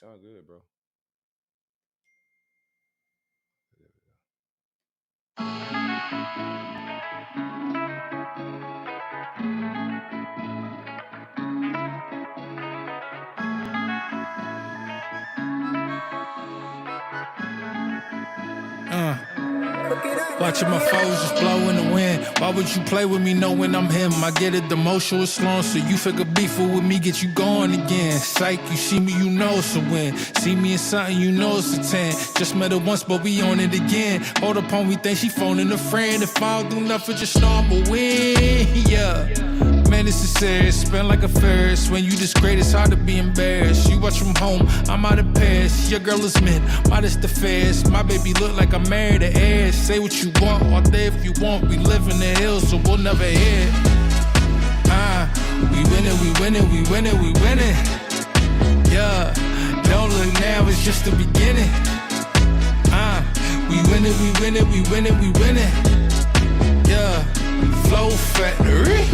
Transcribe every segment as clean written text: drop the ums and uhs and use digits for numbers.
sound good, bro. Watching my foes just blow in the wind. Why would you play with me knowing I'm him? I get it, the motion was long, so you figure beefing with me, get you going again. Psych, you see me, you know it's a win. See me in something, you know it's a 10. Just met her once, but we on it again. Hold up on, we think she phoning a friend. If I don't do nothing, just know I'ma win. Yeah. Man, this is serious, spend like a Ferris. When you this great, it's hard to be embarrassed. You watch from home, I'm out of Paris. Your girl is mint, modest affairs. My baby look like I'm married to heirs. Say what you want, all day if you want. We live in the hills, so we'll never hear. We winning, we winning, we winning, we winning. Yeah, don't look now, it's just the beginning. We winning, we winning, we winning, we winning. Yeah, Flo Factory.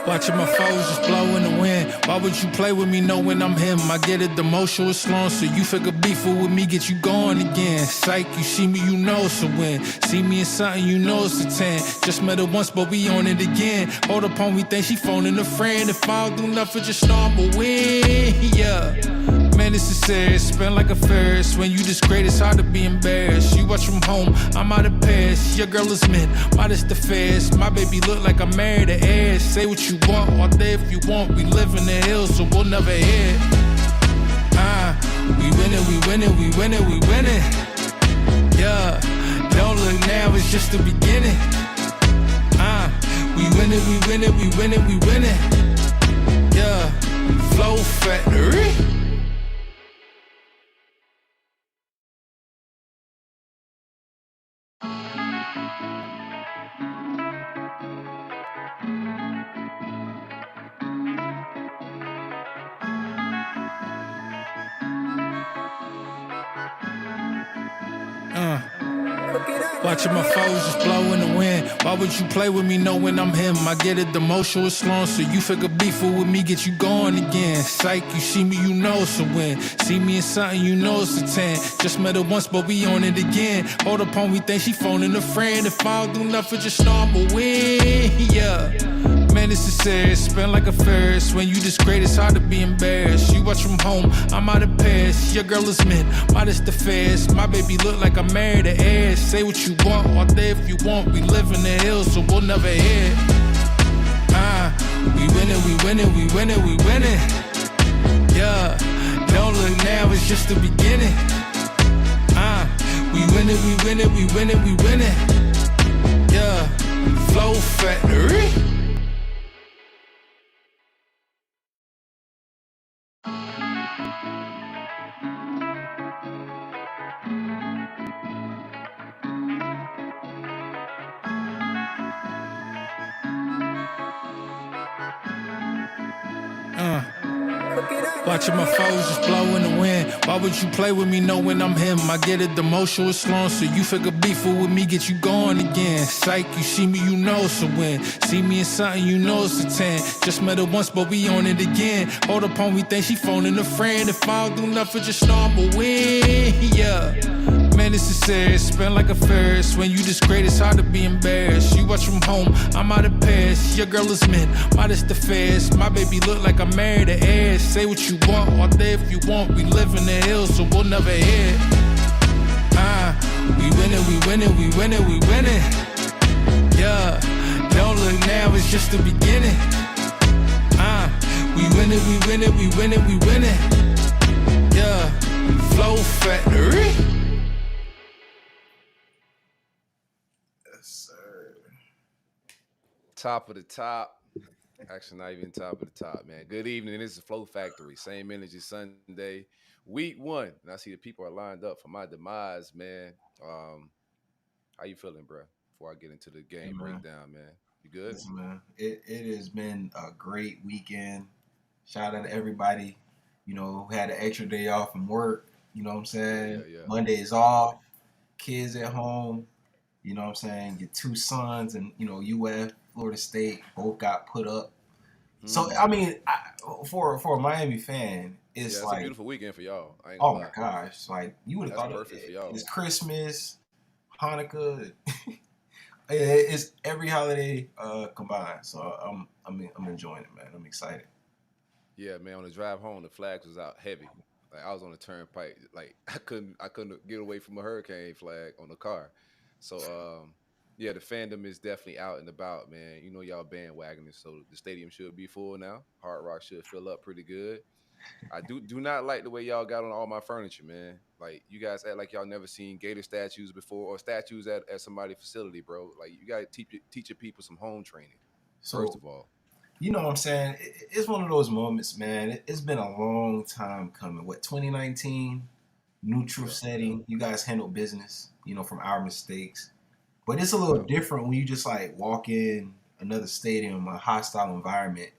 Watching my foes just blow in the wind. Why would you play with me knowing I'm him? I get it, the motion was long, so you figure beefing with me, get you going again. Psych, you see me, you know it's a win. See me in something, you know it's a 10. Just met her once, but we on it again. Hold up on, we think she phoning a friend. If I don't do nothing, just know I'ma win. Yeah. Man, this is serious, spend like a Ferris. When you this great, it's hard to be embarrassed. You watch from home, I'm out of Paris. Your girl is mint, modest affairs. My baby look like I'm married to heirs. Say what you want, all day if you want. We live in the hills, so we'll never hear. We winning, we winning, we winning, we winning. Yeah, don't look now, it's just the beginning. We winning, we winning, we winning, we winning. Yeah, Flo Factory. Watching my foes just blow in the wind. Why would you play with me knowing I'm him? I get it, the motion was long, so you figure beefing with me, get you going again. Psych, you see me, you know it's a win. See me in something, you know it's a 10. Just met her once, but we on it again. Hold up on, we think she phoning a friend. If I don't do nothing, just know I'ma win. Yeah. Man, this is serious, spend like a Ferris. When you this great, it's hard to be embarrassed. You watch from home, I'm out of Paris. Your girl is mint, modest affairs. My baby look like I'm married to heirs. Say what you want, all day if you want. We live in the hills, so we'll never hear. We winning, we winning, we winning, we winning. Yeah, don't look now, it's just the beginning. We winning, we winning, we winning, we winning. Yeah, Flo Factory. Watching my foes just blow in the wind. Why would you play with me knowing I'm him? I get it, the motion was long, so you figure beefing with me, get you going again. Psych, you see me, you know it's a win. See me in something, you know it's a 10. Just met her once, but we on it again. Hold up on, we think she phoning a friend. If I don't do nothing, just know I'ma win. Yeah. Man, this is serious, spend like a Ferris. When you this great, it's hard to be embarrassed. You watch from home, I'm out of Paris. Your girl is mint, modest affairs. My baby look like I'm married to heirs. Say what you want, all day if you want. We live in the hills, so we'll never hear. We winning, we winning, we winning, we winning. Yeah, don't look now, it's just the beginning. We winning, we winning, we winning, we winning. Yeah, Flo Factory. Top of the top. Actually, not even top of the top, man. Good evening. This is Flo Factory. Same energy Sunday, week 1. And I see the people are lined up for my demise, man. How you feeling, bro? Before I get into the game breakdown, man. You good? Listen, man, it has been a great weekend. Shout out to everybody, who had an extra day off from work. You know what I'm Yeah, saying? yeah, yeah. Monday is off, kids at home. You know what I'm saying? Your two sons and, UF, Florida State, both got put up. So, I Mm. mean, for a Miami fan, Yeah, it's that's a like, beautiful weekend for y'all. I ain't gonna oh my lie. gosh, like you would have That's thought perfect for y'all. it's Christmas, Hanukkah, it's every holiday combined. So I'm enjoying it, man. I'm excited. Yeah, man. On the drive home, the flags was out heavy. Like I was on the turnpike, like I couldn't get away from a hurricane flag on the car. So yeah, the fandom is definitely out and about, man. You know y'all bandwagoners, so the stadium should be full now. Hard Rock should fill up pretty good. I do not like the way y'all got on all my furniture, man. Like you guys act like y'all never seen Gator statues before or statues at somebody's facility, bro. Like you gotta teach your people some home training, first So of all. you know what I'm saying? It's one of those moments, man. It's been a long time coming. What 2019 neutral Yeah, yeah, setting? You guys handle business, from our mistakes. But it's a little yeah. different when you just like walk in another stadium, a hostile environment,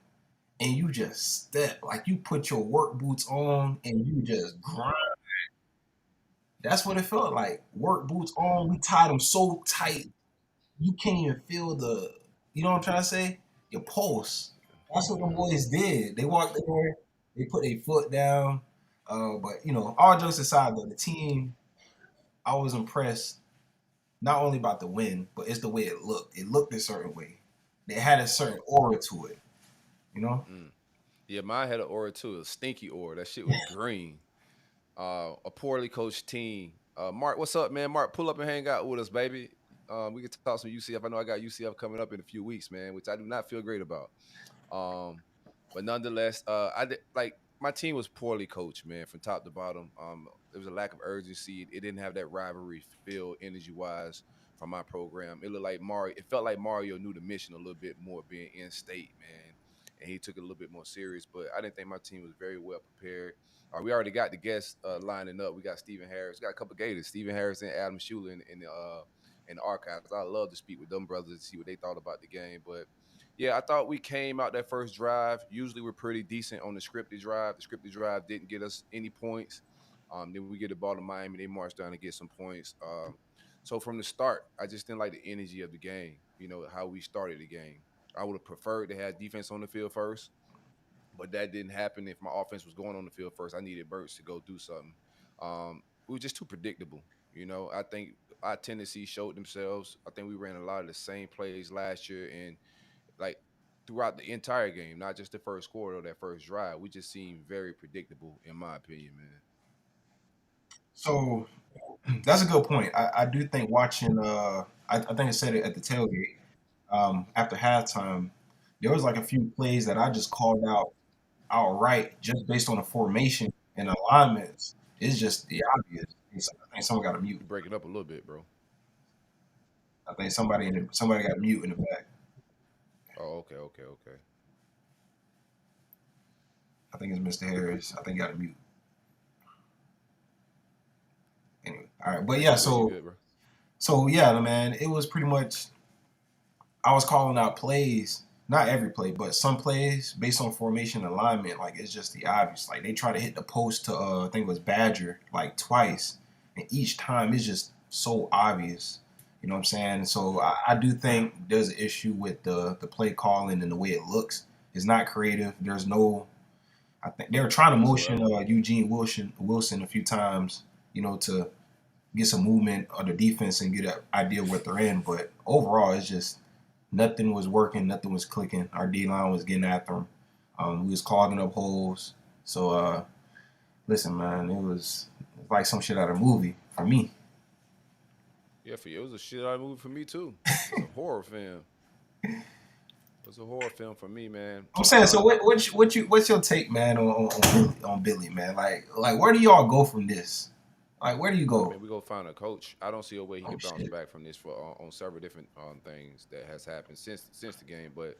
and you just step like you put your work boots on and you just grind. That's what it felt like. Work boots on. We tied them so tight you can't even feel the. You know what I'm trying to say? Your pulse. That's what the Mm-hmm. boys did. They walked in there. They put their foot down. But all jokes aside, though, the team, I was impressed not only about the win, but it's the way it looked. It looked a certain way. They had a certain aura to it. You know. Mm. Yeah, mine had an aura too, a stinky aura. That shit was green. A poorly coached team. Mark, what's up, man? Mark, pull up and hang out with us, baby. We can talk some UCF. I know I got UCF coming up in a few weeks, man, which I do not feel great about. Um, but nonetheless, I did like my team was poorly coached, man, from top to bottom. There was a lack of urgency. It didn't have that rivalry feel, energy wise, from my program. It looked like Mario. It felt like Mario knew the mission a little bit more, being in state, man, and he took it a little bit more serious. But I didn't think my team was very well prepared. We already got the guests lining up. We got Stephen Harris. We got a couple of Gators, Stephen Harris and Adam Shula in the archives. I love to speak with them brothers to see what they thought about the game, but yeah, I thought we came out that first drive. Usually we're pretty decent on the scripted drive. The scripted drive didn't get us any points. Then we get the ball to Miami. They marched down to get some points. So from the start, I just didn't like the energy of the game. You know how we started the game. I would have preferred to have defense on the field first, but that didn't happen. If my offense was going on the field first, I needed Burks to go do something. We were just too predictable. I think our tendencies showed themselves. I think we ran a lot of the same plays last year, and like throughout the entire game, not just the first quarter or that first drive. We just seemed very predictable, in my opinion, man. So that's a good point. I do think watching. I think I said it at the tailgate. After halftime, there was like a few plays that I just called out outright just based on the formation and alignments. It's just the obvious. I think someone got a mute. You break it up a little bit, bro. I think somebody got a mute in the back. Oh, okay, okay, okay. I think it's Mr. Harris. I think he got a mute. Anyway, all right, but Nah, yeah. you good? You So good, bro? so yeah, man. It was pretty much I was calling out plays, not every play, but some plays based on formation alignment. Like it's just the obvious. Like they try to hit the post to I think it was Badger like twice, and each time it's just so obvious. You know what I'm saying? So Mm, I do think there's an issue with the play calling and the way it looks. It's not creative. There's no. I think they were trying to motion whatsoever. Eugene Wilson a few times, to get some movement of the defense and get an idea what they're in. But overall, it's just nothing was working, nothing was clicking. Our D line was getting after them. We was clogging up holes. So listen, man, it was like some shit out of a movie for me. Yeah, for you, it was a shit out movie for me too. It was a horror film. It was a horror film for me, man. I'm saying, so what's your take, man, on Billy, man? Like where do y'all go from this? Like where do you I go? mean, we go find a coach. I don't see a way he Oh could bounce shit. back from this for on several different things that has happened since the game. But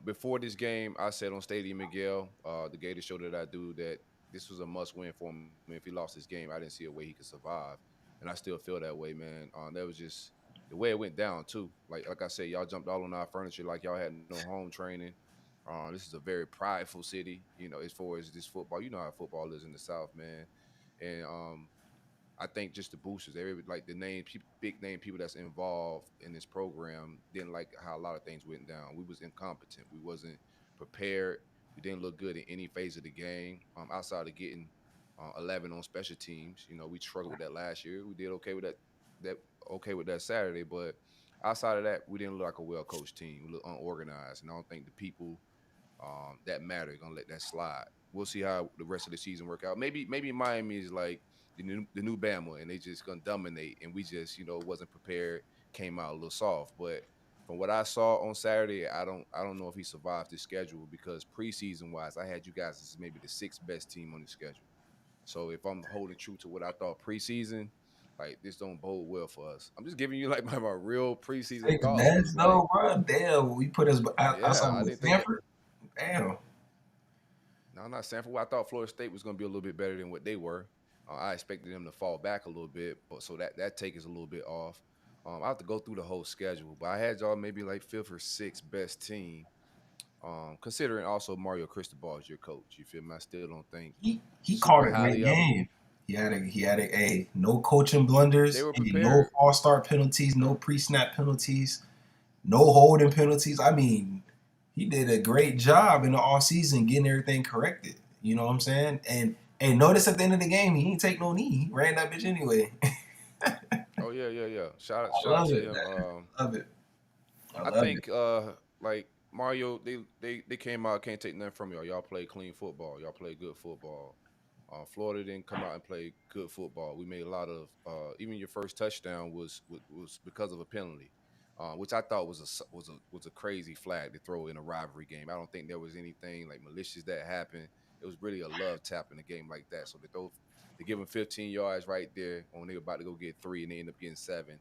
before this game, I said on Stadium Miguel, the Gators show that I do, that this was a must win for him. If he lost this game, I didn't see a way he could survive, and I still feel that way, man. There was just the way it went down too. Like I said, y'all jumped all on our furniture like y'all had no home training. This is a very prideful city, as far as this football. You know how football is in the South, man. And I think just the boosters, like the big name people that's involved in this program didn't like how a lot of things went down. We was incompetent. We wasn't prepared. We didn't look good in any phase of the game. Outside of getting 11 on special teams, we struggled with that last year. We did okay with that. Okay with that Saturday, but outside of that, we didn't look like a well coached team. We look unorganized, and I don't think the people that matter gonna let that slide. We'll see how the rest of the season work out. Maybe Miami is like the new Bama, and they just gonna dominate, and we just wasn't prepared, came out a little soft. But from what I saw on Saturday, I don't know if he survived the schedule because preseason wise, I had you guys as maybe the sixth best team on the schedule. So if I'm holding true to what I thought preseason, like this don't bode well for us. I'm just giving you like my real preseason Six thoughts best because like though, bro. Damn, we put us yeah, outside I with didn't think. Stanford. Damn. No, not Sanford. I thought Florida State was going to be a little bit better than what they were. I expected them to fall back a little bit, but so that take is a little bit off. I have to go through the whole schedule, but I had y'all maybe like fifth or sixth best team. Considering also Mario Cristobal is your coach, you feel me? I still don't think He super called a great highly of him. game. He had a no coaching They blunders, were no prepared. false start penalties, no pre-snap penalties, no holding penalties. I mean, he did a great job in the off season getting everything corrected. You know what I'm saying? And notice at the end of the game, he ain't take no knee. He ran that bitch anyway. Oh yeah, yeah, yeah. Shout out, I shout out love to it, him. man. I love it. I I love it. think like Mario, they came out, can't take nothing from y'all. Y'all play clean football. Y'all play good football. Florida didn't come out and play good football. We made a lot of even your first touchdown was because of a penalty, which I thought was a crazy flag to throw in a rivalry game. I don't think there was anything like malicious that happened. It was really a love tap in a game like that. So they give them 15 yards right there when they were about to go get three and they end up getting seven.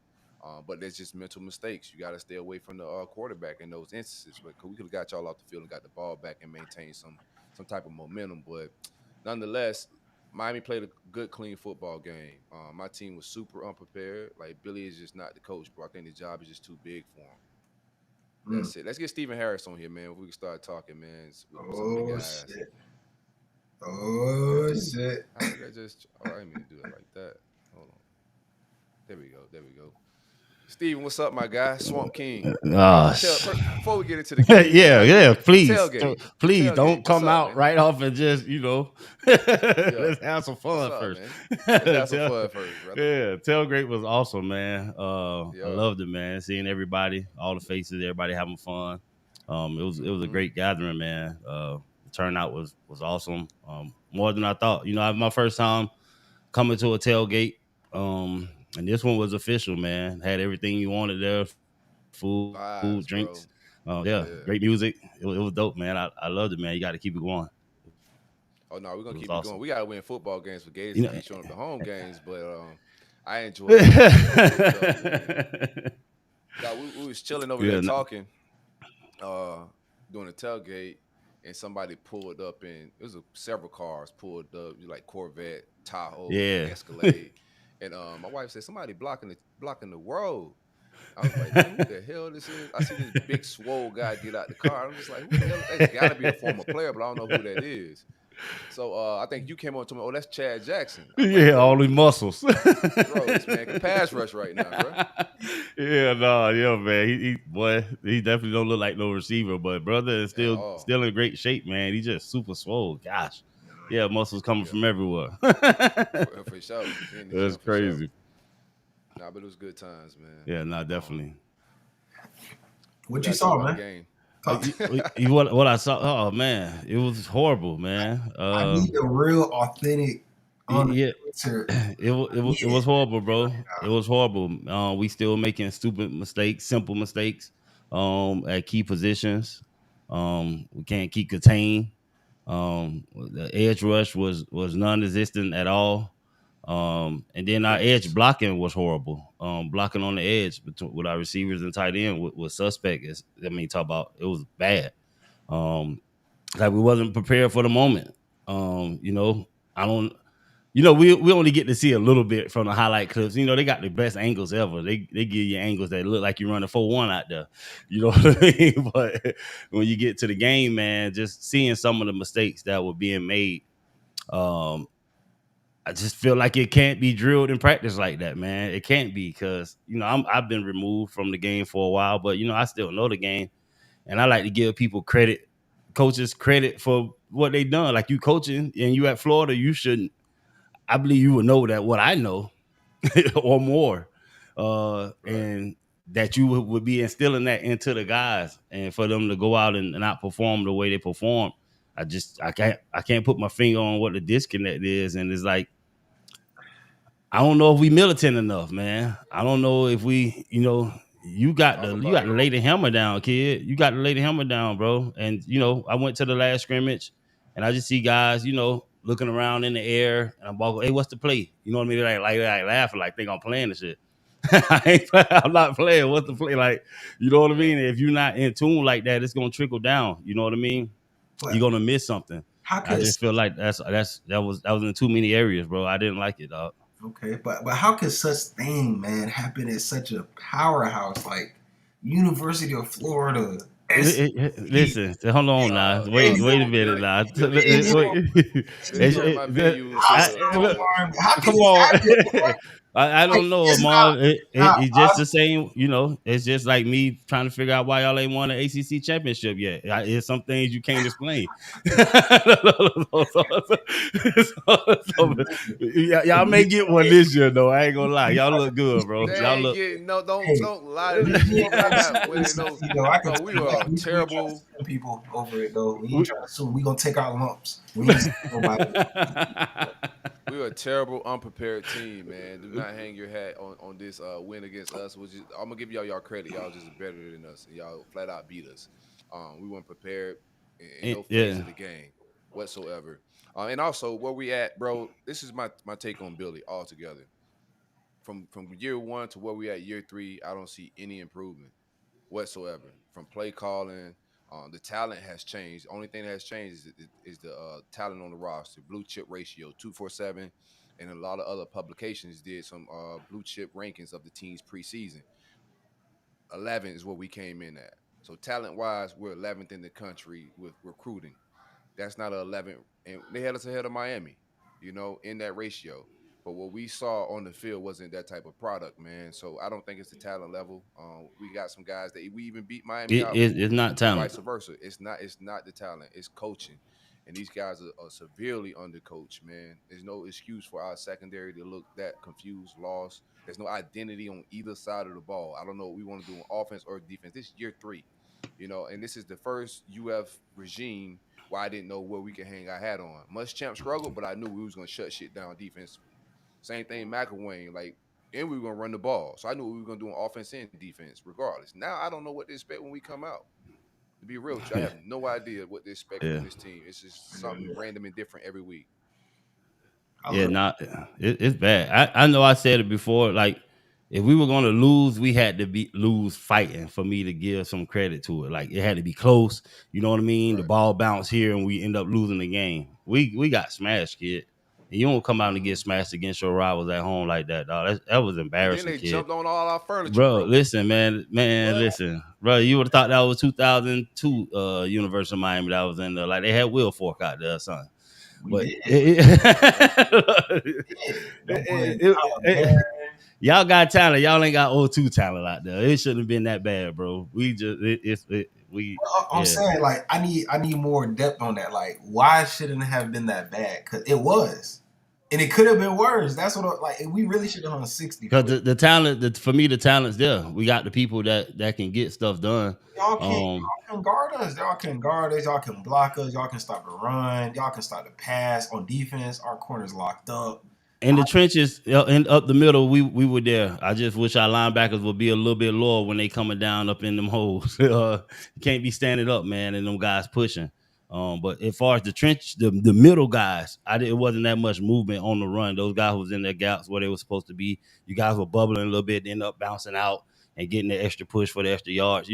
But there's just mental mistakes. You got to stay away from the quarterback in those instances. But we could have got y'all off the field and got the ball back and maintained some type of momentum. But nonetheless, Miami played a good, clean football game. My team was super unprepared. Like Billy is just not the coach, bro. I think the job is just too big for him. Mm. That's it. Let's get Stephen Harris on here, man. If we can start talking, man, with some of the Oh guys. shit. Damn, Oh Stephen. shit. How did I just? Oh, I didn't mean to do it like that. Hold on. There we go. There we go. Steven, what's up, my guy? Swamp King. Before we get into the game, man, Yeah, how you yeah. the Please, tailgate? The please tailgate. don't What's come up, out man? right off and just Yeah. let's have some What's fun up, first. man? Let's have some Tail- fun first, brother. yeah, tailgate was awesome, man. I Yeah. loved it, man. Seeing everybody, all the faces, everybody having fun. It was a Mm-hmm. great gathering, man. The turnout was awesome. More than I thought. My first time coming to a tailgate. And this one was official, man. Had everything you wanted there, food, drinks. Vibes, bro. Yeah, great Yeah. music. It was dope, man. I loved it, man. You got to keep it going. Oh no, we're It gonna was keep it going. awesome. We gotta win football games for Gators You to know. keep showing up to home games, but I enjoyed the tailgate though. Now we was chilling over there yeah, talking, uh, doing the tailgate, and somebody pulled up, and it was several cars pulled up, like Corvette, Tahoe, yeah. Escalade, and my wife said somebody blocking the road. I was like, man, who the hell this is? I see this big swole guy get out the car. I'm just like, who the hell? That's got to be a former player, but I don't know who that is. So I think you came on to me. Oh, that's Chad Jackson. I'm like, Yeah, all bro, the muscles. this man can pass rush right now, bro. Yeah, no, yeah, man. He definitely don't look like no receiver, but brother is At still all. still in great shape, man. He just super swole. Gosh, yeah, muscles coming Yeah, from everywhere. for sure. He in the That's gym for sure. crazy. Nah, but it was good times, man. Yeah, no, definitely. We What you gotta talk saw, about the man? game. Talk. What I saw? Oh man, it was horrible, man. I need the real, authentic, Yeah, unfiltered. it Yeah, was horrible, bro. It was horrible. We still making stupid mistakes, simple mistakes. At key positions. We can't keep contained. The edge rush was non-existent at all. And then our edge Crickets. blocking was horrible. Blocking on the edge with our receivers and tight end was suspect. Talk about it was bad. Um, like we wasn't prepared for the moment. I don't. we only get to see a little bit from the highlight clips. They got the best angles ever. They give you angles that look like you're running 4-1 out there. You know what I mean? But when you get to the game, man, just seeing some of the mistakes that were being made, um, I just feel like it can't be drilled in practice like that, man. It can't be because I've been removed from the game for a while, but I still know the game, and I like to give people credit, coaches credit for what they done. Like you coaching and you at Florida, you shouldn't. I believe you would know that what I know or more, Right. and that you would be instilling that into the guys, and for them to go out and not perform the way they perform. I can't put my finger on what the disconnect is, and it's like I don't know if we militant enough, man. I don't know if we, you got Talk to you about got to it. lay the hammer down, kid. You got to lay the hammer down, bro. And I went to the last scrimmage, and I just see guys, looking around in the air, and I'm walking, hey, what's the play? You know what I mean? Like laughing, like think I'm playing the shit. I'm not playing. What's the play? Like, you know what I Yeah. mean? If you're not in tune like that, it's gonna trickle down. You know what I mean? You're But gonna miss something. how I could just feel like that was in too many areas, bro. I didn't like it, dog. okay, but how could such thing, man, happen at such a powerhouse like University of Florida, SC, Listen, hold on now. and Wait a minute now. The Wait. Just turn my venue hostile into environment. How could Come this on. happen, boy? I Like don't know, it's not Amar. It's just hostile. the same, It's just like me trying to figure out why y'all ain't won an ACC championship yet. It's some things you can't explain. Y'all may get one this year, though. I ain't gonna lie. Y'all look good, bro. they Y'all ain't look. getting no. Hey, Don't lie to these we ain't people. They trying to sue not winning no. ACC though. I can No, tell we you that are we ain't trying to terrible. sue people over it though. We ain't we- trying to sue. We gonna take our lumps. We ain't suing nobody. We are a terrible, unprepared team, man. Do not hang your hat on this win against us. I'm gonna give y'all credit. Y'all just better than us, and y'all flat out beat us. We weren't prepared in no phase yeah. of the game whatsoever. And also, where we at, bro? This is my take on Billy altogether. From year one to where we at year three, I don't see any improvement whatsoever. From play calling, the talent has changed. The only thing that has changed is the talent on the roster. Blue chip ratio 247, and a lot of other publications did some blue chip rankings of the teams preseason. 11 is what we came in at. So talent wise, we're 11th in the country with recruiting. That's not a 11, and they had us ahead of Miami, in that ratio. But what we saw on the field wasn't that type of product, man. So I don't think it's the talent level. We got some guys that we even beat Miami out It's for, not and talent. vice versa. It's not the talent. It's coaching, and these guys are severely undercoached, man. There's no excuse for our secondary to look that confused, lost. There's no identity on either side of the ball. I don't know what we want to do on offense or defense. This is year three, and this is the first UF regime where I didn't know where we could hang our hat on. Muschamp struggled, but I knew we was gonna shut shit down defensively. Same thing McElwain, and we were gonna run the ball. So I knew what we were gonna do on offense and defense, regardless. Now I don't know what to expect when we come out. To be real with you, I have no idea what to expect Yeah. from this team. It's just something random and different every week. I Yeah, love not it's bad. I know I said it before. Like, if we were gonna lose, we had to be lose fighting for me to give some credit to it. Like, it had to be close. You know what I mean? The Right. ball bounced here, and we end up losing the game. We got smashed, kid. And you don't come out and Mm-hmm. get smashed against your rivals at home like that, dog. That was And then embarrassing, they kid. jumped on all our furniture, Bro, bro. listen, man, what listen, bro. You would have thought that was 2002 University of Miami that was in there. Like, they had Will Fork out there, son. we But did. That boy Tyler it- Perry. y'all got talent. Y'all ain't got O2 talent out there. It shouldn't have been that bad, bro. We just we I'm yeah. saying like I need more depth on that. Like why shouldn't it have been that bad? Cause it was, and it could have been worse. That's what we really should have on 60 for Because it. the talent, for me, the talent's there. We got the people that can get stuff done. Y'all can guard us. Y'all can guard us. Y'all can block us. Y'all can stop the run. Y'all can stop the pass. On defense, our corners locked up. In the trenches, and up the middle, we were there. I just wish our linebackers would be a little bit lower when they coming down up in them holes. You can't be standing up, man, and them guys pushing. But as far as the trench, the middle guys, it wasn't that much movement on the run. Those guys was in their gaps where they were supposed to be. You guys were bubbling a little bit, end up bouncing out and getting the extra push for the extra yards.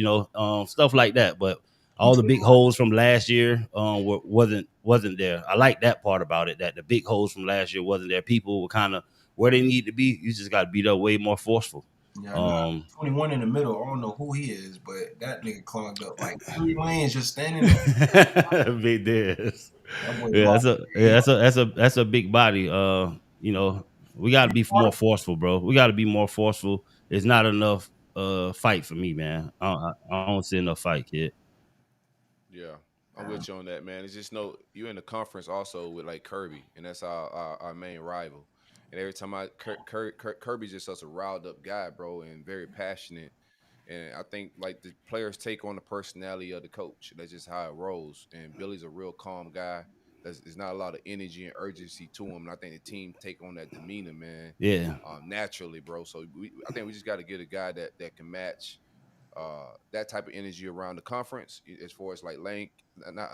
Stuff like that. But You all the tell big me what, holes from last year wasn't wasn't there. I like that part about it, that the big holes from last year wasn't there. People were kind of where they need to be. You just got to be there way more forceful. Yeah, nah, 21 in the middle. I don't know who he is, but that nigga clogged up like 3 lanes just standing there. Big Dez. That boy Yeah, lost. that's a big body. We got to be more forceful, bro. We got to be more forceful. It's not enough fight for me, man. I don't see enough fight, kid. Yeah, I'm with you on that, man. It's just you're in the conference also with like Kirby, and that's our main rival. And every time Kirby's just such a riled up guy, bro, and very passionate. And I think like the players take on the personality of the coach. That's just how it rolls. And Billy's a real calm guy. There's not a lot of energy and urgency to him. And I think the team take on that demeanor, man, Yeah. naturally, bro. So I think we just got to get a guy that can match that type of energy around the conference as far as like Lane, not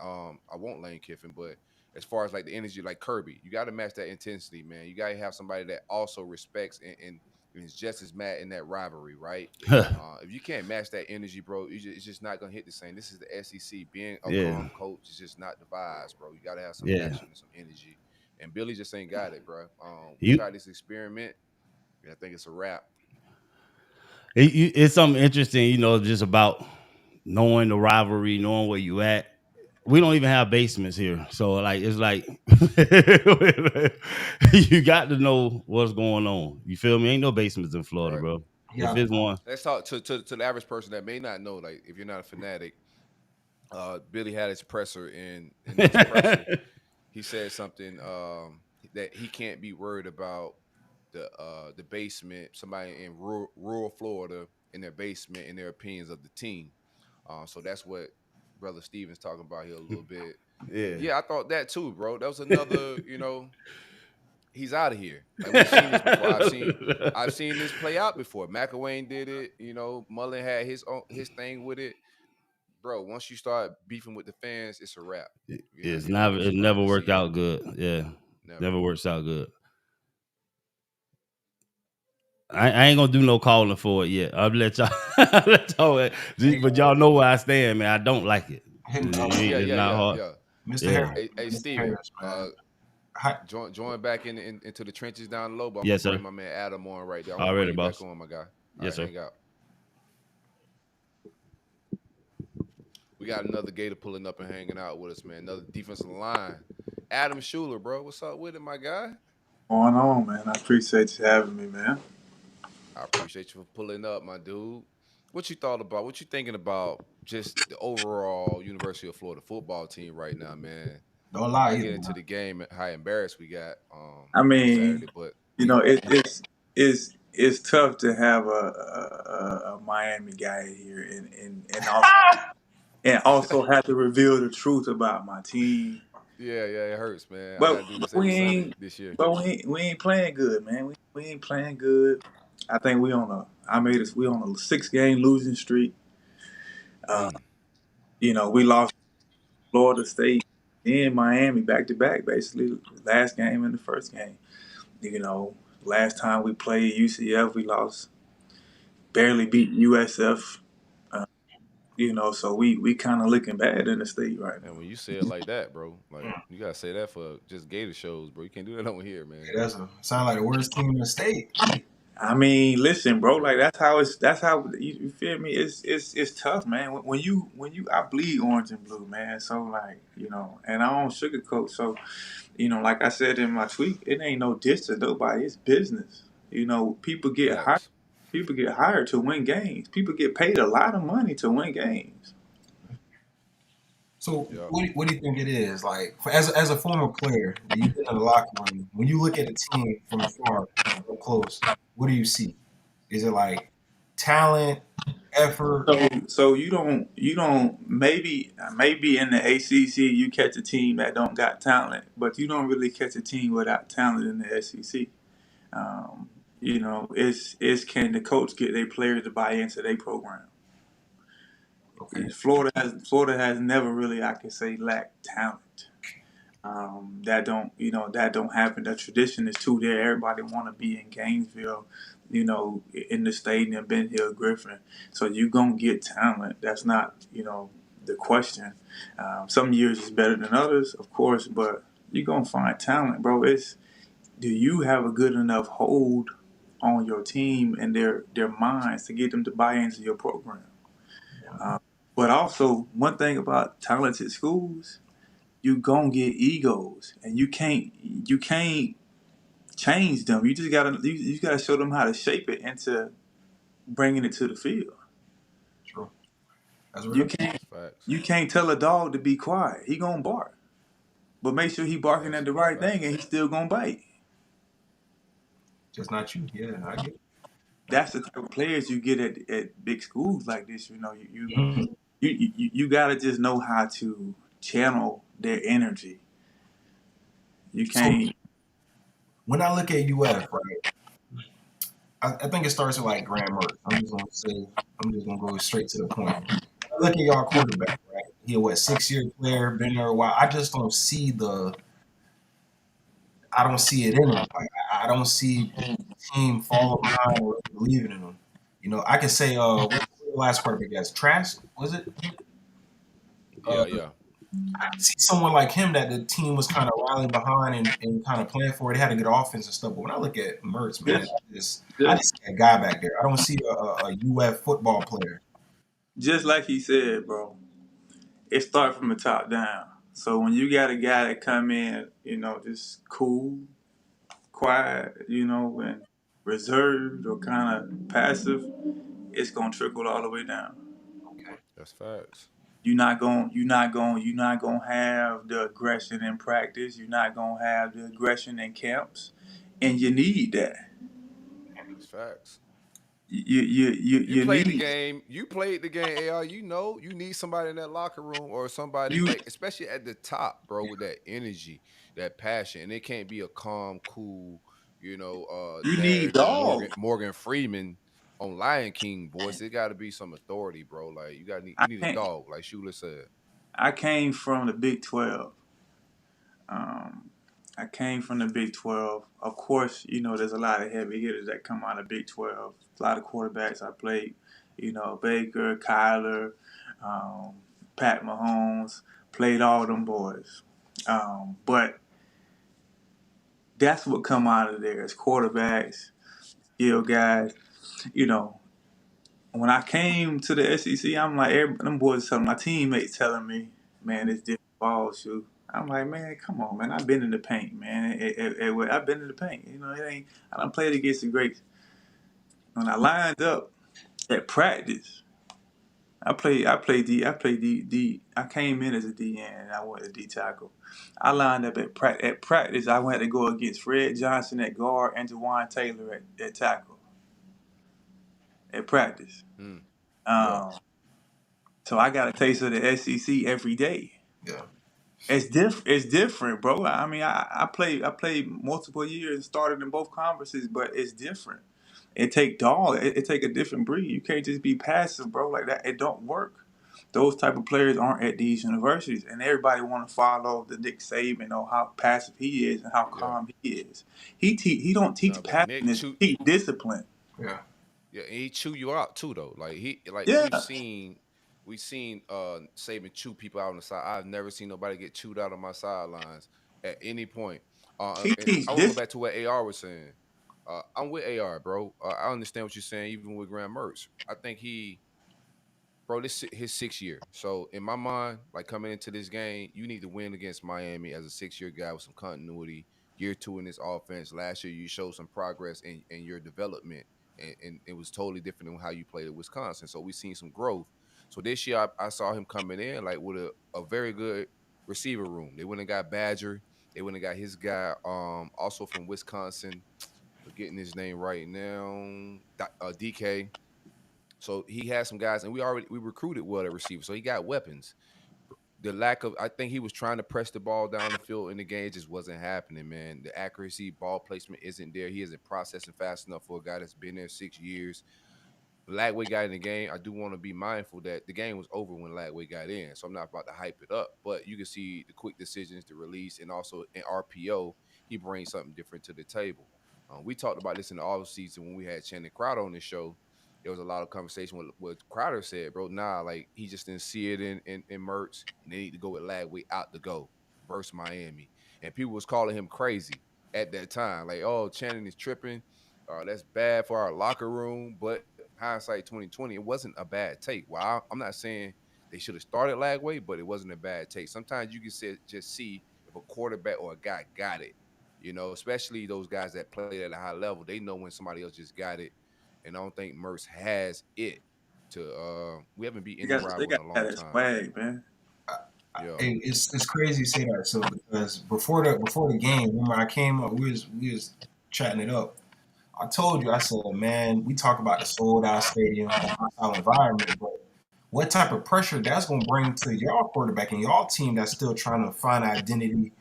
I won't Lane Kiffin, but as far as like the energy like Kirby, you got to match that intensity, man. You got to have somebody that also respects and is just as mad in that rivalry, right? If you can't match that energy, bro, it's just not gonna hit the same. This is the SEC. Being a Yeah. calm coach is just not the vibes, bro. You got to have some Yeah. passion and some energy. And Billy just ain't got it, bro. We You tried this experiment. And I think it's a wrap. it's something interesting, just about knowing the rivalry, knowing where you at. We don't even have basements here, so like it's like you got to know what's going on. You feel me? Ain't no basements in Florida, Right. bro. If Yeah, it's one, Let's talk to the average person that may not know. Like, if you're not a fanatic, Billy had his presser, and in his presser, he said something that he can't be worried about the basement. Somebody in rural Florida in their basement and their opinions of the team. So that's what Brother Steven's talking about here a little bit. yeah, Yeah, I thought that too, bro. That was another, he's out of here. Like, we've seen this before. I've seen this play out before. McElwain did it. Mullen had his thing with it, bro. Once you start beefing with the fans, it's a wrap. it's You're not never gonna it survive never the worked season. out good. Yeah, Never. never works out good. I ain't gonna do no calling for it yet. I'll let y'all, but y'all know where I stand, man. I don't like it. him, Yeah, It's yeah, not yeah, hard. yeah. Mr. Yeah. Harris, Hey, Mr. Steven, Harris, man. Hi, join back into the trenches down low, but I'm gonna Yes, sir. bring my man Adam on right there. I'm gonna bring Already, you back boss. on, my guy. All Yes, right, sir. hang out. We got another Gator pulling up and hanging out with us, man. Another defensive line. Adam Schuler, bro. What's up with it, my guy? Going on, man. I appreciate you having me, man. I appreciate you for pulling up, my dude. What you thought about? What you thinking about just the overall University of Florida football team right now, man? don't lie Not either, get into man. the game and how embarrassed we got I on mean, Saturday, but you we know, it's tough to have a Miami guy here and also have to reveal the truth about my team. yeah, it hurts, man. I But gotta do this we every Sunday ain't, this year. but we ain't playing good, man. We ain't playing good. I think we on a 6 game losing streak. Uh, Mm. we lost Florida State and Miami back to back, basically last game and the first game. You know, last time we played UCF, we lost, barely beat USF. Uh, so we kind of looking bad in the state right And now. when you say it like that, bro, like you gotta say that for just Gator shows, bro. You can't do that over here, man. Yeah, sound like the worst team in the state. I mean, listen, bro. Like that's how you feel me. It's tough, man. When you I bleed orange and blue, man. So like and I don't sugarcoat. So like I said in my tweet, it ain't no diss to nobody. It's business. People get hired. Facts. People get hired to win games. People get paid a lot of money to win games. So Yeah. what do you think it is? Like as a former player, you get in the locker room. When you look at a team from afar, up close, what do you see? Is it like talent, effort? So you don't maybe in the ACC you catch a team that don't got talent, but you don't really catch a team without talent in the SEC. Um, it's can the coach get their players to buy into their program? Okay. Florida has never really, I can say, lacked talent. That don't happen. The tradition is too there. Everybody want to be in Gainesville, in the stadium, Ben Hill, Griffin. So you gonna get talent. That's not the question. Some years is better than others, of course, but you're gonna find talent, bro. It's do you have a good enough hold on your team and their minds to get them to buy into your program? Uh, but also, one thing about talented schools, you gonna get egos, and you can't change them. You gotta show them how to shape it into bringing it to the field. True. That's You real. can't That's facts. you can't tell a dog to be quiet. He gonna bark, but make sure he barking at the That's right thing, and facts. he still gonna bite. Just not you. Yeah, I get That's the type of players you get at big schools like this. You know, it. you gotta just know how to channel their energy. You So can't. when I look at UF, right, I think it starts with like Graham Mertz. I'm just gonna go straight to the point. When I look at y'all quarterback, right? He a what 6 year player, been there a while. I don't see it in him. Like, I don't see the team falling behind or believing in him. You know, I can say what the last quarterback guys? Trask, was it? Yeah, yeah. I can see someone like him that the team was kind of rallying behind and kind of playing for it. They had a good offense and stuff. But when I look at Mertz, man, I Just, just see a guy back there. I don't see a UF football player. just like he said, bro, it starts from the top down. So when you got a guy that come in, just cool, quiet, and reserved or kind of passive, it's gonna trickle all the way down. Okay. That's facts. You're not gonna have the aggression in practice. You're not gonna have the aggression in camps, and you need that. That's facts. You You played the need game. You played the game, AR. You know, you need somebody in that locker room or somebody you like, especially at the top, bro, with that energy, that passion, and it can't be a calm, cool, you need narrative. dog. Morgan Freeman on Lion King voice. It got to be some authority, bro. Like I you need a can't. dog, like Shula said. I came from the Big 12. Um, I came from the Big 12. Of course, there's a lot of heavy hitters that come out of Big 12. A lot of quarterbacks I played, Baker, Kyler, um, Pat Mahomes, played all them boys. But that's what come out of there is quarterbacks, skill guys. You know, when I came to the SEC, I'm like, them boys telling my teammates telling me, man, it's different ball shoe. I'm like, man, come on, man. I've been in the paint, man. I've been in the paint. It ain't. I done played against the greats. When I lined up at practice, I came in as a DN and I went to D tackle. I lined up at practice. I went to go against Fred Johnson at guard and Jawan Taylor at tackle at practice. Mm, yeah, Um, so I got a taste of the SEC every day. Yeah. It's different, bro. I mean, I played multiple years and started in both conferences, but it's different. It take a different breed. You can't just be passive, bro, like that. It don't work. Those type of players aren't at these universities, and everybody want to follow the Nick Saban or how passive he is and how yeah. calm he is. He don't teach No, but Nick passiveness. chew. He teach discipline. Yeah. Yeah, and he chew you out too, though. Like Yeah, we've seen Saban chew people out on the side. I've never seen nobody get chewed out on my sidelines at any point. he And teach I want to go this. back to what AR was saying. I'm with AR, bro. I understand what you're saying, even with Graham Mertz. I think bro, this his 6th year. So in my mind, like coming into this game, you need to win against Miami as a 6-year guy with some continuity. Year 2 in this offense. Last year, you showed some progress in your development, and it was totally different than how you played at Wisconsin. So we've seen some growth. So this year, I saw him coming in like with a very good receiver room. They went and got Badger. They went and got his guy, also from Wisconsin. Forgetting his name right now, DK. So he had some guys, and we recruited well at receiver. So he got weapons. The lack of, I think he was trying to press the ball down the field in the game, it just wasn't happening, man. The accuracy, ball placement isn't there. He isn't processing fast enough for a guy that's been there 6 years. Lagway got in the game. I do want to be mindful that the game was over when Lagway got in, so I'm not about to hype it up. But you can see the quick decisions, the release, and also in RPO, he brings something different to the table. We talked about this in the off season when we had Channing Crowder on the show. there was a lot of conversation with what Crowder said, bro. Nah, like he just didn't see it in Mertz, and they need to go with Lagway out to go versus Miami. And people was calling him crazy at that time, like, oh, Channing is tripping. That's bad for our locker room. But hindsight 2020, it wasn't a bad take. Well, I'm not saying they should have started Lagway, but it wasn't a bad take. Sometimes you can just see if a quarterback or a guy got it. You know, especially those guys that played at a high level, they know when somebody else just got it, and I don't think Mertz has it to we haven't beat any They rival in got a long that time. swag, man. Yeah. It's crazy to say that, so because before the game, remember I came up, we was chatting it up. I told you, I said, man, we talk about the sold out stadium, the hostile environment, but what type of pressure that's gonna bring to y'all quarterback and y'all team that's still trying to find identity,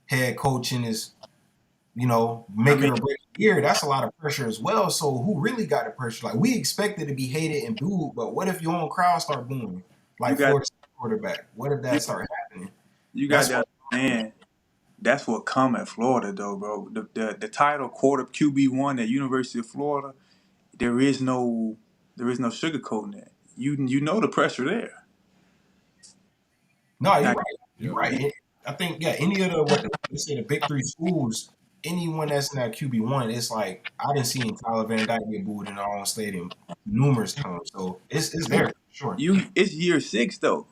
head coaching is, I make it mean, or break the year. That's a lot of pressure as well. So who really got the pressure? Like we expected to be hated and booed, but what if your own crowd start booing? you Like got Florida State quarterback. What if you, that start happening? you got That's to what understand. That's what come at Florida, though, bro. The title quarter QB1 at University of Florida. There is no sugarcoating that. You know the pressure there. No, you're Now, right. You're Yeah. right. I think any of the what they say the big three schools, anyone that's in that QB1, it's like I didn't see Tyler Van Dyke get booed in our own stadium numerous times. So it's there for sure. it's year 6 though.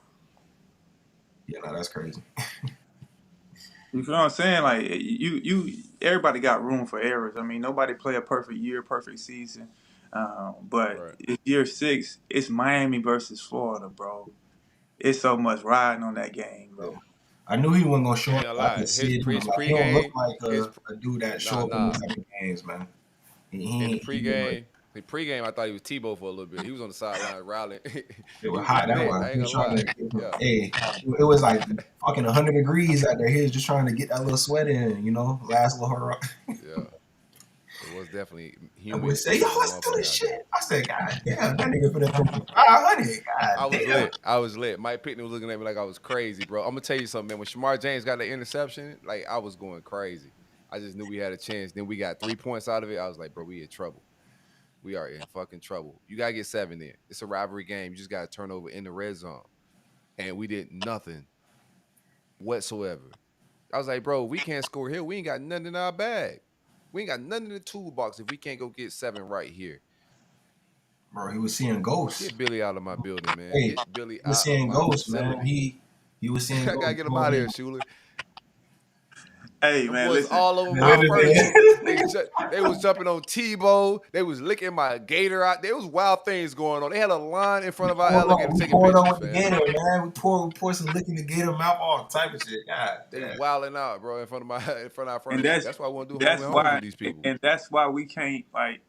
Yeah, no, that's crazy. You feel what I'm saying? Like everybody got room for errors. I mean, nobody play a perfect year, perfect season. But Right. it's year 6. It's Miami versus Florida, bro. It's so much riding on that game, Yeah. bro. I knew he wasn't gonna show I ain't up. gonna I lie. could see it. I'm His like, he don't look pregame, like his a dude that nah show up in nah. these type of games, man. In He didn't look. the pregame, I thought he was Tebow for a little bit. He was on the sideline rallying. It He was was hot. That lit. was. I He ain't was gonna trying lie. to get Yeah. hey, it was like fucking 100 degrees out there. He was just trying to get that little sweat in, last little hurrah. Yeah. It was definitely I would humid say, yo, as a let's do motherfucker this out there. shit. I said, God damn, that nigga finna throw for 500. I God was damn. lit. I was lit. Mike Pittman was looking at me like I was crazy, bro. I'm gonna tell you something, man. When Shamar James got the interception, like I was going crazy. I just knew we had a chance. Then we got 3 points out of it. I was like, bro, we in trouble. We are in fucking trouble. You gotta get 7 in. It's a rivalry game. You just gotta turn over in the red zone. And we did nothing whatsoever. I was like, bro, we can't score here. We ain't got nothing in our bag. We ain't got nothing in the toolbox if we can't go get 7 right here. Bro, he was seeing ghosts. Get Billy out of my building, man. Hey, Get Billy he was out of seeing my ghosts, man. facility. He was seeing I gotta ghosts. get him out of here, Schuler. Hey, Them man, boys listen. all over my Literally. furniture. They was jumping on Tebow. They was licking my gator out. There was wild things going on. They had a line in front of our alligator We taking poured pictures, over the fam. gator, man. We poured some lick in the gator mouth, all type of shit. God They damn. wilding out, bro, in front of our And furniture. That's why I want to do home that's and homes why with these people. and that's why we can't, like,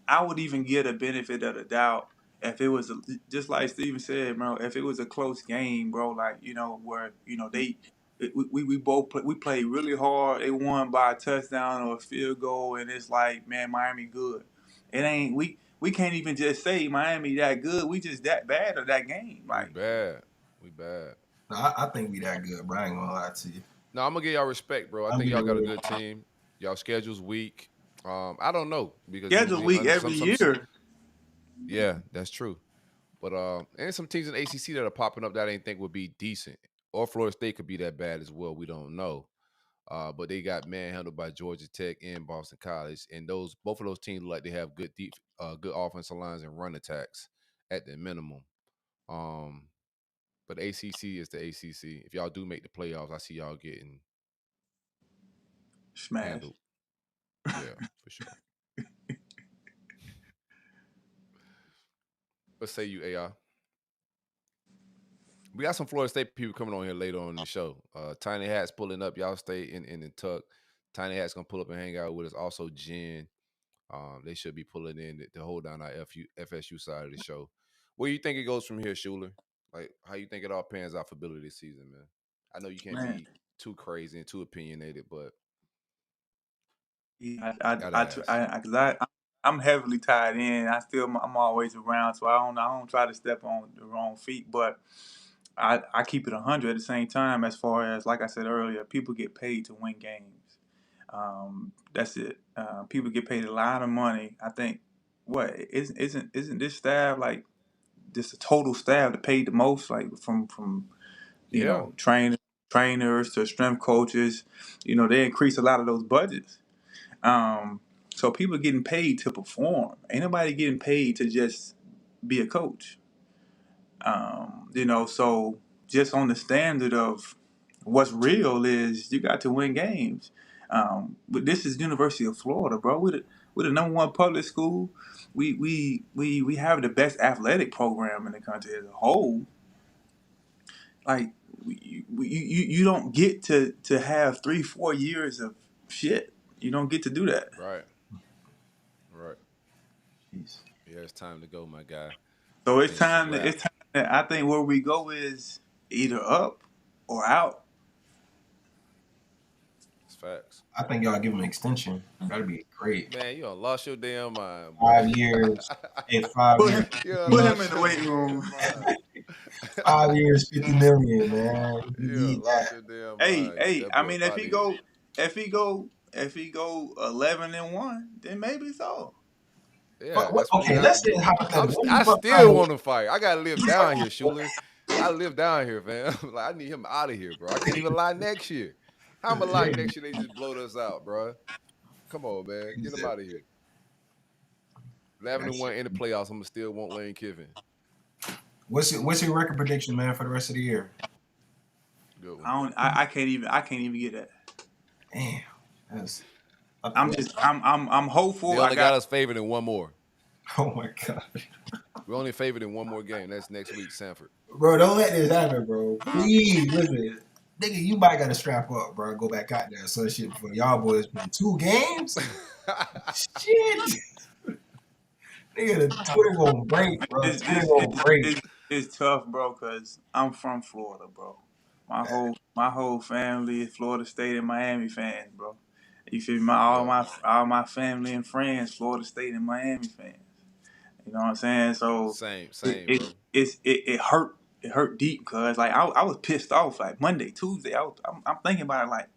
I would even get a benefit of the doubt if it was just like Steven said, bro. If it was a close game, bro, like, where we both we played really hard. They won by a touchdown or a field goal, and it's like, man, Miami good. It ain't we can't even just say Miami that good. We just that bad at that game, We like. bad. We bad. No, I think we that good, bro. I ain't gonna lie to you. No, I'm gonna give y'all respect, bro. I I'm think be the y'all got a real. good team. Y'all schedule's weak. I don't know because Schedule usually week every year. yeah, that's true. But and some teams in ACC that are popping up that I didn't think would be decent, or Florida State could be that bad as well. We don't know. But they got manhandled by Georgia Tech and Boston College, and both of those teams look like they have good offensive lines and run attacks at the minimum. Um, but ACC is the ACC. If y'all do make the playoffs, I see y'all getting Smash. handled. Yeah, for sure. Let's say you AI. We got some Florida State people coming on here later on in the show. Tiny Hat's pulling up. Y'all stay in the tuck. Tiny Hat's gonna pull up and hang out with us. Also, Jen. They should be pulling in to hold down our FSU side of the show. Where you think it goes from here, Schuler? Like, how you think it all pans out for Billy this season, man? I know you can't Man. be too crazy and too opinionated, but gotta I, ask. cause I'm heavily tied in. I'm always around, so I don't try to step on the wrong feet. But I keep it 100 at the same time. As far as, like I said earlier, people get paid to win games. That's it. People get paid a lot of money. I think what isn't this staff like just a total staff that paid the most, like from Yeah, trainers to strength coaches, they increase a lot of those budgets. So people getting paid to perform. Ain't nobody getting paid to just be a coach. So just on the standard of what's real is you got to win games. But this is University of Florida, bro. We're the number one public school. We have the best athletic program in the country as a whole. Like you don't get to have 3-4 years of shit. You don't get to do that. right, right. Jeez. Yeah, it's time to go, my guy. So I think it's a wrap. it's time that I think where we go is either up or out. It's facts. I think y'all give him an extension. That'd be great. Man, you done lost your damn mind, boy. 5 years. Hey, 5 Put years. him, You done put him lost in the your weight room. damn mind. 5 years, 50 million, man. You You need done lost that. your damn Hey, mind. hey, Get that I boy mean, up if out he of go, here. if he go 11-1, then maybe so. Yeah, that's what he Okay, got let's to say do. hypothetical. I still want to fight. I gotta live down here, Schuler. I live down here, man. Like I need him out of here, bro. I can't even lie next year. How am I lie next year? They just blowed us out, bro. Come on, man. Get him out of here. 11-1 in the playoffs. I'm gonna still want Lane Kiffin. What's your record prediction, man, for the rest of the year? Good one. I can't even get that. Damn, that's. I'm hopeful. They only got us favored in one more. Oh my god, We're only favored in one more game. That's next week, Sanford. bro! Don't let this happen, bro. Please, listen, nigga, you might gotta strap up, bro. Go back out there, so shit for y'all boys. Been 2 games. Shit, nigga, the Twitter gonna break, bro. Twitter gonna break. It's tough, bro, because I'm from Florida, bro. My whole family is Florida State and Miami fans, bro. You feel me? All my family and friends, Florida State and Miami fans. You know what I'm saying? So Same, it bro. it hurt. It hurt deep because like I was pissed off like Monday, Tuesday. I'm thinking about it like,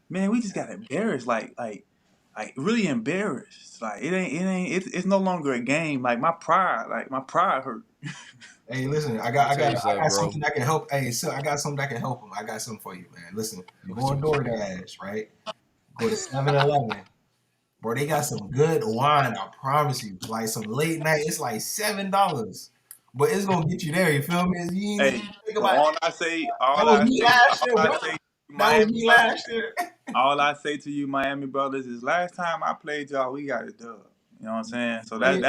man, we just got embarrassed. Like really embarrassed. Like it's no longer a game. Like my pride hurt. Hey, listen, I Let me tell you got something, bro. something that can help. Hey, so I got something that can help him. I got something for you, man. Listen, you go on DoorDash, right? Go to 7-Eleven. Bro, they got some good wine, I promise you. Like some late night, it's like $7. But it's gonna get you there, you feel me? You ain't Hey, even think but about it. That was me last year, bro. That was me last year. all I say to you, Miami brothers, is last time I played y'all, we got a dub. You know what I'm saying? So when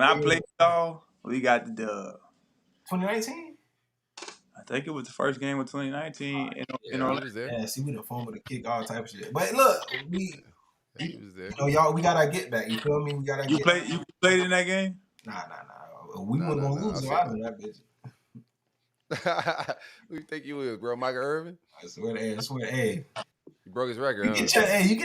I played y'all, we got the dub. 2019? I think it was the first game of 2019 in Yeah, he Orlando. was there. Yeah, see, we done fumbled the kick, all type of shit. But look, He was there. y'all, we got our get back. You feel me? We got our You get played you played in that game? Nah. We weren't gonna lose, so I that bitch. Who you think you is, bro? Michael Irvin? I swear, hey. He broke his record, You huh? can check, you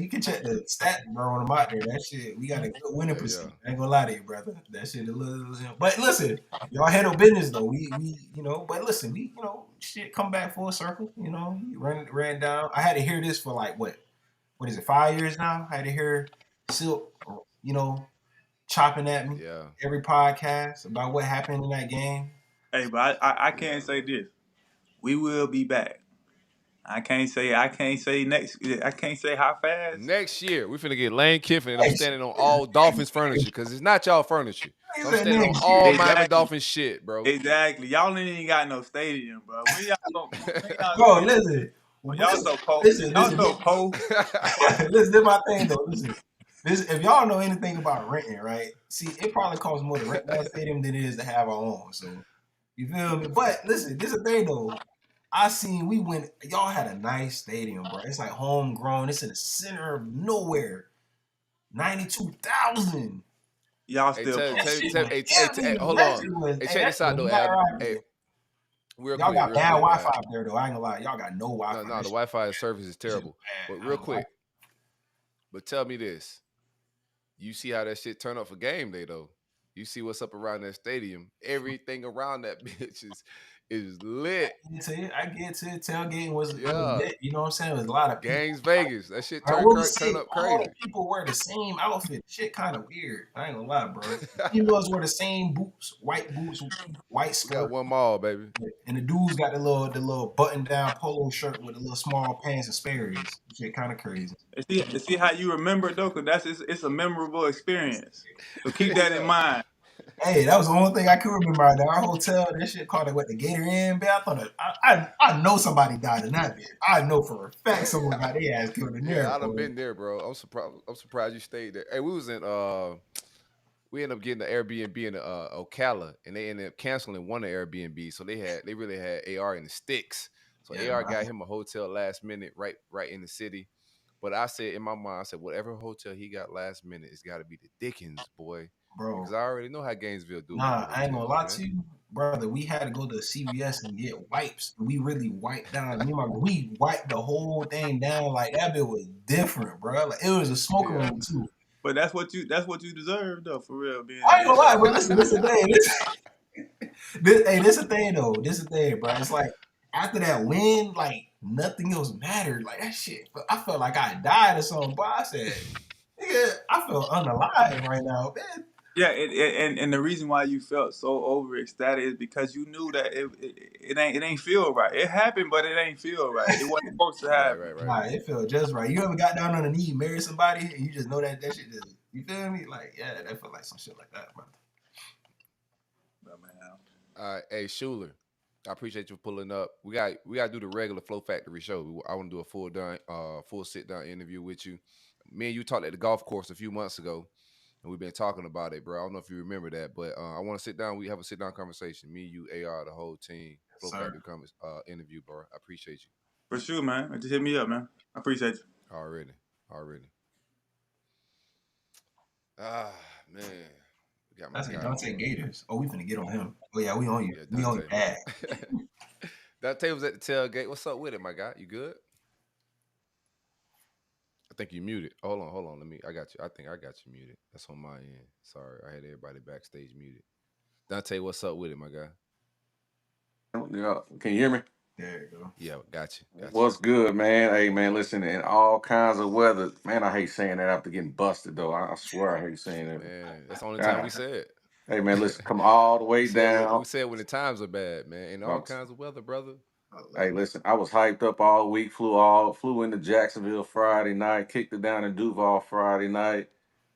can check the stat, bro, on the out there. That shit, we got a good winning percentage. I ain't gonna lie to you, brother. That shit a little. But listen, y'all handle business though. We but listen, shit come back full circle. Ran down. I had to hear this for like what is it, 5 years now? I had to hear Silk, chopping at me every podcast about what happened in that game. Hey, but I can't say this. We will be back. I can't say next. I can't say how fast. Next year, we finna get Lane Kiffin, and I'm standing on all Dolphins furniture because it's not y'all furniture. I'm standing on all Miami Dolphins shit, bro. Exactly. Y'all ain't got no stadium, bro. Bro, listen. Y'all so cold. Listen, Y'all so cold. listen, this is my thing though. Listen. If y'all know anything about renting, right? See, it probably costs more to rent that stadium than it is to have our own. So, you feel me? But listen, this is the thing though. We went. Y'all had a nice stadium, bro. It's like homegrown. It's in the center of nowhere. 92,000. Y'all still. Hold on. Hey, check this out though, Ab. Hey, y'all got bad Wi-Fi up there though. I ain't gonna lie. Y'all got no Wi-Fi. No, the Wi-Fi service is terrible. But real quick. But tell me this. You see how that shit turn up for game day though. You see what's up around that stadium. Everything around that bitch is lit. I get to it. Tailgate was Yeah. lit. You know what I'm saying? It was a lot of people. Gangs Vegas. That shit I turn will turn say up all the crazy. people wear the same outfit. Shit kind of weird. I ain't gonna lie, bro. Females wear the same boots, white We got skirt, one mall, baby. and the dudes got the little button down polo shirt with the little small pants and Sperry's. Shit kind of crazy. See how you remember it though, because it's a memorable experience. So keep that in Yeah. mind. Hey, that was the only thing I could remember out there. Our hotel, that shit called it what, the Gator Inn, man. I thought I know somebody died in that bit. I know for a fact someone got their ass killed in Yeah, there, I done boy. been there, bro. I'm surprised you stayed there. Hey, we was in we ended up getting the Airbnb in Ocala, and they ended up canceling one of the Airbnb. So they really had AR in the sticks. So Yeah, AR got him a hotel last minute, right in the city. But I said in my mind, I said whatever hotel he got last minute, it's got to be the Dickens, boy, because bro. I already know how Gainesville do about the Nah, I ain't gonna hotels, lie man. to you, brother. We had to go to CVS and get wipes. We really wiped down. We wiped the whole thing down. Like that bit was different, bro. Like it was a smoker Yeah, room too. But that's what you deserve though, for real. Being I in ain't gonna lie, Detroit. bro. Listen, this is the thing. This is the thing though. This is the thing, bro. It's like after that win, like nothing else mattered. Like that shit. I felt like I died or something. But I said, nigga, I feel unalive right now, man. Yeah, and the reason why you felt so over ecstatic is because you knew that it ain't feel right. It happened, but it ain't feel right. It wasn't supposed to right, happen. right, right. Nah, it felt just right. You ever got down on the knee, married somebody, and you just know that shit just, you feel me? Like, yeah, that felt like some shit like that, bro. But man, All right, hey Schuler, I appreciate you pulling up. We got to do the regular Flow Factory show. I want to do a full sit down interview with you. Me and you talked at the golf course a few months ago, and we've been talking about it, bro. I don't know if you remember that, but I want to sit down. We have a sit down conversation. Me, you, AR, the whole team. Flow Sir. Factory interview, bro. I appreciate you for sure, man. Just hit me up, man. I appreciate you. already. Ah man, we got my I said guy Dante on. Gators. Oh, we finna get on him. Oh yeah, we on you. Yeah, We on Dante. your bag. Dante was at the tailgate. What's up with it, my guy? You good? I think you muted. Hold on. Let me. I got you. I think I got you muted. That's on my end. Sorry, I had everybody backstage muted. Dante, what's up with it, my guy? Yeah, can you hear me? There you go. Yeah, got you. What's good, man? Hey, man, listen, in all kinds of weather, man, I hate saying that after getting busted, though. I swear I hate saying that. Man, that's the only time we God. say it. Hey, man, listen, come all the we way said when down. we said when the times are bad, man, in all No, kinds of weather, brother. I hey, love it. listen, I was hyped up all week, flew into Jacksonville Friday night, kicked it down in Duval Friday night,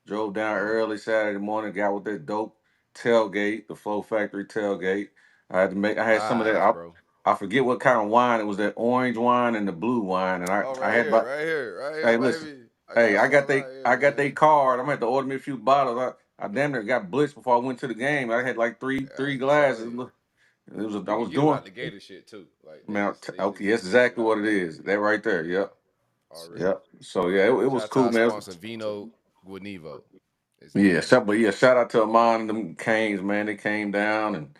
drove down early Saturday morning, got with that dope tailgate, the Flo Factory tailgate. I had some of that. Vibes, bro. I forget what kind of wine. It was that orange wine and the blue wine, and Oh, I had about. right here, Hey, listen. baby. I Hey, got some right I here, got their man. card. I'm gonna have to order me a few bottles. I damn near got blitzed before I went to the game. I had like three I'm glasses. telling you, I we can was get them doing. out the Gator shit too. Like Man, they okay, just that's need to get it exactly out what the it Gator is. shit That right there. Yep. already. Yep. So yeah, it Shout was out to cool, our man. sponsor, Vino Guanivo. It's Yeah, man. shout out to Amon and them Canes, man. They came down and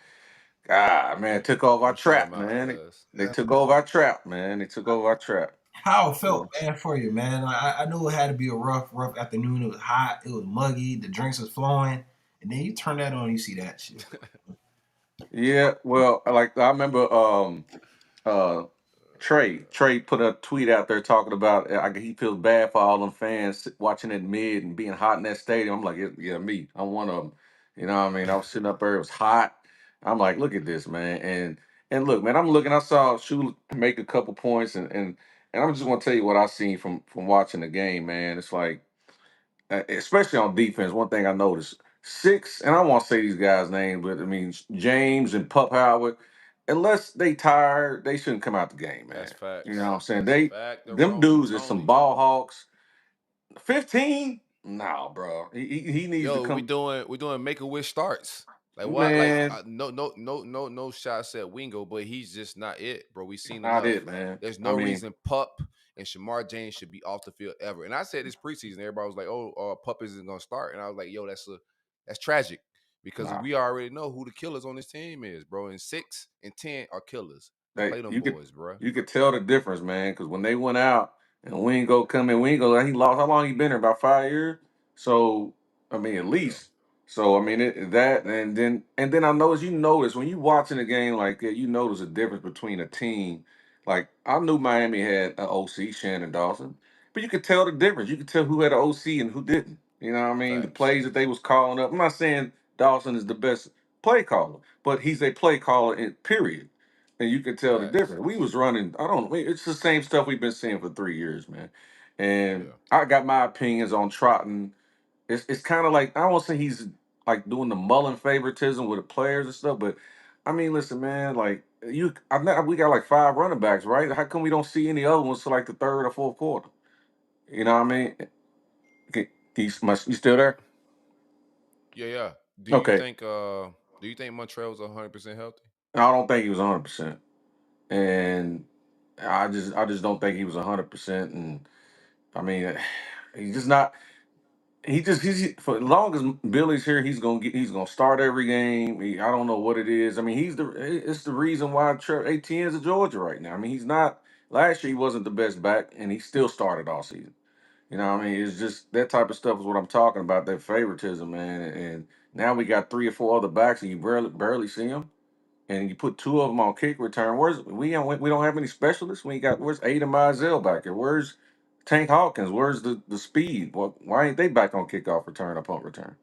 God, man, took over our Don't shout trap, him out, man. cuz. They took over our trap, man. They took over our trap. How it felt, So, man, for you, man. I knew it had to be a rough afternoon. It was hot. It was muggy. The drinks was flowing, and then you turn that on, you see that shit. yeah, well, I remember uh Trey put a tweet out there talking about he feels bad for all them fans watching at mid and being hot in that stadium. I'm like, yeah, me. I'm one of them. You know what I mean? I was sitting up there, it was hot. I'm like, look at this, man. And look, man, I'm looking, I saw Shula make a couple points and I'm just gonna tell you what I seen from watching the game, man. It's like especially on defense, one thing I noticed, six, and I won't say these guys' names, but I mean James and Pup Howard, unless they tired, they shouldn't come out the game, That's man. You know facts. what I'm saying? That's fact. The Them Roni dudes are some Tony. ball hawks. 15? No, bro. He needs to Yo, we come. doing make a wish starts. Like what? Like Man, no shots at Wingo, but he's just not it, bro. We seen not enough. it, man. There's I no mean, reason Pup and Shamar James should be off the field ever. And I said this preseason, everybody was like, "Oh, Pup isn't gonna start," and I was like, "Yo, that's tragic," because nah. we already know who the killers on this team is, bro. And 6 and 10 are killers. They Play them you could boys, bro. you could tell the difference, man, because when they went out and Wingo come in, Wingo, he lost how long he been here? About 5 years. So I mean, at Yeah, least. So I mean that, and then I notice when you watching a game like that, you notice a difference between a team. Like I knew Miami had an OC, Shannon Dawson, but you could tell the difference. You could tell who had an OC and who didn't. You know what I mean? The Facts. plays that they was calling up. I'm not saying Dawson is the best play caller, but he's a play caller in period. And you could tell the Facts. difference. We was running, I don't know, it's the same stuff we've been seeing for 3 years, man. And Yeah. I got my opinions on Trotton. It's kind of like I don't want to say he's like doing the Mullen favoritism with the players and stuff, but I mean, listen, man, like we got like 5 running backs, right? How come we don't see any other ones to like the third or fourth quarter? You know what I mean? Okay, you still there? Yeah, yeah. Do you Okay, think Montreal was 100% healthy? I don't think he was 100%, and I just don't think he was 100%, and I mean, he's just not. He's for as long as Billy's here, he's gonna start every game. I don't know what it is. I mean, it's the reason why ATN's at Georgia right now. I mean, he's not last year he wasn't the best back, and he still started all season. You know what I mean? It's just that type of stuff is what I'm talking about, that favoritism, man. And now we got 3 or 4 other backs, and you barely see them. And you put 2 of them on kick return. We don't have any specialists. Where's Aiden Mizell back here? Where's Tank Hawkins? Where's the speed? Well, why ain't they back on kickoff return or punt return?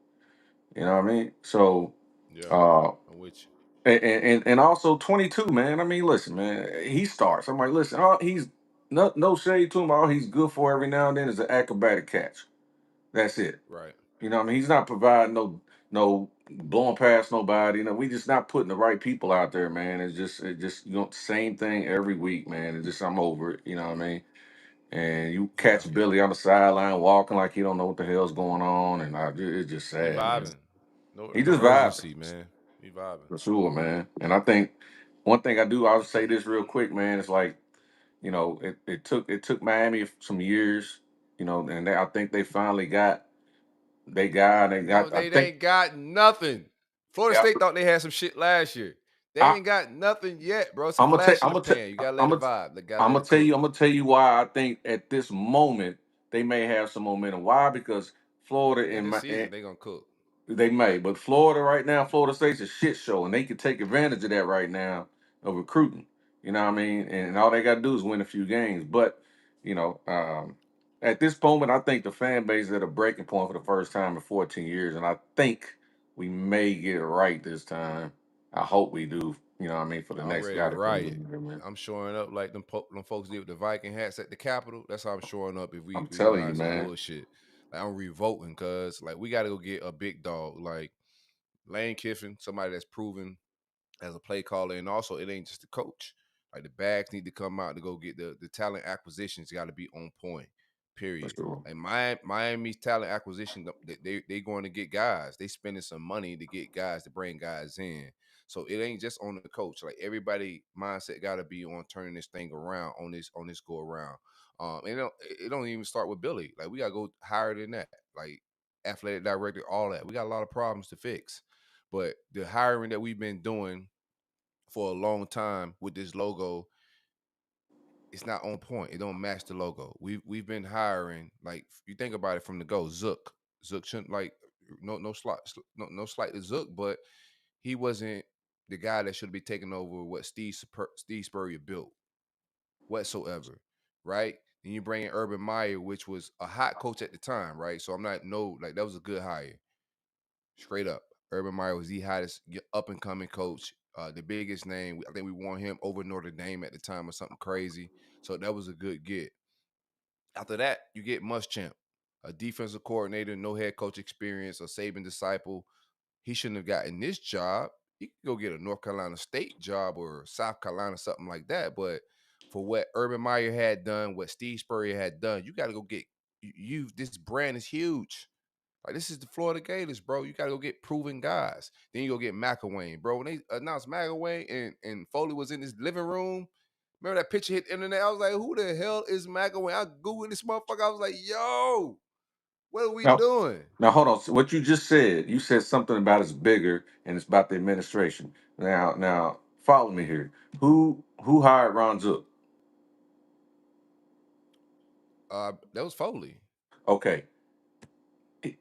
You know what I mean? So Yeah, uh I'm with you. and also 22, man. I mean, listen, man, he starts. I'm like, listen, he's no shade to him. All he's good for every now and then is an acrobatic catch. That's it. Right. You know what I mean? He's not providing no blowing past nobody. You know, we just not putting the right people out there, man. It's just same thing every week, man. It's just I'm over it. You know what I mean? And you Yeah. catch Billy on the sideline walking like he don't know what the hell's going on, and it's just He sad, man. vibing. No, He no just vibing urgency, man. He vibing. for sure, man. And I think one thing I'll say this real quick, man. It's like it took Miami some years, and I think they finally got they got they No, got I they think. ain't got nothing. Florida Yeah, State thought they had some shit last year. They I, ain't got nothing yet, bro. It's a I'm gonna tell. flash in I'm the gonna tell. pan. You gotta let I'm it gonna. vibe. They gotta I'm let gonna it tell cook. you. I'm gonna tell you why I think at this moment they may have some momentum. Why? Because Florida In and this my season, they gonna cook. they may, but Florida right now, Florida State's a shit show, and they can take advantage of that right now of recruiting. You know what I mean? And all they got to do is win a few games. But you know, at this moment, I think the fan base is at a breaking point for the first time in 14 years, and I think we may get it right this time. I hope we do. You know what I mean? For the I'm next ready guy to to come riot. in here, man. I'm showing up like them folks did with the Viking hats at the Capitol. That's how I'm showing up if we I'm we telling you, behind some man. bullshit. Like I'm revolting because like we gotta go get a big dog like Lane Kiffin, somebody that's proven as a play caller, and also it ain't just the coach. Like the bags need to come out to go get the talent acquisitions got to be on point. For Period. sure. Like Miami's talent acquisition, they going to get guys. They spending some money to get guys to bring guys in. So it ain't just on the coach. Like everybody mindset got to be on turning this thing around on this go around. And it don't even start with Billy. Like we got to go higher than that. Like athletic director, all that. We got a lot of problems to fix. But the hiring that we've been doing for a long time with this logo, it's not on point. It don't match the logo. We've been hiring like you think about it from the go. Zook shouldn't like no slight to Zook, but he wasn't the guy that should be taking over what Steve Spurrier built whatsoever, right? Then you bring in Urban Meyer, which was a hot coach at the time, right? So I'm not no like that was a good hire. Straight up. Urban Meyer was the hottest up and coming coach, the biggest name. I think we won him over Notre Dame at the time or something crazy. So that was a good get. After that, you get Muschamp, a defensive coordinator, no head coach experience, a Saban disciple. He shouldn't have gotten this job. He could go get a North Carolina State job or South Carolina, something like that. But for what Urban Meyer had done, what Steve Spurrier had done, you got to go get you. This brand is huge. Like this is the Florida Gators, bro. You gotta go get proven guys. Then you go get McElwain, bro. When they announced McElwain and Foley was in his living room, remember that picture hit the internet? I was like, who the hell is McElwain? I googled this motherfucker. I was like, yo, what are we Now, doing? now hold on. So what you just said, you said something about it's bigger and it's about the administration. Now, follow me here. Who hired Ron Zook? That was Foley. Okay,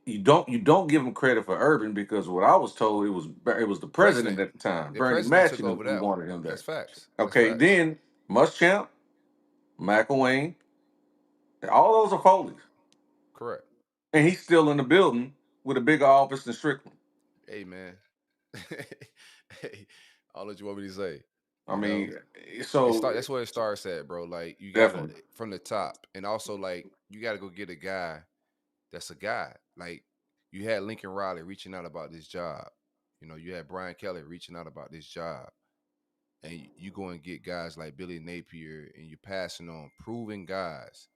you don't give him credit for Urban, because what I was told, it was the president President, at the time, the Bernie president took Manchin, over who that one. wanted him there. That's facts. That's Okay, facts. then Muschamp, McElwain, all those are Foley's, Correct. and he's still in the building with a bigger office than Strickland. Hey man. Hey, all that you want me to say. I You know, mean, so that's where it starts at, bro. Like you gotta definitely. from the top, and also like you gotta go get a guy that's a guy. Like you had Lincoln Riley reaching out about this job. You know, you had Brian Kelly reaching out about this job, and you go and get guys like Billy Napier, and you're passing on proven guys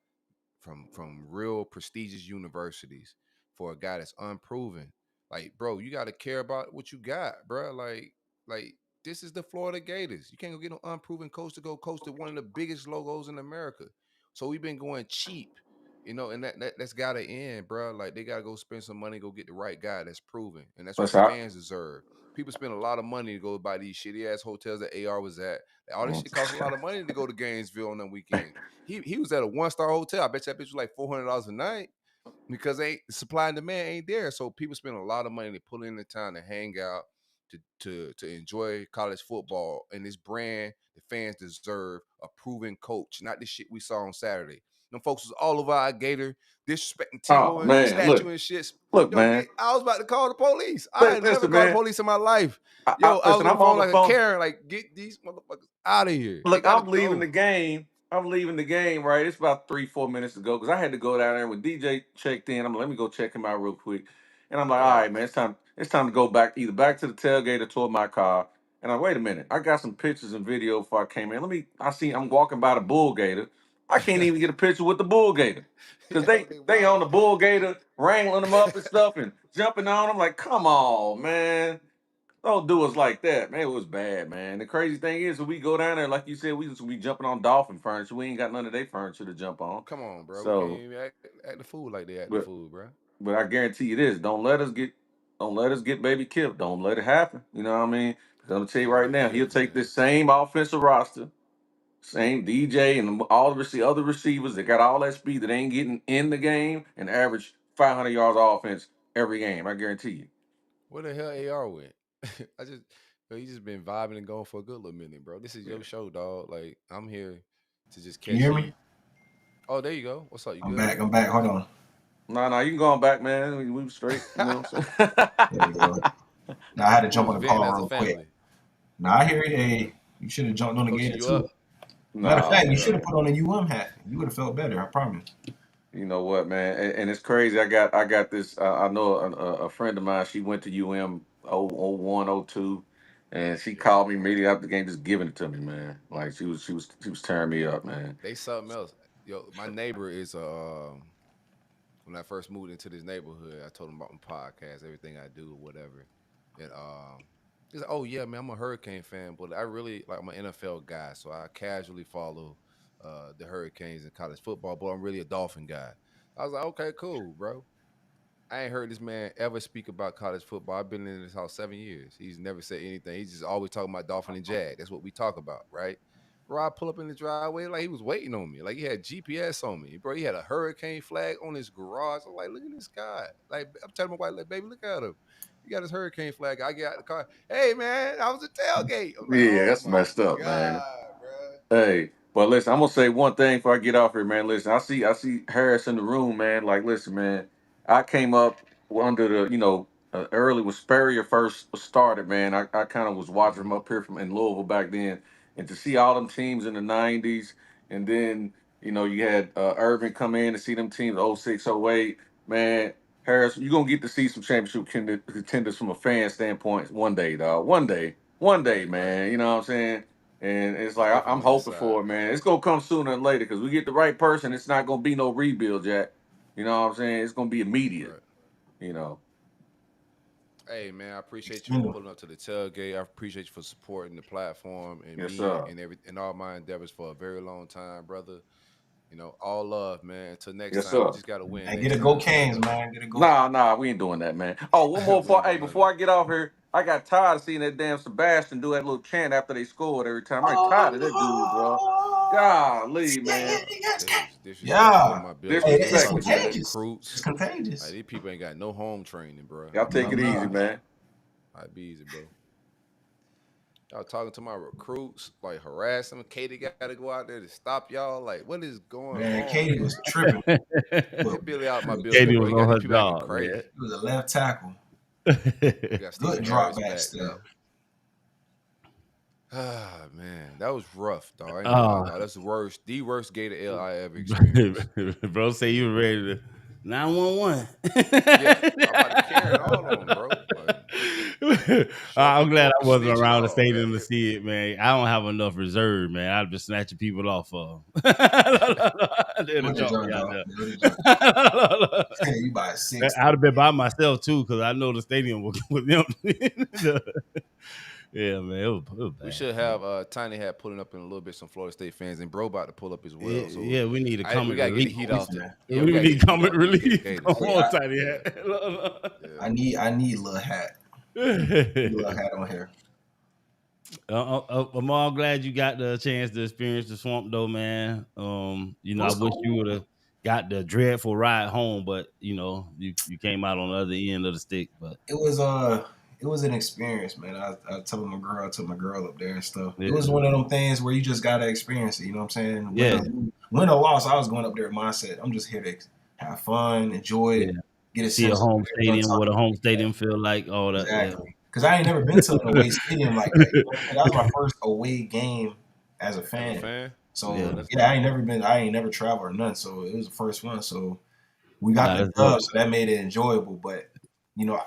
from real prestigious universities for a guy that's unproven. Like, bro, you got to care about what you got, bro. Like this is the Florida Gators. You can't go get an unproven coach to go coach to one of the biggest logos in America. So we've been going cheap, and that's got to end, bro. Like they got to go spend some money, go get the right guy that's proven, and that's what Let's the out. fans deserve. People spend a lot of money to go buy these shitty ass hotels that AR was at. All this shit costs a lot of money to go to Gainesville on them weekends. He was at a 1-star hotel. I bet you that bitch was like $400 a night because ain't supply and demand ain't there. So people spend a lot of money to pull in the time to hang out, to enjoy college football and this brand. The fans deserve a proven coach, not this shit we saw on Saturday. Them folks was all over our Gator, disrespecting Oh Tebow and man, statue and shit. look, Yo, man. I was about to call the police. I had never Listen, called the man. police in my life. I Yo, I was listen. on the I'm on phone the like a phone. Karen, like get these motherfuckers out of here. They Look, gotta I'm leaving the go. game. I'm leaving the game, right? It's about 3, 4 minutes to go, because I had to go down there when DJ checked in. I'm like, let me go check him out real quick. And I'm like, all right, Facts. man, it's time to go back, either back to the tailgate or toward my car. And I wait a minute. I got some pictures and video before I came in. I'm walking by the Bull Gator. I can't even get a picture with the Bull Gator. Cause Yo, they they on wild. the Bull Gator wrangling them up and stuff and jumping on them. Like, come on, man. Don't do us like that, man. It was bad, man. The crazy thing is, when we go down there, like you said, we just be jumping on dolphin furniture. We ain't got none of their furniture to jump on. Come on, bro. We can't So, even act the fool like they act the but fool, bro. but I guarantee you this: don't let us get baby killed. Don't let it happen. You know what I mean? 'Cause I'm gonna tell you right Baby now, he'll Kip, take man. this same offensive roster, same DJ, and all the other receivers that got all that speed that ain't getting in the game, and average 500 yards offense every game. I guarantee you. Where the hell AR went? I just, bro, he just been vibing and going for a good little minute, bro. This is Yeah. your show, dog. Like I'm here to just Can you catch hear you. me? Oh, there you go. What's up? You I'm good? back. I'm back. Hold on. No, you can go on back, man. We straight. You know what I'm saying? There we go. Now I had to We jump was on the venting call as a real quick. family. Now I hear you. Hey, you should have jumped on the Coaching Gator you too. up. Matter of No, fact, you should man. have put on a UM hat. You would have felt better. I promise. You know what, man? And it's crazy. I got this. I know a friend of mine. She went to UM 01, 02, and she Yeah. called me immediately after the game, just giving it to me, man. Like she was tearing me up, man. They something else. Yo, my neighbor is when I first moved into this neighborhood, I told him about my podcast, everything I do, or whatever. And he's like, "Oh yeah, man, I'm a Hurricane fan, but I really like I'm an NFL guy, so I casually follow the Hurricanes in college football, but I'm really a Dolphin guy." I was like, "Okay, cool, bro." I ain't heard this man ever speak about college football. I've been in this house 7 years. He's never said anything. He's just always talking about Dolphin and Jag. That's what we talk about, right? Bro, I pull up in the driveway like he was waiting on me. Like he had GPS on me. Bro, he had a hurricane flag on his garage. I'm like, look at this guy. Like I'm telling my wife, like, baby, look at him. He got his hurricane flag. I get out the car. Hey man, I was at tailgate. I'm like, Yeah, oh that's my messed up, man. God, bro. Hey, but listen, I'm gonna say one thing before I get off here, man. Listen, I see Harris in the room, man. Like, listen, man. I came up under the, early when Spurrier first started, man. I kind of was watching him Mm-hmm. up here from in Louisville back then, and to see all them teams in the '90s, and then you had Irvin come in and see them teams '06, '08, man. Harris, you're gonna get to see some championship contenders from a fan standpoint one day, dog. One day, Right. man. You know what I'm saying? And it's It's like different I'm on this hoping side. for it, man. It's gonna come sooner than later, because we get the right person. It's not gonna be no rebuild, Jack. You know what I'm saying? It's gonna be immediate. Right. You know. Hey man, I appreciate you for Mm. pulling up to the tailgate. I appreciate you for supporting the platform and Yes, me sir. and all my endeavors for a very long time, brother. All love, man. Until next Yes, time, we sir. just gotta win And get next a go time, man. Canes, man. Get a go. Nah, we ain't doing that, man. Oh, one more We before ain't hey, doing none of before that. I get off here, I got tired of seeing that damn Sebastian do that little chant after they scored every time. I ain't tired of that dude, bro. Oh, Golly, Yeah, yeah, man. yeah, It was disrespectful in yeah. my building. Hey, Then it's talking Disrespectful, to the man. contagious. It's recruits. Like contagious. these people ain't got no home training, bro. Y'all take No, it easy, no. man. I'd be easy, bro. Y'all talking to my recruits, like harassing them. Katie got to go out there to stop y'all. Like, what is going Man, on, Katie man? was tripping. But Get Billy out my building, Katie bro. was He got on these her people acting job, crazy. he was a left tackle. We got Stephen Good drop Harris back back, man. step. Ah, man, that was rough, dog. I ain't gonna lie, man. dog. That's the worst Gator L I ever experienced. Bro, say you were ready to 911. Yeah, I'm about to carry it all on, bro. Like, sharp I'm glad report, I wasn't snitch and around the all. stadium to Goddamn. see it, man. I don't have enough reserve, man. I'd be snatching people off of. They'd have What the dropped me junk, out dog? there. What the junk? You by 6. I'd have been by myself too, because I know the stadium was empty. Yeah, man, it was We bad. should have Tiny Hat pulling up in a little bit. Some Florida State fans, and Bro about to pull up as well. So Yeah, we need a we comic gotta get the relief. heat We off. finna. Yeah, we We gotta get need the heat comic off these relief. Gators. Come on, I, Tiny Yeah, Hat. yeah. I need Lil Hat. Lil Hat on here. I'm all glad you got the chance to experience the swamp though, man. It I was wish you would cool. have got the dreadful ride home, but you came out on the other end of the stick. But It was it was an experience, man. I told my girl, I took my girl up there and stuff. yeah, It was one of them things where you just gotta experience it. You know what I'm saying? yeah, Win or loss, I was going up there with mindset. I'm just here to have fun, enjoy yeah. it, get a See a sense of home what everyone stadium, what a talking home about. stadium feel like, all that. Yeah. Exactly. Because I ain't never been to an away stadium like that. You know what I'm saying? That was my first away game as a As a fan. fan, So Yeah, that's yeah, dope. I ain't never traveled or nothing. So it was the first one. So we got nah, the that's dub, dope. so that made it enjoyable. But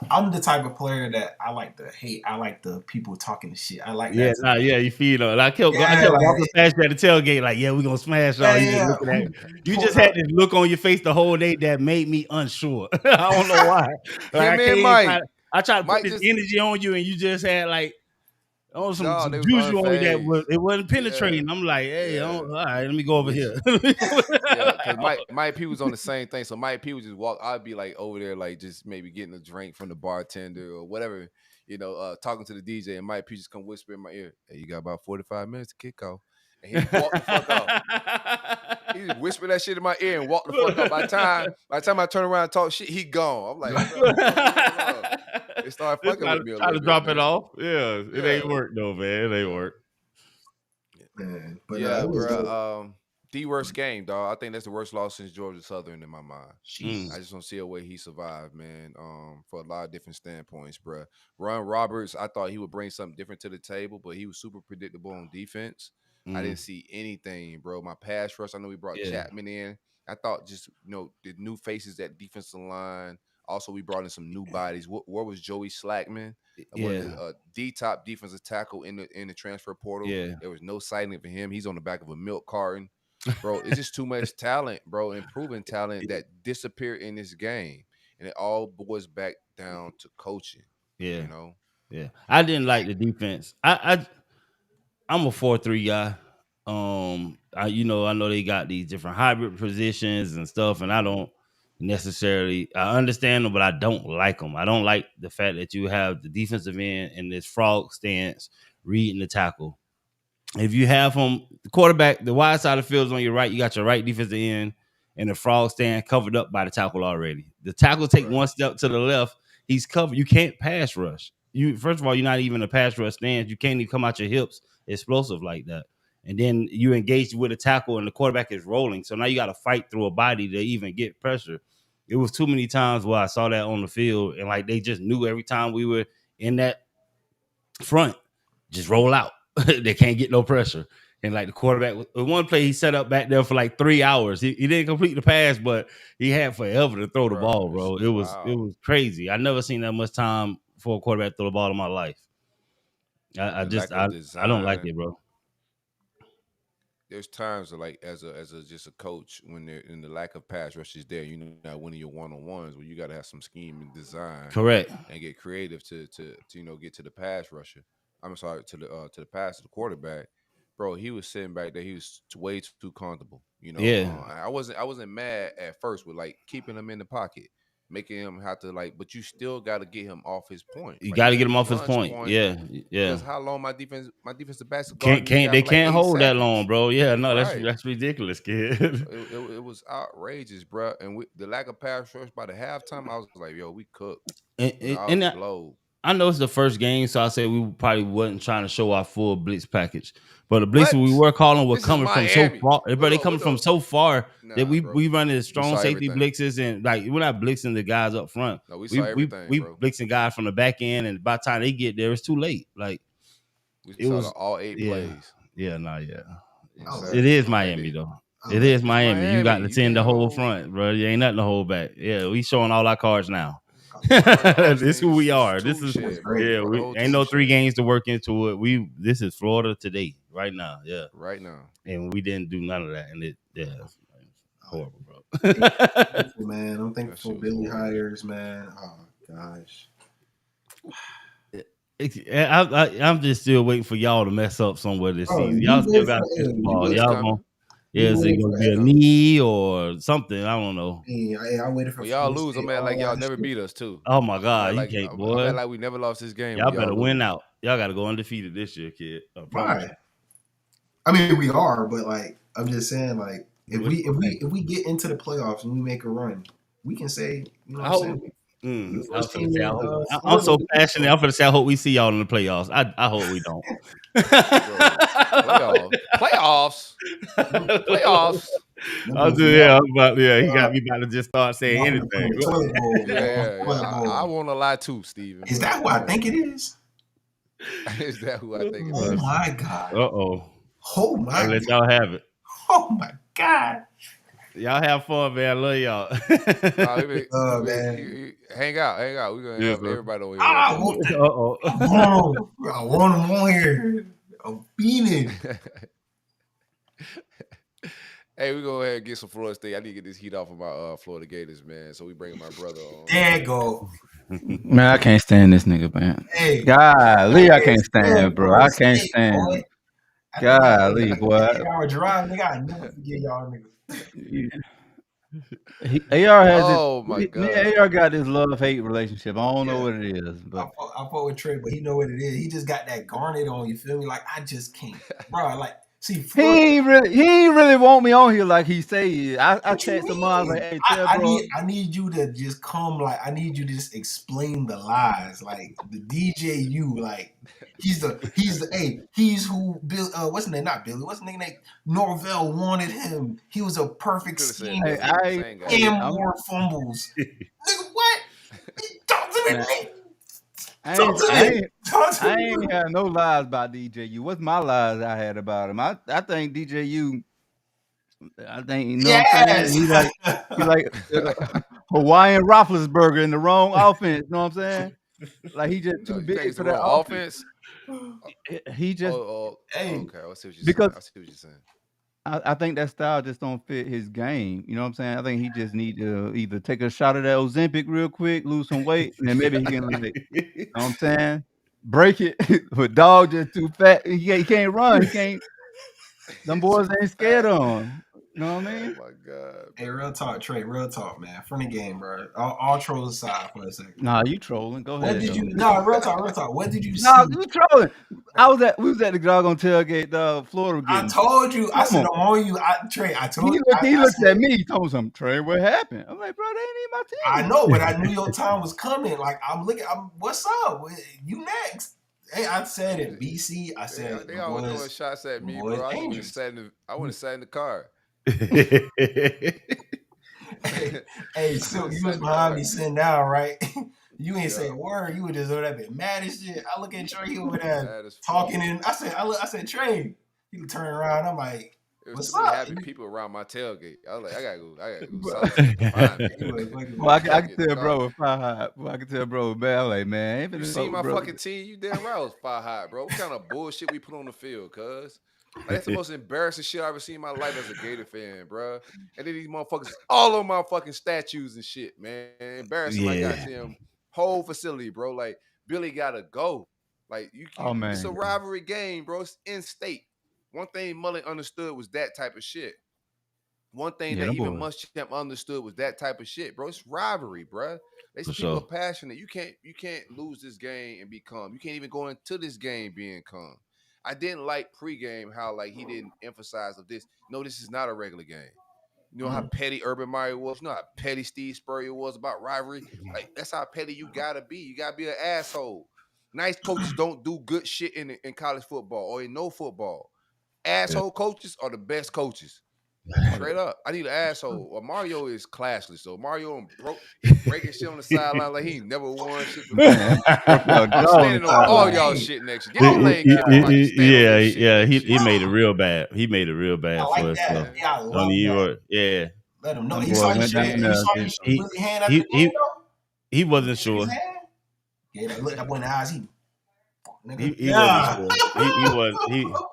I'm the type of player that I like to hate. I like the people talking shit. I like Yeah, that. nah, yeah, you feed on it. I Yeah, kept like walking past you at the tailgate, like, yeah, we gonna smash yeah, y'all. You just yeah. looking at Who me. You just pulled had up? this look on your face the whole day that made me unsure. I don't know why. Like I Him can't and even try. Mike. I tried to put Mike this just energy on you, and you just had like dog. some They was juju on you that was unfazed. it wasn't Yeah, penetrating. I'm like, hey, yeah. all right, let me go over here. Which yeah, because Mike P was on the same thing. So Mike P would just walk. I'd be like over there, like just maybe getting a drink from the bartender or whatever, talking to the DJ, and Mike P just come whisper in my ear, "Hey, you got about 45 minutes to kick off," and he walked the fuck off. He just whispered that shit in my ear and walked the fuck off. By the time I turn around and talk shit, he gone. I'm like, bro, what the fuck going on? They started Just fucking with me a try little to bit, drop it man. off. Yeah, it Yeah, ain't work though, man. It ain't yeah. work. Man, but Yeah, it was bro. dope. The worst game, dog. I think that's the worst loss since Georgia Southern in my mind. Mm, I just don't see a way he survived, man. For a lot of different standpoints, bro. Ron Roberts, I thought he would bring something different to the table, but he was super predictable on defense. I mm, didn't see anything, bro. My pass rush, I know we brought yeah, Chapman in. I thought just the new faces at defensive line. Also, we brought in some new bodies. Where was Joey Slackman? One of the yeah, D top defensive tackle in the transfer portal. yeah, There was no sighting for him. He's on the back of a milk carton, bro. It's just too much talent, bro, and proven talent that disappeared in this game, and it all boils back down to coaching. yeah, You know, yeah. I didn't like the defense. I'm a 4-3 guy. I know they got these different hybrid positions and stuff, and I mm-hmm. don't necessarily I understand them, but I don't like them. I don't like the fact that you have the defensive end in this frog stance reading the tackle. If you have the quarterback, the wide side of the field is on your right, you got your right defensive end and the frog stand covered up by the tackle already. The tackle take Right. one step to the left, he's covered. You can't pass rush. You first of all, you're not even a pass rush stance. You can't even come out your hips explosive like that. And then you engage with a tackle and the quarterback is rolling. So now you got to fight through a body to even get pressure. It was too many times where I saw that on the field and like they just knew every time we were in that front, just roll out. They can't get no pressure. And like the quarterback, with one play, he set up back there for like 3 hours. He didn't complete the pass, but he had forever to throw the Bro, ball, it's bro. It was wild. crazy. I never seen that much time for a quarterback to throw the ball in my life. I The just lack of I don't like design. it, bro. There's times that, like as a just a coach, when they're in the lack of pass rush is there, you're not winning your one on ones. Where you got to have some scheme and design Correct. and get creative to get to the pass rusher. I'm sorry, to the pass to the quarterback, bro. He was sitting back there. He was way too comfortable. Yeah. I wasn't mad at first with like keeping him in the pocket. making him have to but you still got to get him off his point. You Like got to get get him him his off his lunch point. point. Yeah. Because how long my defensive backs Can't guarding this guy they for like can't 8 hold that seconds? long, bro. Yeah, no, Right. that's ridiculous, kid. It was outrageous, bro. And the lack of pass rush by the halftime, I was like, yo, we cooked. I was And blowed. I know it's the first game, so I said we probably wasn't trying to show our full blitz package. But the blitz What? we were calling were This is coming from so Miami. far. But they coming from so far that Nah, bro. we running We strong saw safety everything. blitzes and we're not blitzing the guys up front. No, we saw everything, we bro. blitzing guys from the back end, and by the time they get there, it's too late. Like We it saw was all 8 plays. Yeah, no, yeah. It is Miami though. It is Miami. You got to send the whole front, bro. You ain't nothing to hold back. Yeah, we showing all our cards now. This who we are. This is we ain't no 3 games to work into it. This is Florida today, right now. Yeah, right now. And we didn't do none of that, and it's horrible, bro. Thankful, man. I'm thankful for Billy hires, man. Oh gosh. I'm just still waiting for y'all to mess up somewhere this season. Y'all still got this ball. Y'all gonna. Yeah, is it gonna be a knee or something? I don't know. I waited for y'all lose. I'm mad like y'all never beat us too. Oh my God, you can't, boy. I'm mad like we never lost this game. Y'all better win out. Y'all got to go undefeated this year, kid. Why? I mean, we are, but I'm just saying, if we get into the playoffs and we make a run, we can say, you know what I'm saying. I'm so passionate. I'm gonna say I hope we see y'all in the playoffs. I hope we don't. Playoffs. He got me about to just start saying anything. I want to lie too, Steven. Is that who I think it is? Is that who I think it is? Oh my God. Oh my God. Let y'all have it. Oh my God. Y'all have fun, man. I love y'all. Man. Hang out. We're going to have everybody over here. I want them on here. I'm feeling. Hey, we go ahead and get some Florida State. I need to get this heat off of my Florida Gators, man. So we bring my brother on. There you go. Man, I can't stand this nigga, man. Hey, golly, I can't stand, bro. I can't stand. Golly, boy. Our drive, nigga, I never forget y'all niggas. AR has my God. AR got this love-hate relationship. I don't know what it is, but I fought with Trey, but he know what it is. He just got that garnet on. You feel me? I just can't, bro. See, he ain't really want me on here like he say. I text him. I was like, hey, I need you to just come. I need you to just explain the lies. The DJU. He's who Bill. What's his name? Not Billy. What's his name? Norvell wanted him. He was a perfect scheme. And more fumbles. Nigga, what? Talk to me. I ain't had no lies about DJU. What's my lies I had about him? I think DJU. I think you know what I'm saying. He like Hawaiian Roethlisberger in the wrong offense. You know what I'm saying? He just too big for that offense. He just okay. I see what you're because saying. I see what you're saying. I think that style just don't fit his game. You know what I'm saying? I think he just need to either take a shot of that Ozempic real quick, lose some weight, and then maybe he can you know what I'm saying? Break it. But dog just too fat. He can't run. He can't. Them boys ain't scared of him. You know what I mean? Oh my God. Hey, real talk, Trey. Real talk, man. Funny game, bro. All trolls aside for a second. Nah, you trolling. Go ahead. What did you? No, real talk. What did you see? Nah, you trolling. We was at the doggone tailgate, Florida game. I told you. I said I'm on you, Trey. I told you. He looked at me. He told me something. Trey, what happened? I'm like, bro, they ain't even my team. I know, but I knew your time was coming. I'm looking. What's up? You next? Hey, I said it. BC. I said they always throwing shots at me, bro. I wouldn't have sat in the car. Hey, Silk, you was behind me sitting down, right? You ain't say a word. You were just over there mad as shit. I look at Trey, he over there talking, and I said, Trey. He turn around. I'm like, what's up? Happy people around my tailgate. I was like, I gotta go. Well, I can tell bro with fire hot. Well, I can tell bro with bad. I'm like, man, you see my fucking team? You damn right I was fire hot, bro. What kind of bullshit we put on the field, cuz? That's the most embarrassing shit I ever seen in my life as a Gator fan, bro. And then these motherfuckers all on my fucking statues and shit, man. Embarrassing. I got them whole facility, bro. Billy gotta go. Man. It's a rivalry game, bro. It's in state. One thing Mullen understood was that type of shit. One thing Yeah, that them even boys. Muschamp understood was that type of shit, bro. It's rivalry, bro. These For people are sure. passionate. You can't lose this game and be calm. You can't even go into this game being calm. I didn't like pregame how like he didn't emphasize of this. No, this is not a regular game. You know how petty Urban Meyer was. You know how petty Steve Spurrier was about rivalry. Like that's how petty you gotta be. You gotta be an asshole. Nice coaches don't do good shit in college football or in no football. Yeah. Asshole coaches are the best coaches. Straight up. I need an asshole. Well, Mario is classless. So Mario he breaking shit on the sideline like he ain't never won shit before. Man, broke your I'm jaw on the standing on all sideline. y'all Hey, shit next year. Get me Lane Kiffin mic and stand on Yeah, his shit yeah. next He year. made it real bad. He made it real I bad like for us. Yeah, that. So man. Yeah, I don't love that. yeah. Let him know. Them He boy saw you went shoot. down Yeah. He there. saw you Did shoot He Willie hand after he the game, he though. he wasn't Shook his sure. hand. Yeah, that look that boy in the eyes. Fuck, nigga. He wasn't Yeah. sure. He was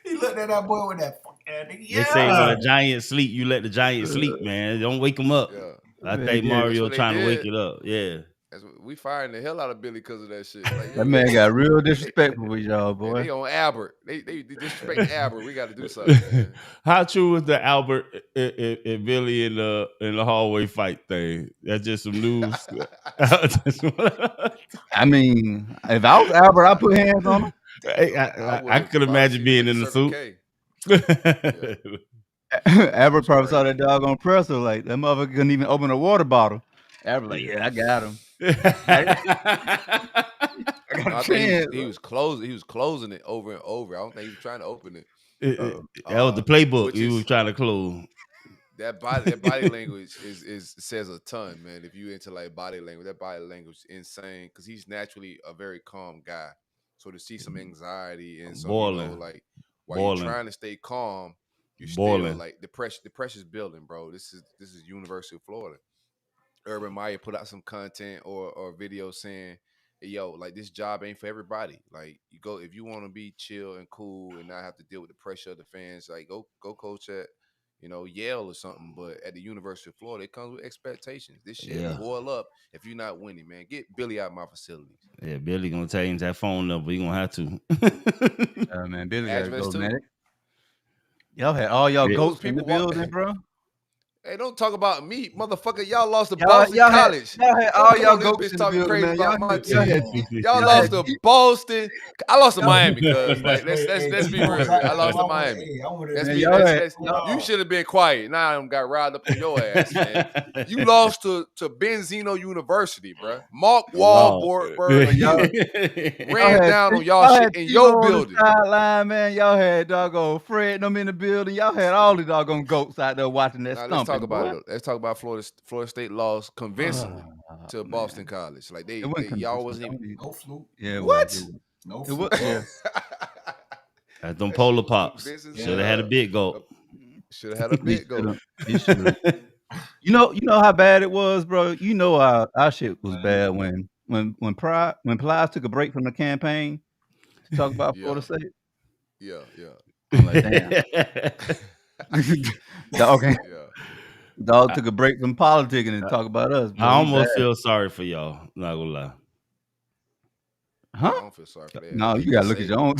He looked at that boy with that fuck ass nigga. They say when Yeah. a giant sleep, you let the giant sleep, man. Don't wake him up. Yeah. I man think get That's Mario what they trying to wake did. it up. Yeah. We firing the hell out of Billy because of that shit. Like, that yo, man got real they, disrespectful with y'all, man, boy. they on Albert. They disrespect Albert. We got to do something, man. How true was the Albert and Billy in the hallway fight thing? That's just some news. I mean, if I was Albert, I'd put hands on him. I would I have. could If I was imagine you, being took a in the Circle suit. K. Yeah, Albert that's probably saw crazy. that dog on presser, like that motherfucker couldn't even open a water bottle. Albert like, yeah, I got him. I got No, a I think chance. he was closing. He was closing it over and over. I don't think he was trying to open it. That was the playbook Which he was is trying to close. that body language is says a ton, man. If you into like body language, that body language is insane because he's naturally a very calm guy. So to see some anxiety and some, Boiling. like while you're Boiling. trying to stay calm, you still Boiling. like the pressure's building, bro. This is University of Florida. Urban Meyer put out some content or video saying, hey, yo, like this job ain't for everybody. Like you go if you want to be chill and cool and not have to deal with the pressure of the fans, like go coach at Yale or something. But at the University of Florida, it comes with expectations. This shit Yeah. boil up if you're not winning, man. Get Billy out of my facilities. Yeah, Billy gonna change that phone number. He gonna have to. Man, Billy gotta Address go, too. man. Y'all had all y'all Yeah. goats in the People walk. building, bro. Hey, don't talk about me, motherfucker. Y'all lost to Y'all, Boston y'all had College. y'all had Don't all come y'all on this goats bitch in the talking building, crazy man. about my Y'all team. had Y'all y'all lost had to Boston. I lost to y'all Miami, cuz like let's Hey, be real. Here. I lost to Miami. Let's man, be y'all had let's you should have been quiet. Now I got riled up on your ass, man. You You lost to Benzino University, bro. Mark Wow. Wahlberg y'all ran had down three, on y'all y'all shit had in Tebow your on the building. sideline, man. Y'all had doggone Fred and them in the building. Y'all had all the doggone goats out there watching that Now let's talk stomping, about boy. it. Let's talk about Florida State lost convincingly to Boston Man. College. Like It wasn't y'all convincing. wasn't even No fluke. Yeah, it what? was. No It was. fluke. Yeah. That's them That polar shit was pops. convincing. Should have had a big goal. Should have had a He big should go. have. He should have. You know how bad it was, bro. You know our shit was bad when Plies took a break from the campaign to talk about Yeah, Florida State. yeah. I'm like, damn. Dog, Yeah. dog took a break from politicking and talk about us, I bro. We bad. almost feel sorry for y'all. Not gonna lie. I Huh? don't feel sorry for that. No, you gotta look at your own.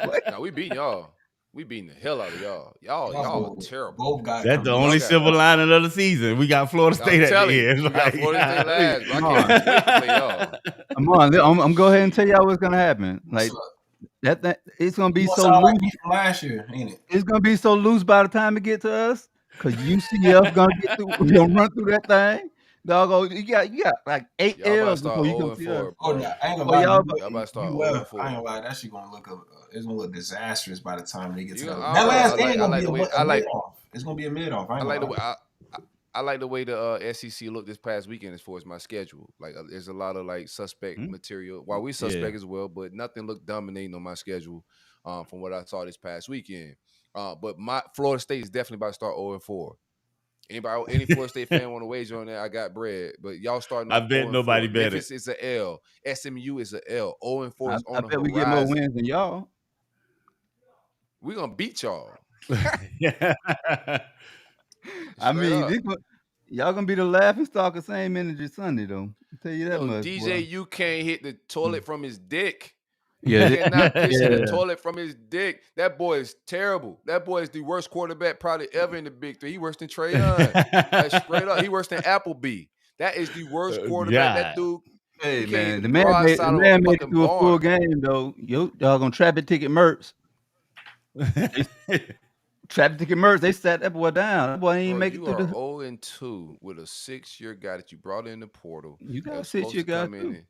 What? No, we beating y'all. We beating the hell out of y'all. Y'all are terrible. Both guys. That's the Y'all only got- silver lining of the season. We got Florida I'm State at telling the you, end. we got Florida State last, bro. I Come can't on. wait to play y'all. Come on, I'm go ahead and tell y'all what's gonna happen. Like that it's gonna be so like loose. me from last year, ain't it? It's gonna be so loose by the time it get to us, cause UCF gonna get through. We gonna run through that thing. Doggo, you got like 8 Y'all about to L's start before you come 0 see us. 4, Oh, bro. no, I ain't gonna Oh, lie. y'all- Y'all about to start UF, 0 I ain't 4. gonna lie. That shit gonna look it's gonna look disastrous by the time they get to You know, that. I That don't know. last I game like- gonna I be like the a way- mid off. It's gonna be a mid off. I like the way I like the way the SEC looked this past weekend as far as my schedule. Like there's a lot of like suspect material. While we suspect as well, but nothing looked dominating on my schedule from what I saw this past weekend. But my Florida State is definitely about to start 0 4. Any Florida State fan want to wager on that? I got bread. But y'all starting I off bet 0 nobody 4. bet Memphis is a L. SMU is a L. 0 4 is I on the bet we get more horizon. wins than y'all. We're gonna beat y'all. I mean, Straight up. y'all gonna be the laughing stock of same energy Sunday though. I'll tell you that Yo, much. DJ, boy. you can't hit the toilet from his dick. Yeah, He cannot piss in the yeah. toilet from his dick. That boy is terrible. That boy is the worst quarterback probably ever in the Big Three. He worse than Trey Young. Like straight up, he worse than Appleby. That is the worst quarterback. That God. dude, Hey he can't man, even throw the outside of a man made it fucking through a full barn. game though. Yo, dog on traffic ticket Mertz. They traffic ticket Mertz. They sat that boy down. That boy ain't even Bro, make it you through are the. 0-2 with a 6-year guy that you brought in the portal You that got was 6 supposed year to guy come in too. and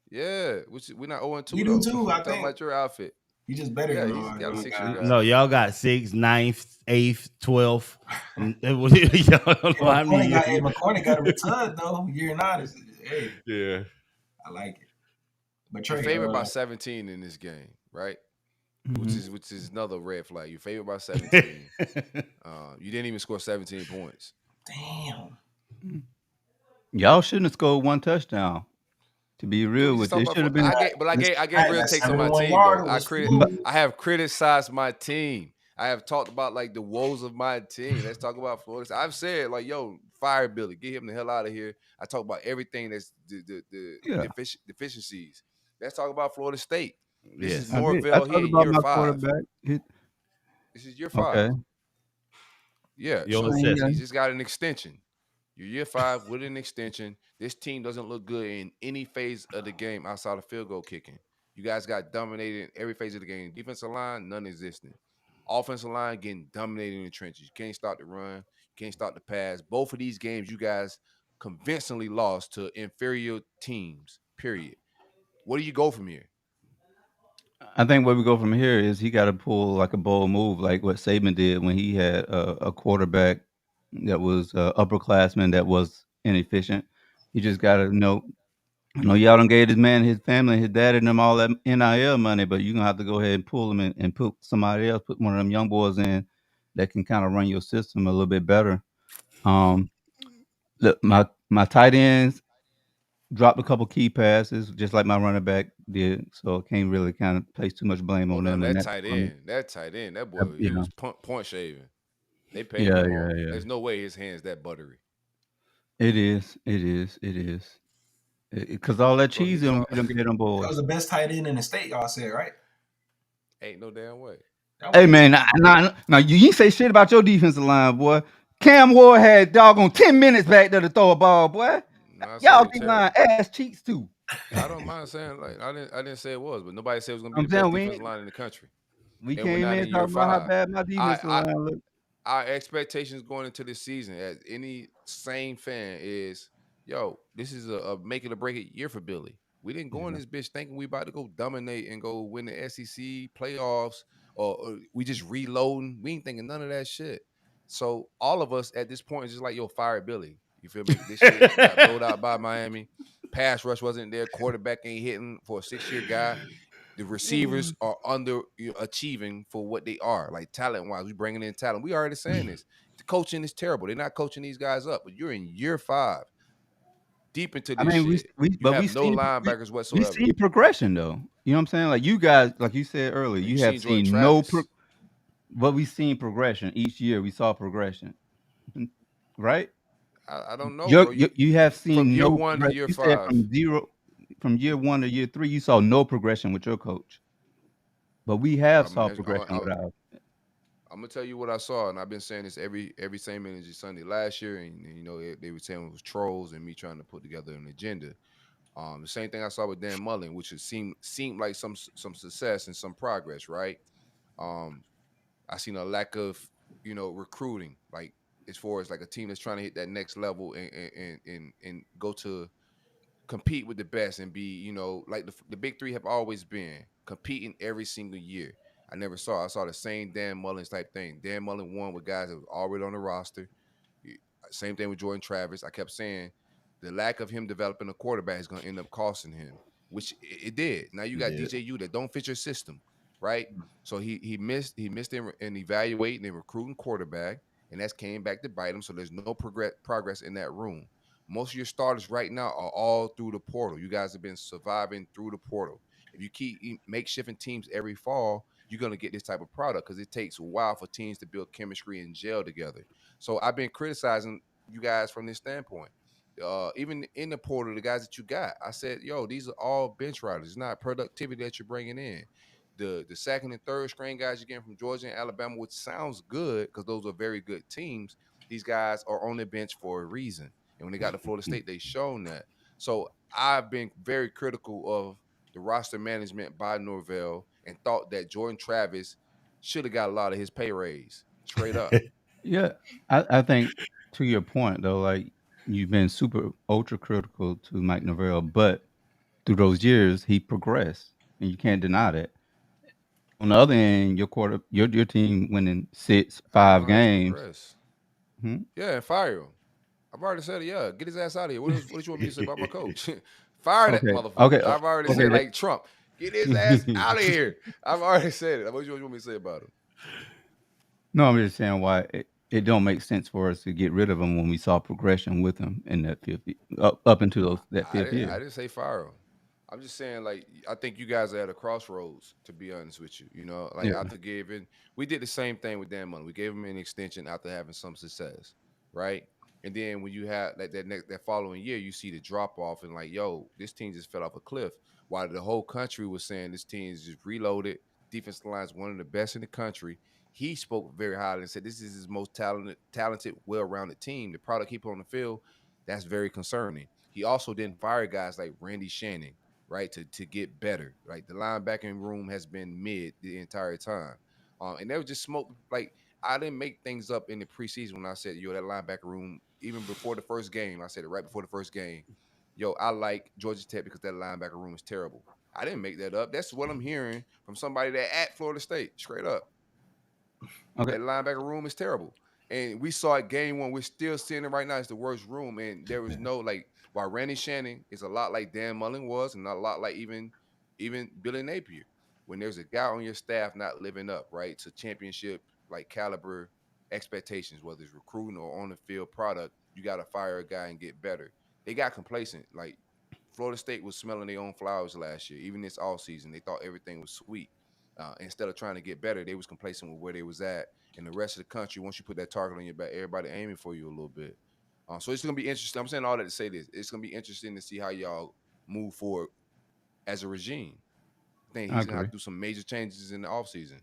yeah, which we're not 0-2 You do though. too, I'm I talking think. about your outfit. You just better Yeah, than he's got a my 6-year guy. guy. No, y'all got 6th, 9th, 8th, 12th. Y'all don't know how many years. McCorney got a return though. Year 9 is hey, Yeah. I like it. But You're Trey, favored by 17 in this game, right? Which Mhm. is another red flag. You're favored by 17. You didn't even score 17 points. damn. Y'all shouldn't have scored one touchdown. To be Dude, real we just with you, talking it about. should have been. I I gave had real that takes on my 71 team though. yarder was smooth. I have criticized my team. I have talked about like the woes of my team. Let's talk about Florida. I've said like, yo, fire Billy, get him the hell out of here. I talk about everything that's the Yeah, deficiencies. Let's talk about Florida State. This is Yes. I did. I Norvell talked here, about year my 5. quarterback. This is year 5. Okay. Yeah, Your so he assessment. just got an extension. You're year 5 with an extension. This team doesn't look good in any phase of the game outside of field goal kicking. You guys got dominated in every phase of the game. Defensive line, non-existent. Offensive line getting dominated in the trenches. You can't stop the run. You can't stop the pass. Both of these games, you guys convincingly lost to inferior teams. Period. Where do you go from here? I think where we go from here is he got to pull like a bold move, like what Saban did when he had a quarterback that was upperclassman that was inefficient. He just got to know. I know y'all done gave his man, his family, his dad, and them all that NIL money, but you're gonna have to go ahead and pull him and put somebody else, put one of them young boys in that can kind of run your system a little bit better. Um, look, my tight ends dropped a couple key passes, just like my running back did. So I can't really kind of place too much blame Oh on no, them in that department. that tight end, that boy, he Yeah, was point shaving. They paid yeah, him yeah, off. yeah. There's no way his hands that buttery, It is, it is, it is. Because all that bro. He cheese them, caught. them get them That was boys. the best tight end in the state, y'all said, right? Ain't no damn way. That Hey was man, now you ain't say shit about your defensive line, boy. Cam Ward had doggone 10 minutes back there to throw a ball, boy. I said Y'all they D line terrible. ass cheeks too. I don't mind saying like I didn't say it was, but nobody said it was gonna be I'm the best saying defensive line in the country, we and we're came not in in year talking about how 5. bad my I defensive I line look. our expectations going into this season, as any sane fan, is yo, this is a make it or break it year for Billy. We didn't go in Yeah. this bitch thinking we about to go dominate and go win the SEC playoffs, or we just reloading. We ain't thinking none of that shit. So all of us at this point is just like, yo, fire Billy. You feel me? This shit, we got blowed out by Miami. Pass rush wasn't there. Quarterback ain't hitting for a 6-year guy. The receivers are under achieving for what they are, like talent wise. We bringing in talent. We already saying this. The coaching is terrible. They're not coaching these guys up. But you're in year 5, deep into I this mean, shit. You but have no linebackers we whatsoever. seen progression though. You know what I'm saying? Like you guys, like you said earlier, And you you have seen Jordan seen Travis. but we seen progression each year. We saw progression, right? I don't know, bro. You have From seen year no 1 to progression. year You said 5. from year 1 to year 3, you saw no progression with your coach. But we Bro, have saw progression with our. I'm gonna tell you what I saw, and I've been saying this every same energy Sunday last year, and you know they were saying it was trolls and me trying to put together an agenda. The same thing I saw with Dan Mullen, which seemed like some success and some progress, right? Um, I seen a lack of recruiting, like as far as like a team that's trying to hit that next level and go to compete with the best and be like the big three have always been competing every single year. I saw the same Dan Mullins type thing. Dan Mullen won with guys that was already on the roster. Same thing with Jordan Travis. I kept saying the lack of him developing a quarterback is going to end up costing him, which it did. Now you got Yeah. DJU that don't fit your system, right? So he missed in evaluating and recruiting quarterback, and that's came back to bite him. So there's no progress in that room. Most of your starters right now are all through the portal. You guys have been surviving through the portal. If you keep makeshifting teams every fall, you're gonna get this type of product because it takes a while for teams to build chemistry and gel together. So I've been criticizing you guys from this standpoint. even in the portal, the guys that you got, I said, yo, these are all bench riders. It's not productivity that you're bringing in. The second and third string guys you're getting from Georgia and Alabama, which sounds good because those are very good teams. These guys are on the bench for a reason, and when they got to Florida State, they shown that. So I've been very critical of the roster management by Norvell and thought that Jordan Travis should have got a lot of his pay raise straight up. Yeah, I think to your point though, like you've been super ultra critical to Mike Norvell, but through those years he progressed, and you can't deny that. On the other end, your team winning six, I ain't five gonna lie, he's games. progressed. Mhm. Yeah, and fire him. I've already said it. Yeah, get his ass out of here. What you want me to say about my coach? Fire that Okay, okay, motherfucker. I've already okay. said like Trump. Get his ass out of here. I've already said it. What you want me to say about him? No, I'm just saying why it don't make sense for us to get rid of him when we saw progression with him in that up into that fifth I year. didn't say fire him. I'm just saying, like, I think you guys are at a crossroads, to be honest with you. You know, like Yeah, after giving, we did the same thing with Dan Money. We gave him an extension after having some success, right? And then when you have like that following year, you see the drop off and like, yo, this team just fell off a cliff. While the whole country was saying this team is just reloaded, defensive line is one of the best in the country. He spoke very highly and said this is his most talented, well-rounded team. The product he put on the field, that's very concerning. He also didn't fire guys like Randy Shannon, right, to get better. Right, the linebacking room has been mid the entire time, and they were just smoke. Like I didn't make things up in the preseason when I said, yo, that linebacker room, even before the first game, I said it right before the first game. Yo, I like Georgia Tech because that linebacker room is terrible. I didn't make that up. That's what I'm hearing from somebody that at Florida State, straight up. okay. That linebacker room is terrible. And we saw it game one. We're still seeing it right now. It's the worst room. And there was no like while Randy Shannon is a lot like Dan Mullen was, and a lot like even Billy Napier. When there's a guy on your staff not living up, right, to championship like caliber expectations, whether it's recruiting or on the field product, you gotta fire a guy and get better. They got complacent. Like Florida State was smelling their own flowers last year. Even this all season, they thought everything was sweet. Instead of trying to get better, they was complacent with where they was at. And the rest of the country, once you put that target on your back, everybody aiming for you a little bit. So it's gonna be interesting. I'm saying all that to say this. It's gonna be interesting to see how y'all move forward as a regime. I think I he's gonna have agree. to do some major changes in the offseason.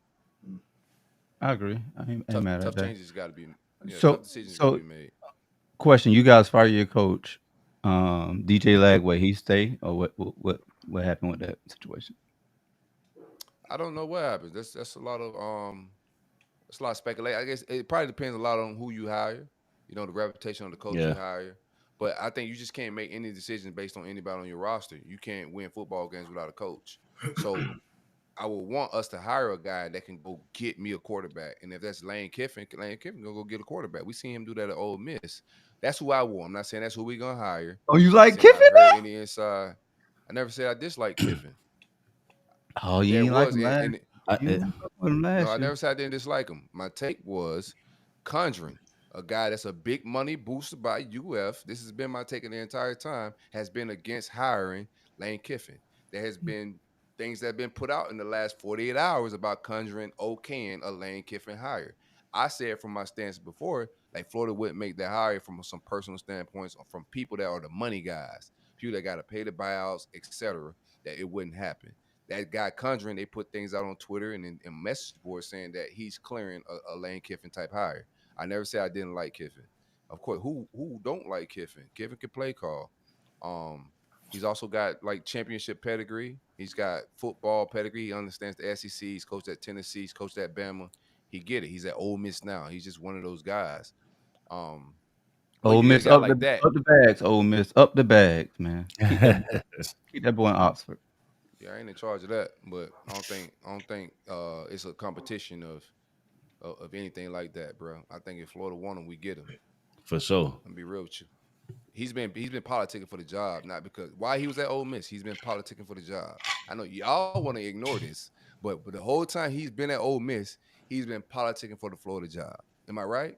I agree. I ain't mad at Tough that. changes got to be, yeah, tough So, decisions got to so be made. question: you guys fire your coach, DJ Lagway. He stay or what happened with that situation? I don't know what happens. That's a lot of it's a lot of speculation. I guess it probably depends a lot on who you hire. You know, the reputation of the coach you Yeah, hire. But I think you just can't make any decisions based on anybody on your roster. You can't win football games without a coach. So I would want us to hire a guy that can go get me a quarterback. And if that's Lane Kiffin gonna go get a quarterback. We seen him do that at Ole Miss. That's who I want. I'm not saying that's who we gonna hire. Oh, you I'm not like saying I've Kiffin heard now? any inside. I never said I dislike Kiffin. Oh, you There ain't like was him last. and You I, ain't fuck with him No, last I year. never said I didn't dislike him. My take was Conjuring, a guy that's a big money booster by UF. This has been my take the entire time, has been against hiring Lane Kiffin. There has been things that have been put out in the last 48 hours about Conjuring okaying a Lane Kiffin hire. I said from my stance before, like Florida wouldn't make that hire from some personal standpoints or from people that are the money guys, people that got to pay the buyouts, etc., that it wouldn't happen. That guy Conjuring, they put things out on Twitter and in message boards saying that he's clearing a Lane Kiffin type hire. I never said I didn't like Kiffin. Of course, who don't like Kiffin? Kiffin can play call. Um, he's also got like championship pedigree. He's got football pedigree. He understands the SEC. He's coached at Tennessee. He's coached at Bama. He get it. He's at Ole Miss now. He's just one of those guys. Um, but Ole you get a Miss guy like that. up the bags. Ole Miss up the bags, man. Keep that boy in Oxford. Yeah, I ain't in charge of that, but I don't think it's a competition of anything like that, bro. I think if Florida want him, we get him. for sure. I'm be real with you. He's been politicking for the job, not because why he was at Ole Miss. He's been politicking for the job. I know y'all want to ignore this, but the whole time he's been at Ole Miss, he's been politicking for the Florida job. Am I right?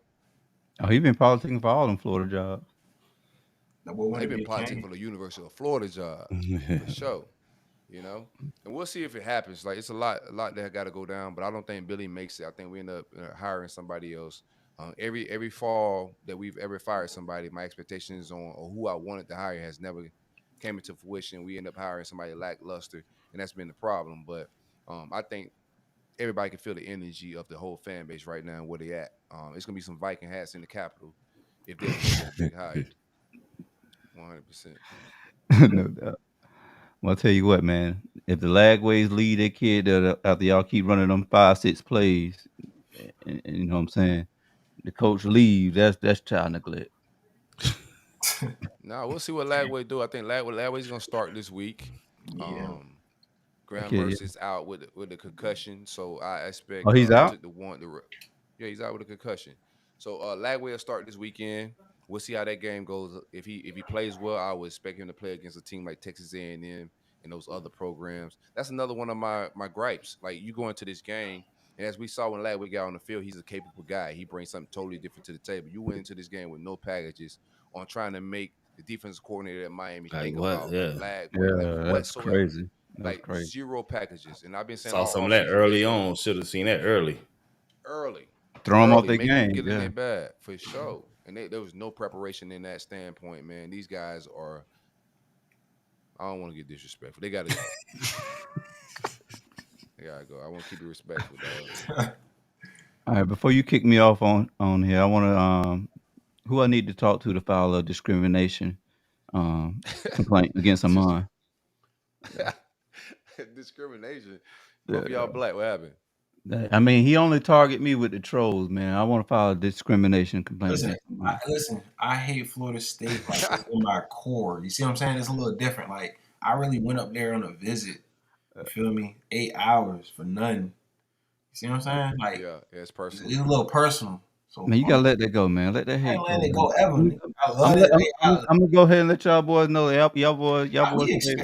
Oh, he been politicking for all them Florida jobs. That boy Now, want he to been be a politicking king. for the University of Florida job for sure. You know, and we'll see if it happens. Like it's a lot that got to go down, but I don't think Billy makes it. I think we end up hiring somebody else. Every fall that we've ever fired somebody, my expectations on or who I wanted to hire has never came into fruition. We end up hiring somebody lackluster, and that's been the problem. But I think everybody can feel the energy of the whole fan base right now and where they at. It's gonna be some Viking hats in the Capitol if there's gonna be a big hire. 100%. No doubt. Well, I'll tell you what, man. If the Lagways lead their kid after y'all keep running them 5, 6 plays, and you know what I'm saying, the coach leaves. That's child neglect. Now we'll see what Lagway do. I think Lagway's gonna start this week. Yeah. Graham Okay. Mercy's out with the concussion, so I expect Oh, he's he out. took the one. Yeah, he's out with a concussion. So Lagway will start this weekend. We'll see how that game goes. If he plays well, I would expect him to play against a team like Texas A&M and those other programs. That's another one of my gripes. Like you go into this game, and as we saw when Lagway got on the field, he's a capable guy. He brings something totally different to the table. You went into this game with no packages on trying to make the defensive coordinator at Miami Like think what? about Yeah. Lagway, like Yeah, that's whatsoever. crazy. That's Like crazy. zero packages. And I've been saying Saw all some of that offseason, early on. Should have seen that early. early, Throw them off their make them game. get in Yeah. their bag for sure. And there was no preparation in that standpoint, man. These guys are. I don't want to get disrespectful. They gotta go. They gotta go. I want to keep it respectful, dog. All right. Before you kick me off on here, I want to who I need to talk to file a discrimination complaint against Amon. Discrimination. Yeah, Both of y'all black. What happened? I mean, he only target me with the trolls, man. I want to file a discrimination complaint Listen, against Amon. I hate Florida State like it's in my core. You see what I'm saying? It's a little different. Like I really went up there on a visit. You feel me? 8 hours for nothing. You see what I'm saying? Like Yeah, it's personal. it's a little personal. So Man, you gotta let that go, man. Let that I hate ain't go. letting it go Man. ever. I'm, nigga. I love it. I'm gonna go ahead and let y'all boys know that y'all boys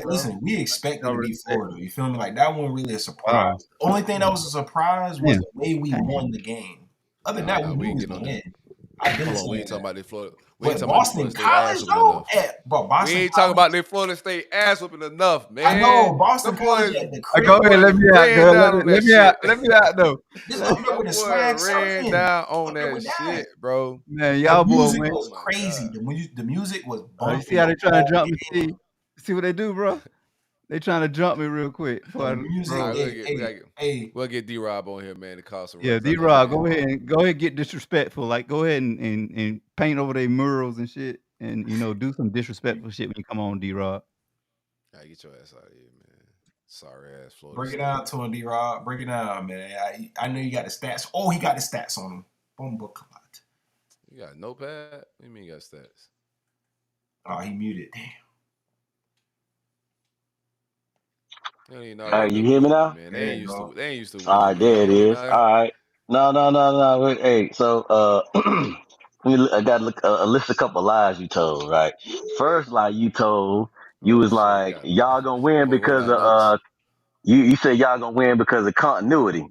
Listen, we expected Y'all to beat respect. Florida. You feel me? Like that wasn't really a surprise. Wow. The only thing that was a surprise was Man. the way we won the game. Other than that, we we knew we ain't was getting on gonna that. win. I've been Hold on, we saying ain't talking that. about their Florida. We ain't But talking about Boston their Florida State ass College whooping though, enough. bro, We Boston ain't talking College. about their Florida State ass whooping enough, man. I know Boston Them College boys, at the Go crib. ahead, boys let me out, ran girl. down on that Let me shit. out. Let me out though. This up there Them with the boys swag ran surfing. down on Up there that with that. shit, bro. Man, The y'all boy music win. was Oh my crazy. God. The music was You bumping. see how they the trying to whole jump me? game. See what they do, bro? They trying to jump me real quick. The Before music, All right, hey, we'll get D-Rob on here, man, to cause some yeah, ruckus. I know D-Rob, he go ready. ahead and get disrespectful. Like, go ahead and paint over their murals and shit, and do some disrespectful shit when you come on, D-Rob. All right, get your ass out of here, man. Sorry ass Florida break it State. down to him, D-Rob. Break it down, man. I know you got the stats. Oh, he got the stats on him. Boom, book. You got a notepad? What do you mean you got stats? Oh, he muted. Damn. You don't even know how All to right, you look hear me good, now? man. There you go. They ain't used to All winning, right, man. there You it don't even is. know. All right. No, no, no, no. Wait, hey, so I got to look, list a couple lies you told. Right. First lie you told, you Oh was shit, he like got. y'all gonna win I'm gonna roll because down of notes. you said y'all gonna win because of continuity.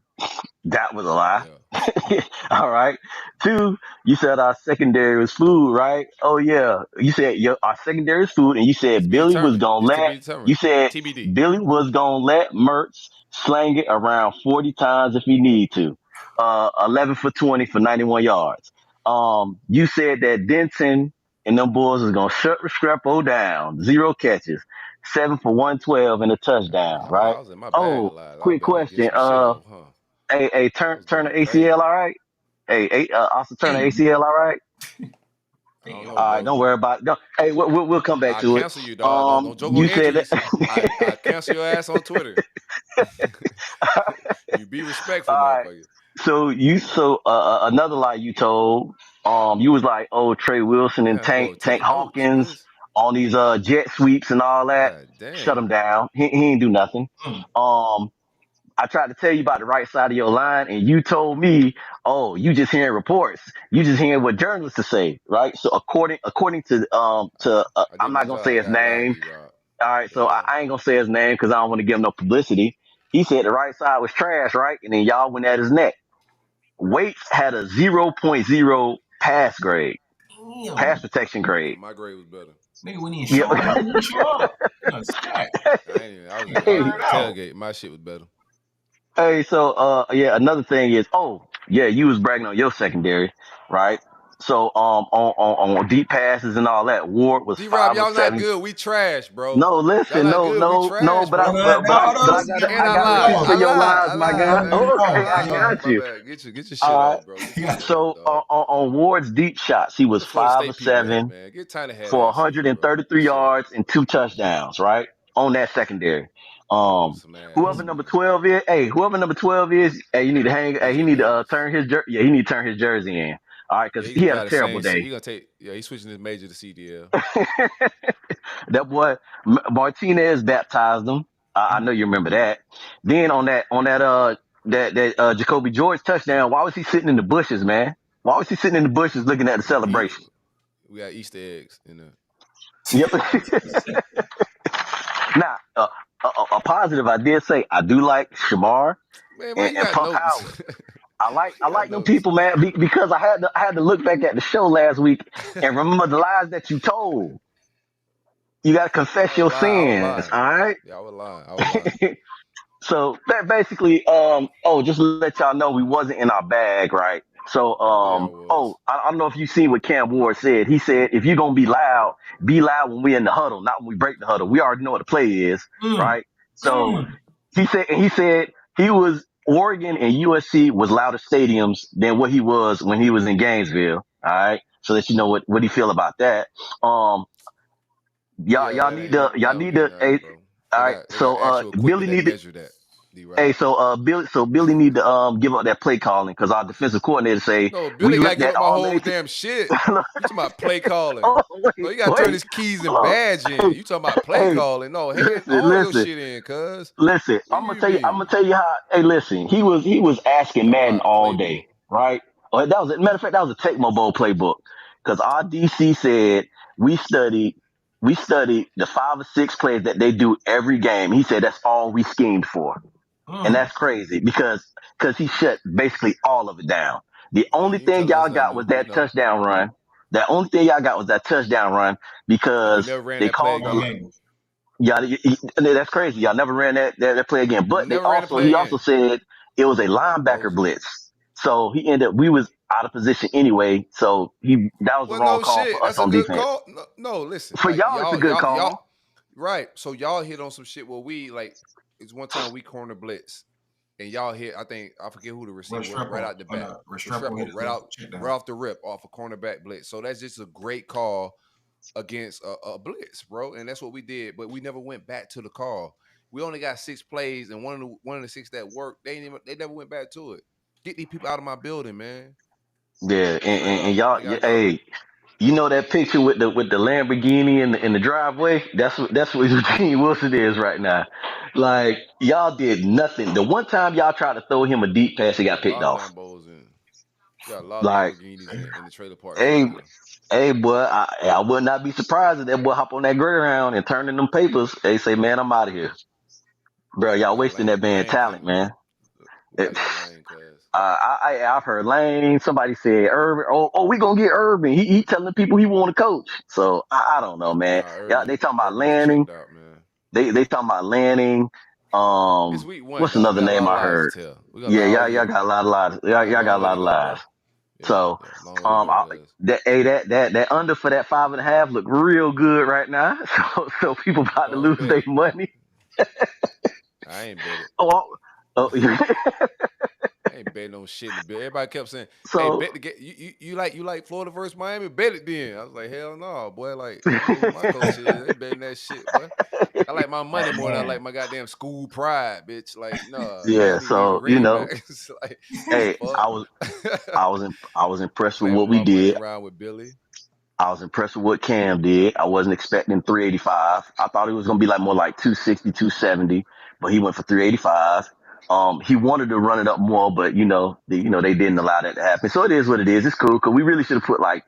That was a lie. Yeah. All right. Two, you said our secondary was food, right? Oh yeah. You said our secondary is food, and you To said be Billy was determined. gonna It's to let be you determined. said TBD. Billy was gonna let Mertz slang it around 40 times if he need to. 11 for 20 for 91 yards. You said that Denton and them boys was gonna shut Restrepo down, 0 catches, 7 for 112 and a Damn, touchdown, I right? was in my bag a Oh, lot. I was quick about to get question. some shit off, huh? Hey, I turn was turn the going ACL, crazy. all right? Hey, Austin, turn the Hey, ACL, all right? I don't damn. know, All right, bro. don't worry about it. Don't, hey, we'll come back I to it. cancel you, dog. Don't joke on You said injuries. that. I cancel your ass on Twitter. You be respectful, All right. motherfucker. Another lie you told. You was like, oh, Trey Wilson and Damn, that boy Tank taking notes. What Hawkins is? on these jet sweeps and all that. God Shut him damn. down. He ain't do nothing. Mm. Um, I tried to tell you about the right side of your line, and you told me, "Oh, you just hearing reports. You just hearing what journalists say, right?" So according to I I'm did my not gonna job. say I his got a lie, name. D-Rob. All right, Go so I, ahead. I ain't gonna say his name because I don't want to give him no publicity. He said the right side was trash, right? And then y'all went at his neck. Waits had a 0.0 pass Damn. protection grade. My grade was better. Nigga, when he Yeah. show up, he didn't show up. You know, sack. I ain't even. I was in hey, the Fire it out. tailgate. My shit was better. hey, so yeah, another thing is, oh, you was bragging on your secondary, right? So on deep passes and all that, Ward was D-Rob, 5 of y'all not 7. good. We trash, bro. No, Y'all listen, not no, good. We no, no, trash, but I bro. Hold but on, I got And I I got lied. respect hold for I on. your lied. lies, I my lied, guy. man. I Okay, I lied. got My you. bad. Get your shit All right. off, bro. Get your Yeah. shit off, So dog. on Ward's deep shots, he Where was the Florida 5 of State people at, 7 man? Get Tiny Hat for ass in here, bro. 133 What's up? yards and 2 touchdowns, right? On that secondary. Y'all whoop Um, some ass, whoever man. number 12 is, whoever number 12 is, you need to hang. He DJ need to Davis. turn his he need to turn his jersey in. All right, Yeah, because he he gonna had a try the terrible same shit. day. He gonna take. Yeah, he's switching his major to CDL. That boy Martinez baptized him. I know you remember that. Then on that Jacoby George touchdown, why was he sitting in the bushes, man? Why was he sitting in the bushes looking at the He celebration? we got Easter eggs in there. Yep. Now, a positive I did say I do like Shamar Man, why you and got Puff notes? Howard. I like You I got like them notes. people, man, because I had to look back at the show last week and remember the lies that you told. You got to I confess was your lying. I was sins, lying. all right? Yeah, I was lying. I was lying. So that basically, just to let y'all know, we wasn't in our bag, right? So, Yeah, I was. I don't know if you seen what Cam Ward said. He said, if you're gonna be loud when we in the huddle, not when we break the huddle. We already know what the play is, Mm, right? So mm. he said he was Oregon and USC was louder stadiums than what he was when he was in Gainesville. All right, so that you know what he feel about that. Um, Yeah, y'all that don't need mean to. nothing, bro. All right, They got so actual Billy equipment that need to. measure that. Hey, D-Rob. Billy need to give up that play calling because our defensive coordinator say No, we Billy got to looked give at up my all whole 18. damn shit. You talking about play calling? Oh No, wait, you got to turn wait, his keys and hold badge on. in. You talking about play Hey, calling? No, hand listen, all your listen, shit in, cuz. listen. What do you I'm mean? gonna tell you how. Hey, listen, he was asking Talking Madden about all playbook. day, right? That was matter of fact that was a Tecmo Bowl playbook because our DC said we studied we studied the 5 or 6 plays that they do every game. He said that's all we schemed for. And Mm. that's crazy because he shut basically all of it down. The Yeah, only you ain't thing telling y'all us nothing got new. was We that know. touchdown run. The only thing y'all got was that touchdown run And we because never ran they that play called Y'all the again. ain't. that's crazy. Y'all never ran that play again. We But never ran the he play also again. said it was a Y'all linebacker bozo. blitz. So we was out of position anyway. So that was the Well, wrong no call shit. for us That's a on good defense. call. No, no, listen. For Like y'all, it's a good y'all, call. right. So y'all hit on some shit where we like. It's one time we corner blitz, and y'all hit. I think I forget who the receiver was. Right Restrepo. out the Oh bat, no, Restrepo hit Restrepo, the check right down. off the rip, off a cornerback blitz. So that's just a great call against a blitz, bro. And that's what we did. But we never went back to the call. We only got 6 plays, and one of the 6 that worked, they never went back to it. Get these people out of my building, man. Yeah, Straight and up, y'all, they gotta go. hey, you know that picture with the Lamborghini in the driveway? That's what Eugene Wilson is right now. Like y'all did nothing. The one time y'all tried to throw him a deep pass, he We got got a picked lot of off. Lambos and we got a lot of Like, Lamborghinis in the trailer parks hey, right now. hey, boy, I would not be surprised if that boy hop on that Greyhound and turn in them papers. They say, man, I'm out of here, bro. Y'all We got wasting that man Lane talent, coming. man. We It, gotta get Lane, cuz. I've heard Lane. Somebody said Urban. We gonna get Urban. He telling people he want to coach. So I don't know, man. Nah, Yeah, they talking about Urban is Lanning. checked out, man. They talking about Lanning. It's week 1, What's dog. We another got a lot name of I lies to heard? tell. We got a Yeah, lot all y'all year. got a lot of lies. Y'all, We got a y'all got long a way lot to of go, lies. bro. Yeah, So yeah, long way to go, cuz. that under for that 5.5 look real good right now. So people about to Go and lose bet their it. money. I ain't bet it. Oh, oh I ain't betting on shit in the bill. Everybody kept saying, "Hey, so bet the get you like Florida versus Miami? Bet it then." I was like, "Hell no, boy! Like I know who my coach is. They betting that shit, boy. I like my money Oh more than I like man. my goddamn school pride, bitch. Like, no, yeah, y'all need to give me the so ring back. It's like the hey, fuck. I was impressed with Playing what with we my money did. around with Billy. I was impressed with what Cam did. I wasn't expecting 385. I thought it was going to be like more like 260, 270, but he went for 385. He wanted to run it up more, but they didn't allow that to happen. So it is what it is. It's cool because we really should have put like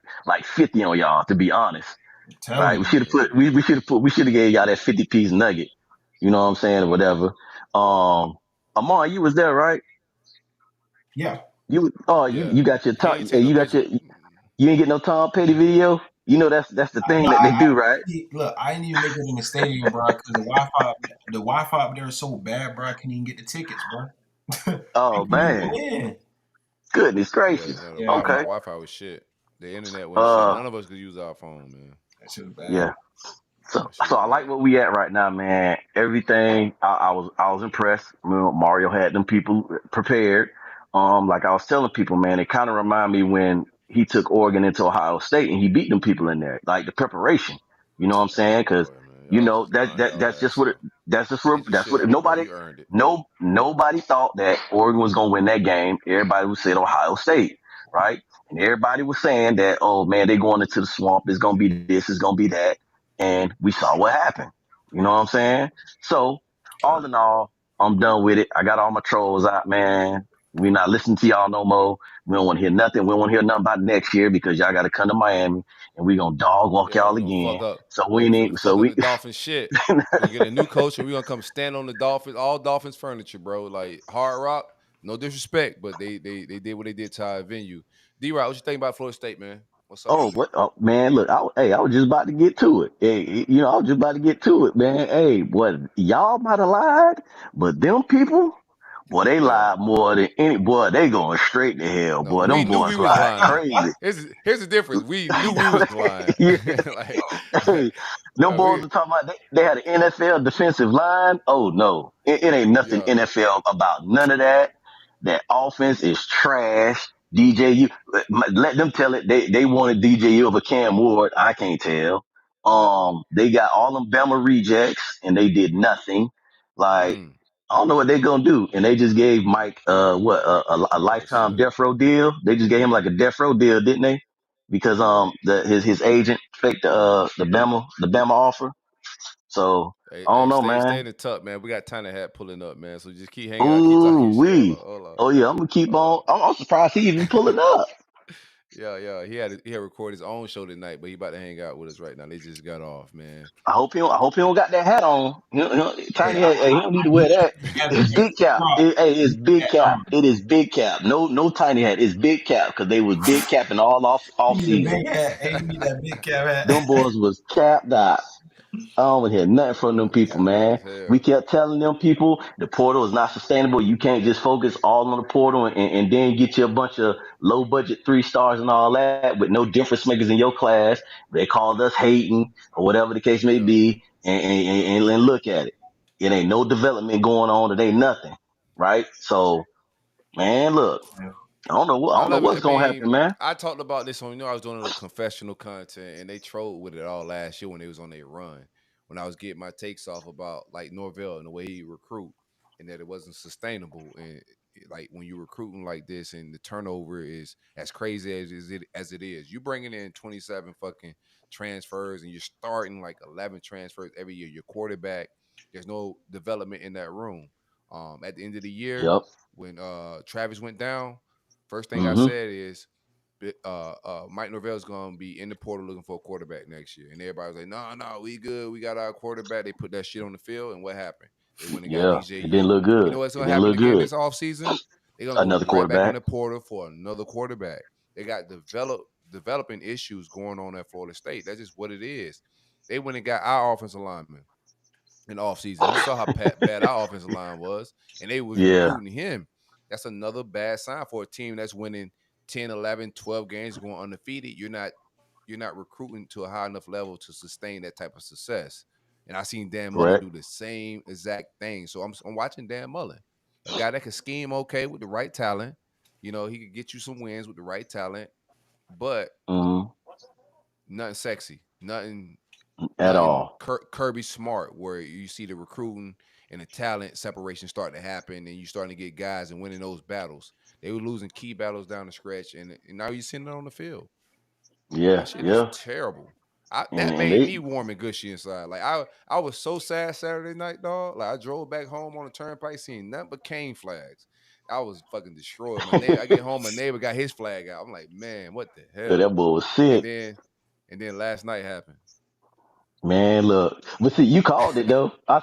50 on y'all, to be honest. I'm telling Right? you, We should have man. put we should have gave y'all that 50-piece nugget. You know what I'm saying, or whatever. Amar, you was there, right? Yeah. Yeah, You got your he top. ain't take no You got picture. your you ain't get no Tom Petty video. That's the thing No, that they do, right? look. I didn't even make it in the stadium, bro, because the Wi-Fi up there is so bad, bro. I couldn't even get the tickets, bro. I Oh couldn't even man. go in. Goodness Yeah, gracious. no, the Yeah, Wi-Fi, Okay. man. Wi-Fi was shit. The internet wasn't shit. Uh, None of us could use our phone, man. That shit was bad. yeah. So, That shit so was I like bad. where we at right now, man. Everything I was impressed. You know, Mario had them people prepared. Like I was telling people, man, it kind of reminded me when he took Oregon into Ohio State and he beat them people in there. Like the preparation, you know what I'm saying? Because Boy, man, you y'all know just that lying that y'all that's just ass what it, off. Get your that's shit what off, bro. nobody You earned it. nobody thought that Oregon was gonna win that game. Everybody would say Ohio State, right? And everybody was saying that, oh man, they going into the swamp. It's gonna be this. It's gonna be that. And we saw what happened. You know what I'm saying? So, all in all, I'm done with it. I got all my trolls out, man. We not listening to y'all no more. We don't want to hear nothing. We don't want to hear nothing about next year because y'all got to come to Miami and we gonna dog walk Yeah, y'all we gonna fuck again. up. So Yeah, we we finna need. So fuck up we. the Dolphins shit. We're gonna get a new coach and we're gonna come stand on the Dolphins, all Dolphins furniture, bro. Like Hard Rock, no disrespect, but they did what they did to our venue. D Rock, what you think about Florida State, man? What's up? Oh, what? Oh, man, look, hey, I was just about to get to it. Hey, I was just about to get to it, man. Hey, what? Y'all might have lied, but them people, boy, they Yeah. lied more than any. Boy, they going straight to hell. No, Boy, we them knew boys we was lied lying. crazy. Here's the difference. We knew we was lying. Yeah, Like, hey, them like boys we are talking about they had an NFL defensive line. Oh no, it ain't nothing yeah, NFL about none of that. That offense is trash. DJU, let them tell it. They wanted DJU over Cam Ward. I can't tell. They got all them Bama rejects and they did nothing. Like mm, I don't know what they gonna do. And they just gave Mike a lifetime bullshit. death row deal. They just gave him like a death row deal, didn't they? Because his agent faked the Bama offer. So Hey, I don't hey, know, stay man. in the tuck, man. We got Tiny Hat pulling up, man. So just keep hanging out, keep talking Ooh your shit. wee. Hold up, Oh yeah, I'm gonna keep hold on. up. I'm surprised he even pulling up. Yeah. He had recorded his own show tonight, but he about to hang out with us right now. They just got off, man. I hope he don't got that hat on. Hey, Tiny hat. Hey, he don't need to wear that. It's hey, big cap. Rock, Hey, it's big hey, cap. It is big cap. No tiny hat. It's big cap because they was big capping all you off need a season. big hat. Hey, you need that big cap Them hat. boys was capped out. I don't hear nothing from them people, Capped out man. as We hell. kept telling them people the portal is not sustainable. You can't just focus all on the portal and then get you a bunch of low budget 3 stars and all that with no difference makers in your class. They called us hating or whatever the case may Yeah. be. And look at it. It ain't no development going on. It ain't nothing. Right? So, man, look, I I don't know love it. what's I gonna mean, happen, man. I talked about this on, I was doing a little confessional content and they trolled with it all last year when they was on their run. When I was getting my takes off about like Norvell and the way he recruit and that it wasn't sustainable. And like when you're recruiting like this and the turnover is as crazy as it is, you bringing in 27 fucking transfers and you're starting like 11 transfers every year. Your quarterback, there's no development in that room. At the end of the year, Yep. when Travis went down, first thing I Mm-hmm. said is Mike Norvell's gonna be in the portal looking for a quarterback next year. And everybody was like, no, we good. We got our quarterback. They put that shit on the field, and what happened? They went and got Yeah. It didn't DJU. look You good. know what's It gonna didn't happen look again good. this offseason? They're gonna go Another right back in quarterback. the portal for another quarterback. They got developing issues going on at Florida State. That's just what it is. They went and got our offensive lineman in the offseason. You saw how bad our offensive line was, and they was Yeah. recruiting him. That's another bad sign for a team that's winning 10, 11, 12 games going undefeated. You're not recruiting to a high enough level to sustain that type of success. And I seen Dan Mullen Correct. do the same exact thing. So I'm watching Dan Mullen, a guy that can scheme okay with the right talent. He could get you some wins with the right talent, but Hmm. nothing sexy, nothing At nothing all. Kirby Smart, where you see the recruiting and the talent separation starting to happen, and you starting to get guys and winning those battles. They were losing key battles down the stretch, and now you're seeing it on the field. Yeah. That shit is Yeah. terrible. And That and made they me warm and gushy inside. Like I was so sad Saturday night, dog. Like I drove back home on the turnpike, seeing nothing but cane flags. I was fucking destroyed. My neighbor, I get home, my neighbor got his flag out. I'm like, man, what the that hell? boy was And sick. then, and then last night happened. Man, look, but see, you called it though. I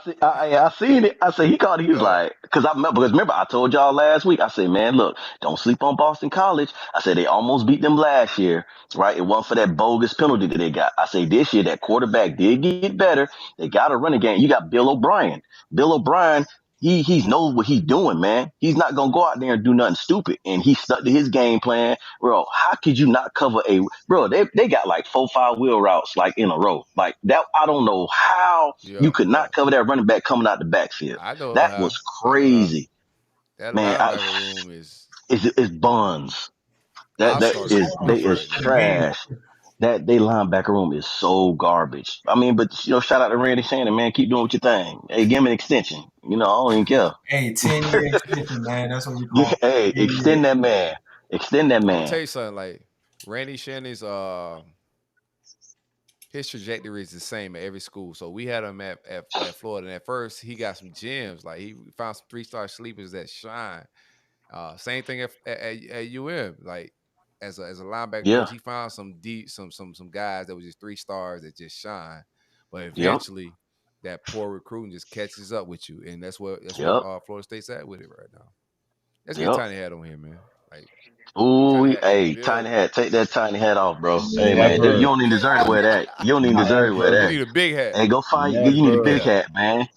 seen it. I said he called it. He was Yeah, like, because remember, I told y'all last week. I said, man, look, don't sleep on Boston College. I said they almost beat them last year, right? It wasn't for that bogus penalty that they got. I say this year that quarterback did get better. They got a running game. You got Bill O'Brien. Bill O'Brien. He knows what he's doing, man. He's not gonna go out there and do nothing stupid. And he stuck to his game plan. Bro, how could you not cover a bro, they got like 4-5 wheel routes like in a row. Like that, I don't know how you Yeah, could yeah. not cover that running back coming out the backfield. I know That how. was I know how. crazy. That Man, linebacker room is it's buns. I'll That start is sleeping on they it is right now. trash. That they linebacker room is so garbage. I mean, but shout out to Randy Shannon, man. Keep doing what you thing. Hey, give him an extension. I don't even care. Hey, 10-year extension, man. That's what we Yeah, call hey, it. 10-year. extend that man. Extend that I'm gonna man. tell you something. Like Randy Shannon's his trajectory is the same at every school. So we had him at Florida, and at first he got some gems. Like he found some 3-star sleepers that shine. Same thing at UM. Like as a linebacker Yeah. coach, he found some deep some guys that was just 3 stars that just shine. But Yep. eventually, that poor recruiting just catches up with you, and that's where Yep. Florida State's at with it right now. Let's get Yep. Tiny Hat on here, man. Like Ooh, Tiny Hat in the hey, tiny building. hat. Take that tiny hat off, bro. Hey, man, you Never, don't even deserve to wear that. You don't even deserve to wear You never, that. need a big hat. Hey, go find. You need You a need a big big never, hat. hat, man.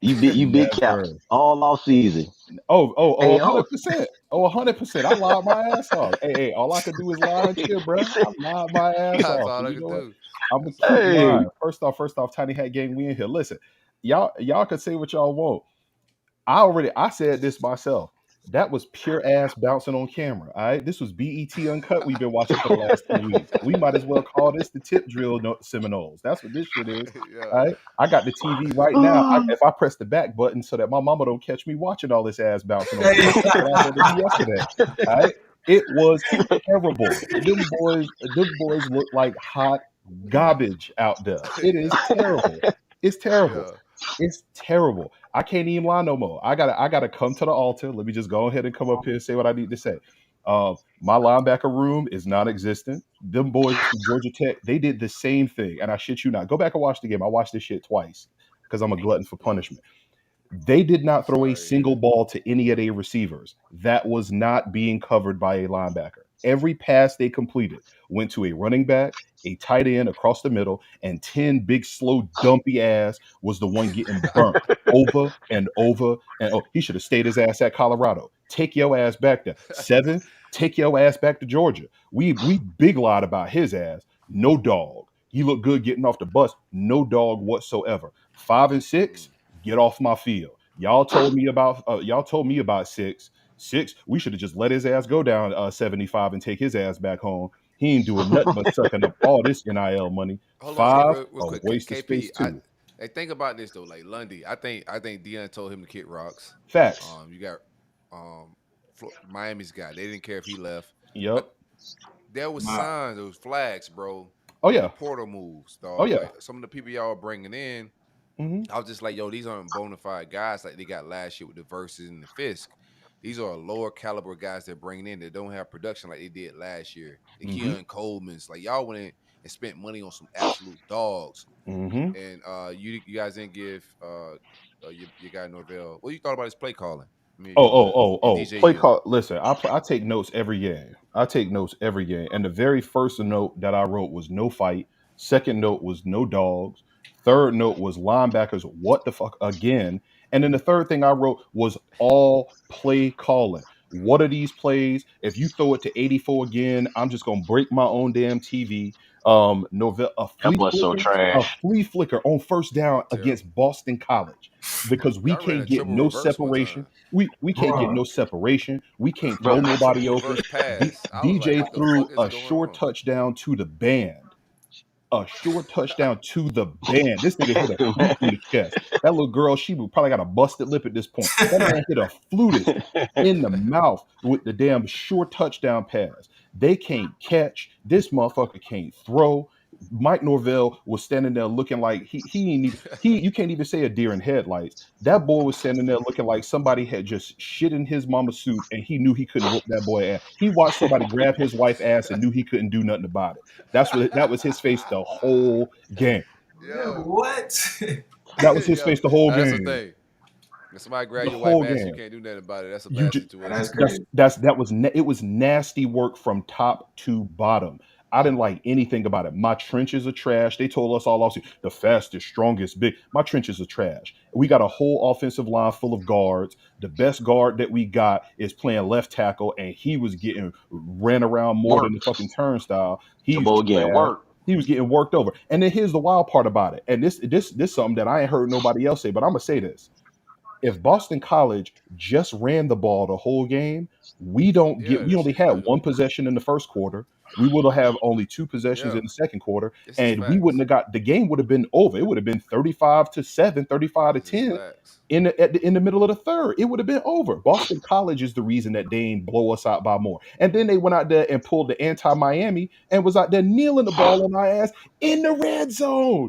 You big caps never. all off season. Oh, Hey, oh, 100%. Oh, 100%. I lied my ass off. Hey, all I could do is lie and chill, he bro. said, I lied my ass That's off. all And I you could know what? do. I'm gonna keep hey, lying. First off, Tiny Hat Gang, we in here. Listen, y'all can say what y'all want. I said this myself. That was pure ass bouncing on camera. All right, this was BET Uncut. We've been watching for the last 10 weeks. We might as well call this the tip drill Seminoles. That's what this shit is. Yeah. All right, I got the TV right now. If I press the back button so that my mama don't catch me watching all this ass bouncing on Hey, camera. That's what I had to do yesterday. All right, it was terrible. Them boys look like hot garbage out there. It is terrible. It's terrible. Yeah. It's terrible. I can't even lie no more. I gotta come to the altar. Let me just go ahead and come up here and say what I need to say. My linebacker room is non-existent. Them boys from Georgia Tech, they did the same thing, and I shit you not. Go back and watch the game. I watched this shit twice because I'm a glutton for Mm. punishment. They did not throw a Sorry to hear single that. ball to any of their receivers that was not being covered by a linebacker. Every pass they completed went to a running back, a tight end across the middle, and 10 big, slow, dumpy ass was the one getting burnt over and over. And oh, he should have stayed his ass at Colorado. Take your ass back there. 7, take your ass back to Georgia. We big lied about his ass. No dog. He looked good getting off the bus. No dog whatsoever. 5 and 6, Mm. get off my field. Y'all told me about 6. 6, we should have just let his ass go down 75 and take his ass back home. He ain't doing nothing but sucking up all this NIL money. Hold on, 5, real a quick, waste of KP. space too. I think about this though. Like Lundy, I think Dion told him to kick rocks. Facts. You got um Miami's guy. They didn't care if he left, Yep. but there was my, signs, there was flags, bro, Oh with the yeah. portal moves, Oh dog. yeah. Like some of the people y'all are bringing in, Hmm. I was just like, yo, these aren't bona fide guys like they got last year with the Versus and the Fisk. These are lower caliber guys they're bringing in that don't have production like they did last year. The Hmm. Keon Coleman's, like y'all went in and spent money on some absolute dogs, Hmm. and you guys didn't give your guy Norvell. What you thought about his play calling? I mean, your Play DJU. call. Listen, I take notes every game. I take notes every game. And the very first note that I wrote was no fight. Second note was no dogs. Third note was linebackers. What the fuck again? And then the third thing I wrote was all play calling. What are these plays? If you throw it to 84 again, I'm just gonna break my own damn TV. Novell, that was so a trash. flea flicker on first down Terrible. against Boston College because we Y'all ran can't a get triple no reverse one separation. time. We can't get bro, no separation. We can't Bro, throw Ran a nobody triple open. reverse pass. I was like, DJ what the threw fuck is a going short on? touchdown to the band. A short touchdown to the band. This nigga hit a flute in the chest. That little girl, she probably got a busted lip at this point. That man hit a flutist in the mouth with the damn short touchdown pass. They can't catch. This motherfucker can't throw. Mike Norvell was standing there looking like he ain't even you can't even say a deer in headlights. That boy was standing there looking like somebody had just shit in his mama's soup and he knew he couldn't whoop that boy ass. He watched somebody grab his wife ass and knew he couldn't do nothing about it. That was his face the whole game. man, Yo, what? That was his yo, face the whole that's the game. thing. If somebody grab the your white whole mask, you game. can't do nothing about it. That's a You bad just situation. That's crazy. it was nasty work from top to bottom. I didn't like anything about it. My trenches are trash. They told us all off the fastest, strongest, big. My trenches are trash. We got a whole offensive line full of guards. The best guard that we got is playing left tackle, and he was getting ran around more than the Worked. fucking turnstile. He's Jabo again. trash. Work. He was getting worked over. And then here's the wild part about it. And this something that I ain't heard nobody else say, but I'm gonna say this. If Boston College just ran the ball the whole game, we Yeah, we that only shit had good. one possession in the first quarter. We would have only two possessions Yeah, in the second quarter, this is and we wouldn't facts. have got the game would have been over. It would have been 35-7, 35 to This is 10 facts. in the middle of the third. It would have been over. Boston College is the reason that they ain't blow us out by more. And then they went out there and pulled the anti-Miami and was out there kneeling the ball on our ass in the red zone.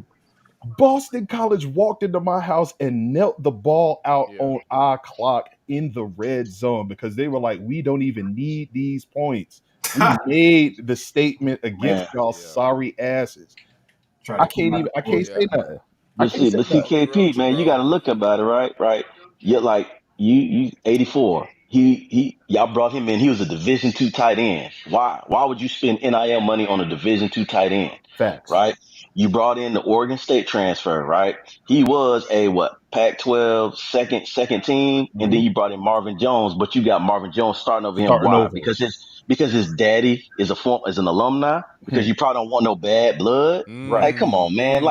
Boston College walked into my house and knelt the ball out Yeah, on our clock in the red zone because they were like, we don't even need these points. We made the statement against Man. y'all yeah, sorry asses. Try to keep my I can't boys. say yeah. nothing. I But can't see, say but I'm see, nothing. gonna be real KP, with you, man, you bro. got to look about it, right? Right. You're like you 84. Y'all brought him in. He was a Division II tight end. Why would you spend NIL money on a Division II tight end? Facts. Right. You brought in the Oregon State transfer, right? He was a what Pac-12 second team, and then Mhm. you brought in Marvin Jones, but you got Marvin Jones starting over him. Starting Why? over. Because his daddy is an alumni. Because Hmm. you probably don't want no bad blood. Right. Like, come on, man.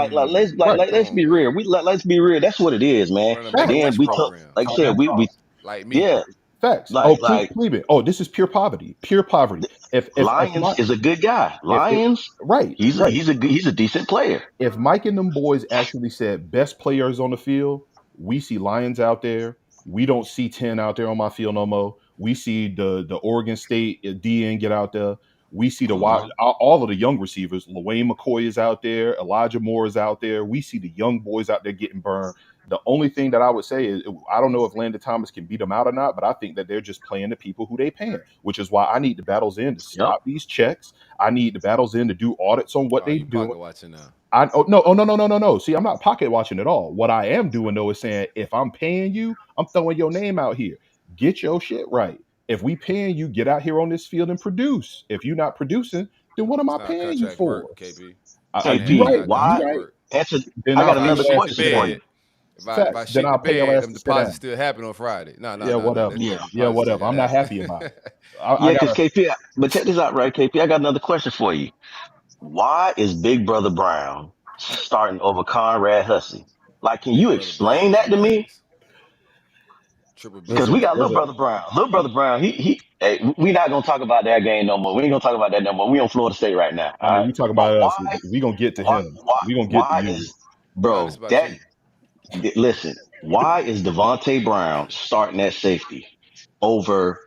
Right. Let's Come be on, real. man. Let's be real. That's what it is, man. Run a make a Facts. Then wish we took, program like I Talk said, that we talk. like me. yeah, Facts. Oh, like please it. Oh, this is pure poverty. Pure poverty. If Lions my is a good guy. if it Lions, right, right. he's a decent player. If Mike and them boys actually said best players on the field, we see Lions out there. We don't see 10 out there on my field no more. We see the Oregon State DN get out there. We see Mhm. all of the young receivers. LaWayne McCoy is out there. Elijah Moore is out there. We see the young boys out there getting burned. The only thing that I would say is I don't know if Landon Thomas can beat them out or not, but I think that they're just playing the people who they paying, which is why I need the battles in to Yep. stop these checks. I need the battles in to do audits on what Oh, they you doing. pocket watching now. Oh no. See, I'm not pocket watching at all. What I am doing though is saying if I'm paying you, I'm throwing your name out here. Get your shit right. If we paying you, get out here on this field and produce. If you're not producing, then what am It's I not how paying you contracts work, for? KP. I, That you ain't KP, how right. You why? contracts right. work. Answer. Then I I'll got If I pay another your shit ass the to question sit for down. you. bed, if I Facts. Then shit the I'll pay your bed, ass them to sit down. deposits still happen on Friday. No, no, Yeah, no, no. whatever. Them Yeah, Yeah, deposits ain't whatever. I'm gotta not happen. happy about it. I yeah, because gotta. KP. But check this out, right, KP? I got another question for you. Why is Big Brother Brown starting over Conrad Hussey? Like, can you Big Brother Brown explain is that to me? hilarious. Triple B Because Listen, we shit. got Little Brother Brown. Little Brother Brown, hey, we not gonna talk about that game no more. We ain't gonna talk about that no more. We on Florida State right now. I All mean, right. you talk But about us. We gonna get to him. We gonna get to why you. is Nah, this bro about that you. listen, why is Devontae Brown starting at safety over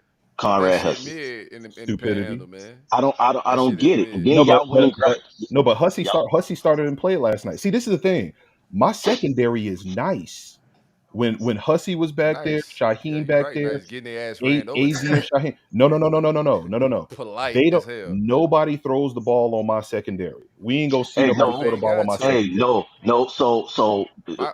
Cause that Conrad shit Hussey? mid in the Stupidity. panhandle, man. I That don't shit is get it. And mid. then No, y'all went and got but y'all, Hussey started and played last night. See, this is the thing. My secondary is nice. When Hussey was back there, Nice. Yeah, Shaheen you back right. there, Nice. Getting their ass ran over. AZ and Shaheen. No. Polite They as don't. hell. Nobody throws the ball on my secondary. We ain't gonna see hey nobody Cause no, they throw the ain't ball on got my to. hey secondary. no. So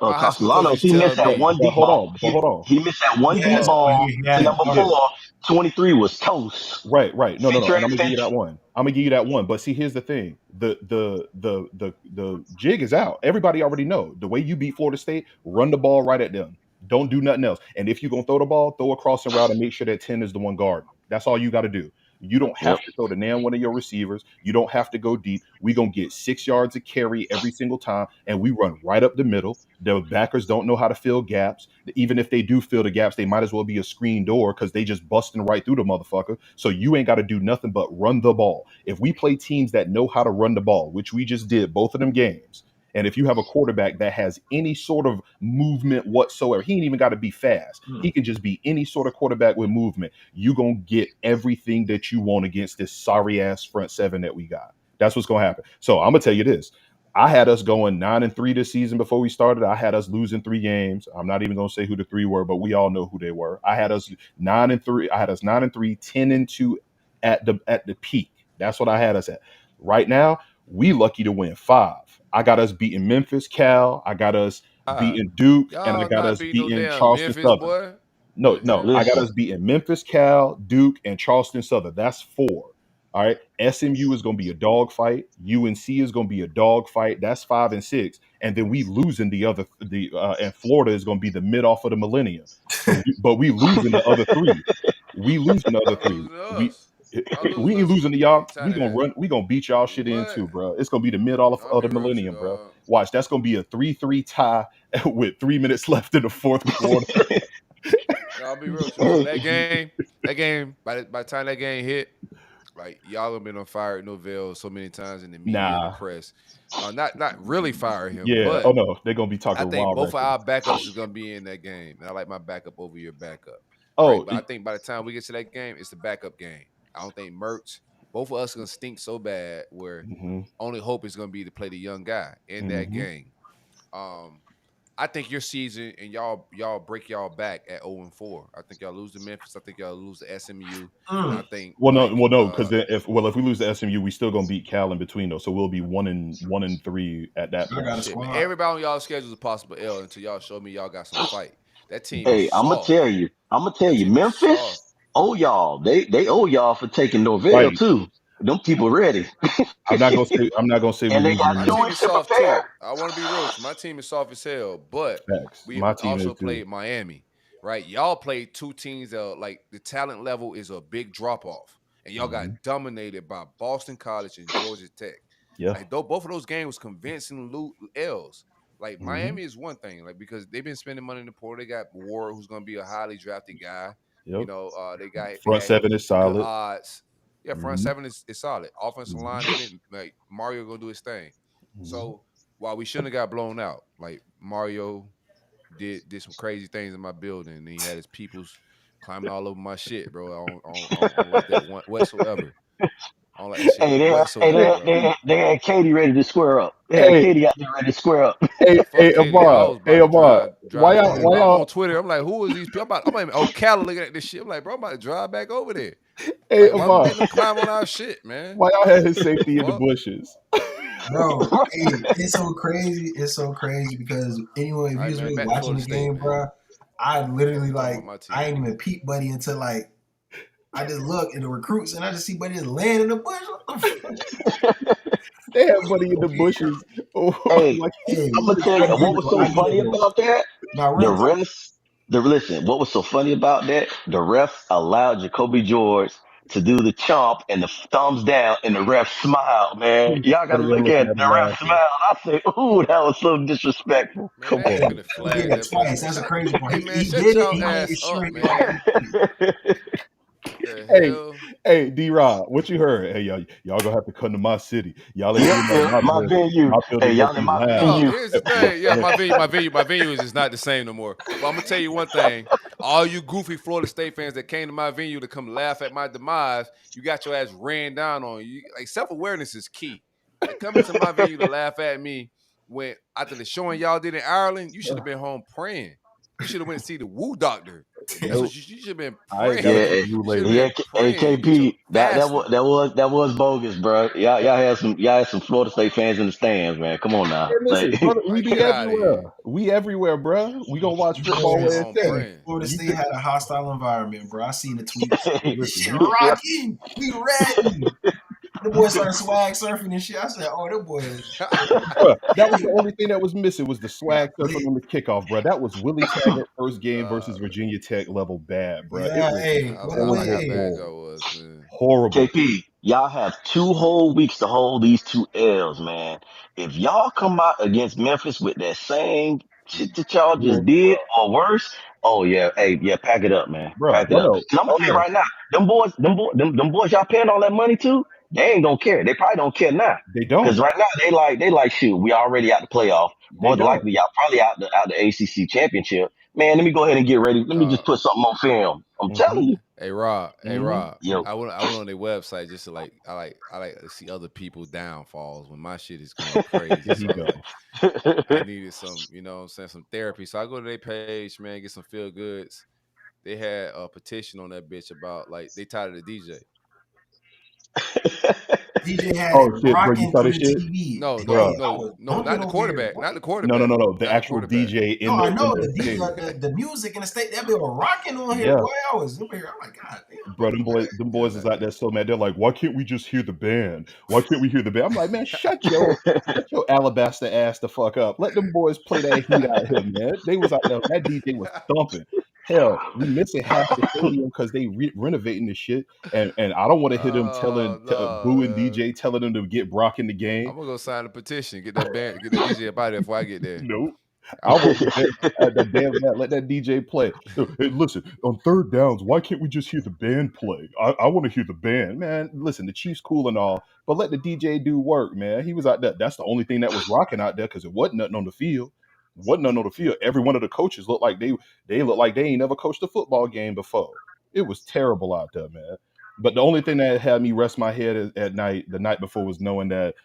My high school coach Castellanos used to tell me, But Deep ball. hold on. He missed that one deep Yes, ball he to had it. number Go ahead. 4. 23 was toast. Right. No. Feature And I'm gonna give you that extension. one. I'm gonna give you that one. But see, here's the thing. The jig is out. Everybody already know. The way you beat Florida State, run the ball right at them. Don't do nothing else. And if you're gonna throw the ball, throw a crossing route and make sure that 10 is the one guarding. That's all you gotta do. You don't have Yep. to throw to nan one of your receivers. You don't have to go deep. We gonna get 6 yards of carry every single time, and we run right up the middle. The backers don't know how to fill gaps. Even if they do fill the gaps, they might as well be a screen door because they just busting right through the motherfucker. So you ain't got to do nothing but run the ball. If we play teams that know how to run the ball, which we just did both of them games, and if you have a quarterback that has any sort of movement whatsoever, he ain't even got to be fast. Hmm. He can just be any sort of quarterback with movement. You gonna get everything that you want against this sorry ass front seven that we got. That's what's gonna happen. So I'm gonna tell you this. I had us going 9-3 this season before we started. I had us losing 3 games. I'm not even gonna say who the three were, but we all know who they were. I had us 9-3. I had us 9-3, 10-2 at the peak. That's what I had us at. Right now, we lucky to win 5. I got us beating Memphis, Cal. I got us beating Duke, and I Y'all got not us beat no beating damn Charleston Memphis, Southern. boy. No, The no, hell? I got Listen, us beating Memphis, Cal, Duke, and Charleston Southern. That's 4. All right. SMU is going to be a dog fight. UNC is going to be a dog fight. That's 5 and 6. And then we losing and Florida is going to be the mid off of the millennium. But we losing the other 3. We losing the other Y'all 3. losing to We us. Y'all losing we to ain't us. losing to Hey, y'all. We gonna China. run. We gonna beat y'all shit in too, What? bro. It's gonna be the mid all I'll of be the real with you, millennium, bro. dog. Watch, that's gonna be a 3-3 tie with 3 minutes left in the fourth quarter. I'll be real with you. Listen, that game, by the time that game hit, like y'all have been on fire at Novell so many times in the media and the Nah, press. Not really fire him, yeah. Oh but no, they're gonna be I talking think wild both of records. our backups is gonna be in that game. And I like my backup over your backup. Right. Oh, But I think by the time we get to that game, it's the backup game. I don't think Mertz, both of us gonna stink so bad where hmm only hope is gonna be to play the young guy in that hmm game. Um, I think your season and y'all break y'all back at 0-4. I think y'all lose to Memphis. I think y'all lose to SMU. And I Mm. think well, no, because if we lose to SMU, we still gonna beat Cal in between those, so we'll be 1-3 at that I point. got a shit, man, squad. everybody on y'all schedule is a possible L until y'all show me y'all got some fight. That team is hey, soft. I'm gonna tell That you, team is soft. Memphis owe y'all. They owe y'all for taking Norvell Right. too. Them people ready, I'm not gonna say we and they losing got to My 2 Memphis. team weeks is to soft prepare. too. I want to be real with you. My team is soft as hell, but Facts. we My team is also too. played Miami, right? Y'all played two teams that are, like the talent level is a big drop off, and y'all got hmm dominated by Boston College and Georgia Tech. Yeah. Like though both of those games was convincing L's. Like hmm Miami is one thing, like because they've been spending money in the portal. They got Ward, who's going to be a highly drafted guy. You Yep. know, they Front had seven is good solid. odds. Yeah, front hmm seven is solid. Offensive hmm line, they've been like Mario gonna do his thing. hmm So while we shouldn't have got blown out, like Mario did some crazy things in my building, and he had his peoples climbing all over my shit, bro. I don't like that one whatsoever. I don't like that shit Hey, whatsoever, bro. they had Katie ready to square up. They had Hey, Katie out there ready to square up. hey, Fuck Katie. I was Hey, about to Ahmad. drive back. Hey, Why I'm y'all, on Twitter. I'm like, who is these people? I'm oh Cali looking at this shit. I'm like, bro, I'm about to drive back over there. hey, Like, why we Ahmad, letting them climb on our shit, man? why y'all had his The safety in the fuck? bushes? bro, hey, it's so crazy. It's so crazy because anyone, if All you right, was man. really Back to watching Florida the State, game, man. bro, I literally Talking about like my I team. ain't even peep Buddy until like I just look in the recruits and I just see Buddy just laying in the bush. What the fuck? They had Buddy in the bushes. Oh, Hey, like Hey, I'm gonna tell I you get what it, was bro. so I get it funny though. about that. Now The real talk. refs, listen. What was so funny about that? The refs allowed Jacoby George to do the chomp and the thumbs down, and the ref smiled. Man, y'all got to everyone look looking at at it. The him ref laughing. smiled. I said, "Ooh, that was so disrespectful." Man, Come they Hey, ain't on. finna he flag did it that person, twice. man. That's the crazy part. Hey He, man, he shut did it y'all and he made ass sure up, he got man. it. The Hey, hell? hey, D-Rod, what you heard? Hey, y'all gonna have to come to my city. Y'all ain't Yep, getting that in yep. my My building. venue. My Hey, building gonna y'all in be my loud. No, venue. here's the thing. Yeah, my venue is just not the same no more. But I'm gonna tell you one thing. All you goofy Florida State fans that came to my venue to come laugh at my demise, you got your ass ran down on you. Like self-awareness is key. Like coming to my venue to laugh at me when after the showing y'all did in Ireland, you should have been home praying. You should have went to see the woo doctor. That's Nope. what you should have been I ain't gotta praying. see Yeah, the rule You should have later. yeah, been praying. Get your AKP. fasting. That was bogus, bro. Y'all had some Florida State fans in the stands, man. Come on Hey, now, like listen, brother, we Like, be get out of everywhere. here. We everywhere, bruh. We gonna watch You football Should have where boys, been home it's at. hey, praying. Florida You State could had a hostile environment, bro. I seen the tweets. This shit listen. rocking. We ready. The boys started swag surfing and shit. I said, "Oh, the boys, Bruh, that was the only thing that was missing was the got swag surfing lit." on the kickoff, bruh. That was Willie Taggart first game uh, versus Virginia Tech level bad, bruh. It Yeah, was hey, I like how bad horrible, y'all was, man. horrible. KP, y'all have 2 whole weeks to hold these 2 L's, man. If y'all come out against Memphis with that same shit that y'all just Yeah, did or worse, oh yeah, hey, yeah, pack it up, man. bruh. Pack it Oh up. no, 'Cause I'm gonna oh tell you no, right now, them boys y'all paying all that money to, they ain't gonna care. They probably don't care now. they Cause don't. right now they like shoot, we already out the playoff. They More than don't. likely y'all probably out the ACC championship. Man, let me go ahead and get ready. Let me Uh, just put something on film. I'm hmm telling you. hey hmm Rob. Yo, I went on their website just to I like to see other people's downfalls when my shit is going crazy. Here So he I was go. like, I needed some, what I'm saying, some therapy. So I go to their page, man, get some feel goods. They had a petition on that bitch about like they tired of the DJ. DJ had Oh it shit, bro, you rocking saw through this the shit, TV. No, Hey, no, bro. I no, was no, bumping not the over here. quarterback. Not the No. quarterback. The Not the actual quarterback. DJ in No, I know the stadium. the music in the state. That be rocking on here, Yeah. boy. I was over here. I'm like, God damn. Bro, them Yeah, boys is out there so mad. They're like, why can't we just hear the band? Why can't we hear the band? I'm like, man, shut your alabaster ass the fuck up. Let them boys play that heat out here, man. They was out there. That DJ was thumping. Hell, we missing half the stadium because they renovating the shit. And I don't want to hear them no, booing man. DJ, telling them to get Brock in the game. I'm gonna go sign a petition. Get that band. Get that DJ up out of there before I get there. Nope. I want the damn that. Let that DJ play. Hey, listen, on third downs, why can't we just hear the band play? I want to hear the band, man. Listen, the Chiefs cool and all, but let the DJ do work, man. He was out there. That's the only thing that was rocking out there because it wasn't nothing on the field. Wasn't nothing on the field. Every one of the coaches looked like they looked like they ain't never coached a football game before. It was terrible out there, man. But the only thing that had me rest my head at night, the night before, was knowing that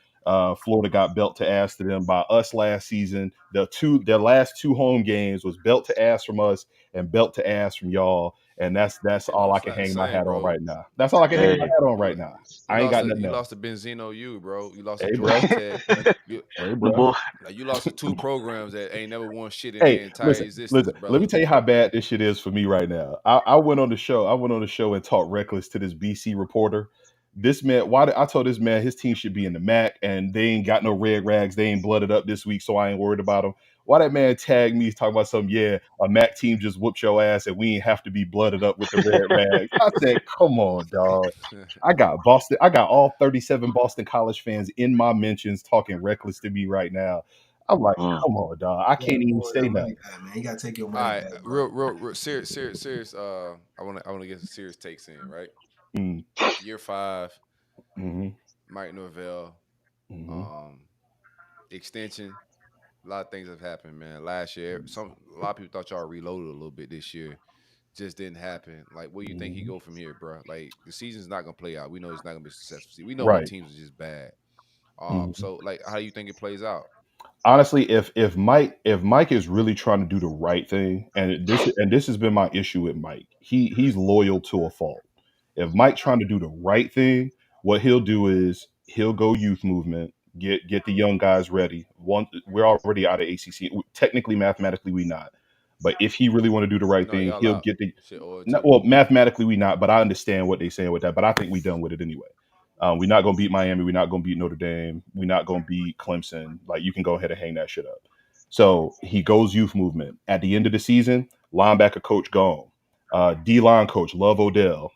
Florida got belt to ass to them by us last season. Their last two home games was belt to ass from us and belt to ass from y'all. And that's Shit all don't I can sound the hang my same, hat on bro. right now. That's all I can hang my Hey, hat on right You now. you I ain't lost got to nothing you else. lost to Benzino U, bro. You lost to Hey, bro. Georgia Tech. You, Hey, the bro. boy. like, you lost to two programs that ain't never won shit in their Hey, entire listen. existence, Let me brother. tell you how bad this shit is for me right now. I went on the show. I went on the show and talked reckless to this BC reporter. This man, I told this man his team should be in the MAC and they ain't got no red rags. They ain't blooded up this week, so I ain't worried about them. Why that man tagged me talking about something? Yeah, a MAC team just whooped your ass and we ain't have to be blooded up with the red rags. I said, come on, dog. I got Boston. I got all 37 Boston College fans in my mentions talking reckless to me right now. I'm like, Mm. come on, dog. I You gotta can't even pull say that money nothing. back, man. You gotta take your All money right, back, bro. real serious. I wanna get some serious takes in, right? Mm, Year 5, hmm Mike Norvell, hmm um, extension. A lot of things have happened, man. Last year, a lot of people thought y'all reloaded a little bit this year. Just didn't happen. Like, where you think he hmm go from here, bro? Like, the season's not gonna play out. We know it's not gonna be successful. See, we know when Right. teams are just bad. hmm So like, how do you think it plays out? Honestly, if Mike is really trying to do the right thing, and this has been my issue with Mike, he's loyal to a fault. If Mike trying to do the right thing, what he'll do is he'll go youth movement, get the young guys ready. One, we're already out of ACC. Technically, mathematically, we not. But if he really want to do the right No, thing, y'all he'll out. get the. Shit, or No, too. well, mathematically, we not. But I understand what they're saying with that. But I think we done with it anyway. We're not gonna beat Miami. We're not gonna beat Notre Dame. We're not gonna beat Clemson. Like you can go ahead and hang that shit up. So he goes youth movement. At the end of the season, linebacker coach gone. D line coach love Odell.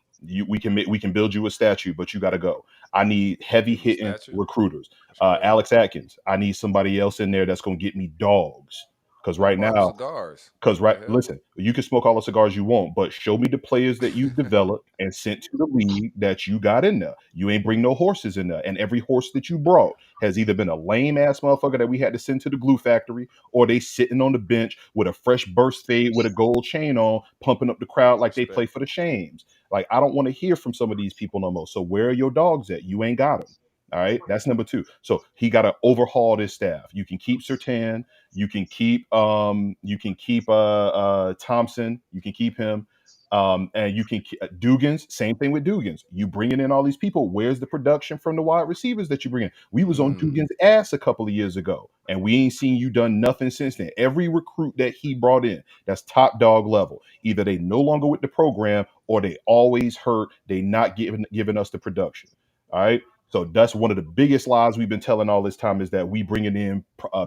We can build you a statue, but you got to go. I need heavy Give him a hitting statue. recruiters. That's crazy. Alex Atkins. I need somebody else in there that's gonna get me dogs. Because What right about them now, cigars? because What right, the hell? listen, you can smoke all the cigars you want, but show me the players that you've developed and sent to the league that you got in there. You ain't bring no horses in there, and every horse that you brought has either been a lame ass motherfucker that we had to send to the glue factory, or they sitting on the bench with a fresh burst fade with a gold chain on, pumping up the crowd like they play Respect. for the Shames. Like I don't want to hear from some of these people no more. So where are your dogs at? You ain't got them. All right, that's number two. So he got to overhaul this staff. You can keep Sertan, you can keep Thompson, you can keep him, and you can Dugans. Same thing with Dugans. You bringing in all these people. Where's the production from the wide receivers that you bring in? We was on Mm. Dugans' ass a couple of years ago, and we ain't seen you done nothing since then. Every recruit that he brought in, that's top dog level. Either they no longer with the program, or they always hurt. They not giving us the production. All right. So that's one of the biggest lies we've been telling all this time is that we bringing in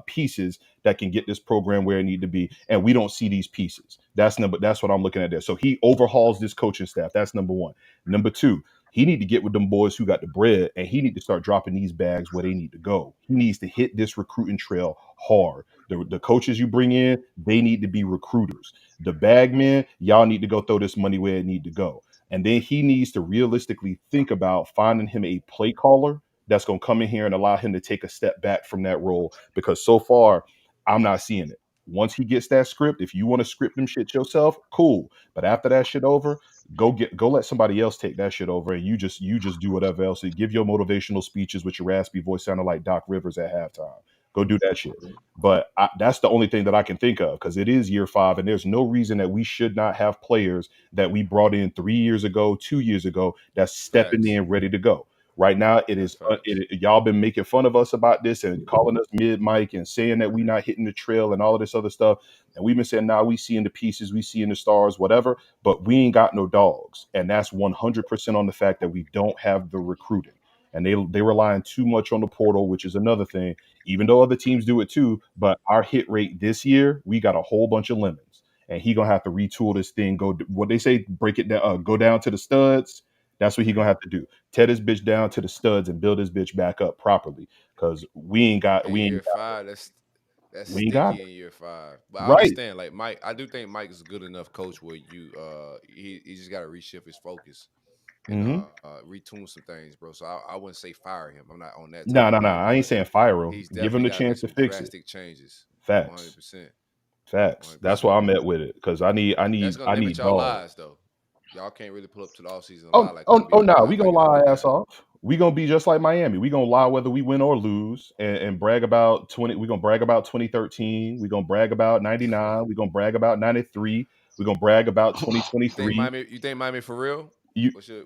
pieces that can get this program where it need to be, and we don't see these pieces. That's what I'm looking at there. So he overhauls this coaching staff. That's number one. Number two, he need to get with them boys who got the bread, and he need to start dropping these bags where they need to go. He needs to hit this recruiting trail hard. The coaches you bring in, they need to be recruiters. The bag men, y'all need to go throw this money where it need to go. And then he needs to realistically think about finding him a play caller that's going to come in here and allow him to take a step back from that role, because so far I'm not seeing it. Once he gets that script, if you want to script them shit yourself, cool. But after that shit over, go let somebody else take that shit over, and you just do whatever else. Give your motivational speeches with your raspy voice sounding like Doc Rivers at halftime. Go do that shit. But that's the only thing that I can think of, because it is year 5, and there's no reason that we should not have players that we brought in 3 years ago, 2 years ago, that's stepping Facts. in ready to go. Right now, it That's is facts. y'all been making fun of us about this and calling us mid mic and saying that we not hitting the trail and all of this other stuff. And we've been saying, nah, we seeing the pieces, we seeing the stars, whatever, but we ain't got no dogs. And that's 100% on the fact that we don't have the recruiting. And they relying too much on the portal, which is another thing, even though other teams do it too. But our hit rate this year, we got a whole bunch of lemons. And he gonna have to retool this thing, go what they say, break it down, go down to the studs. That's what he gonna have to do. Tear this bitch down to the studs and build this bitch back up properly. Cause In year 5, that's we ain't got sticky it. in year 5. But I Right. understand, like Mike. I do think Mike is a good enough coach where he just got to reshift his focus and Mm-hmm. retune some things, bro. So I wouldn't say fire him. I'm not on that type No, of no, no. wave, I ain't but saying fire him. he's Give him definitely the got to make chance to some fix it. drastic changes. Facts. 100%, Facts. That's 100%. where I'm at with it. Cause I need That's gonna I limit need y'all dogs. lives though. Y'all can't really pull up to the offseason and lie Oh, like we're oh, gonna be oh on no, fire we like gonna every lie other our ass game. off. We gonna be just like Miami. We gonna lie whether we win or lose and brag about 20. We gonna brag about 2013. We gonna brag about 99. We gonna brag about 93. We gonna brag about You think 2023. Miami? You think Miami for real? You What's your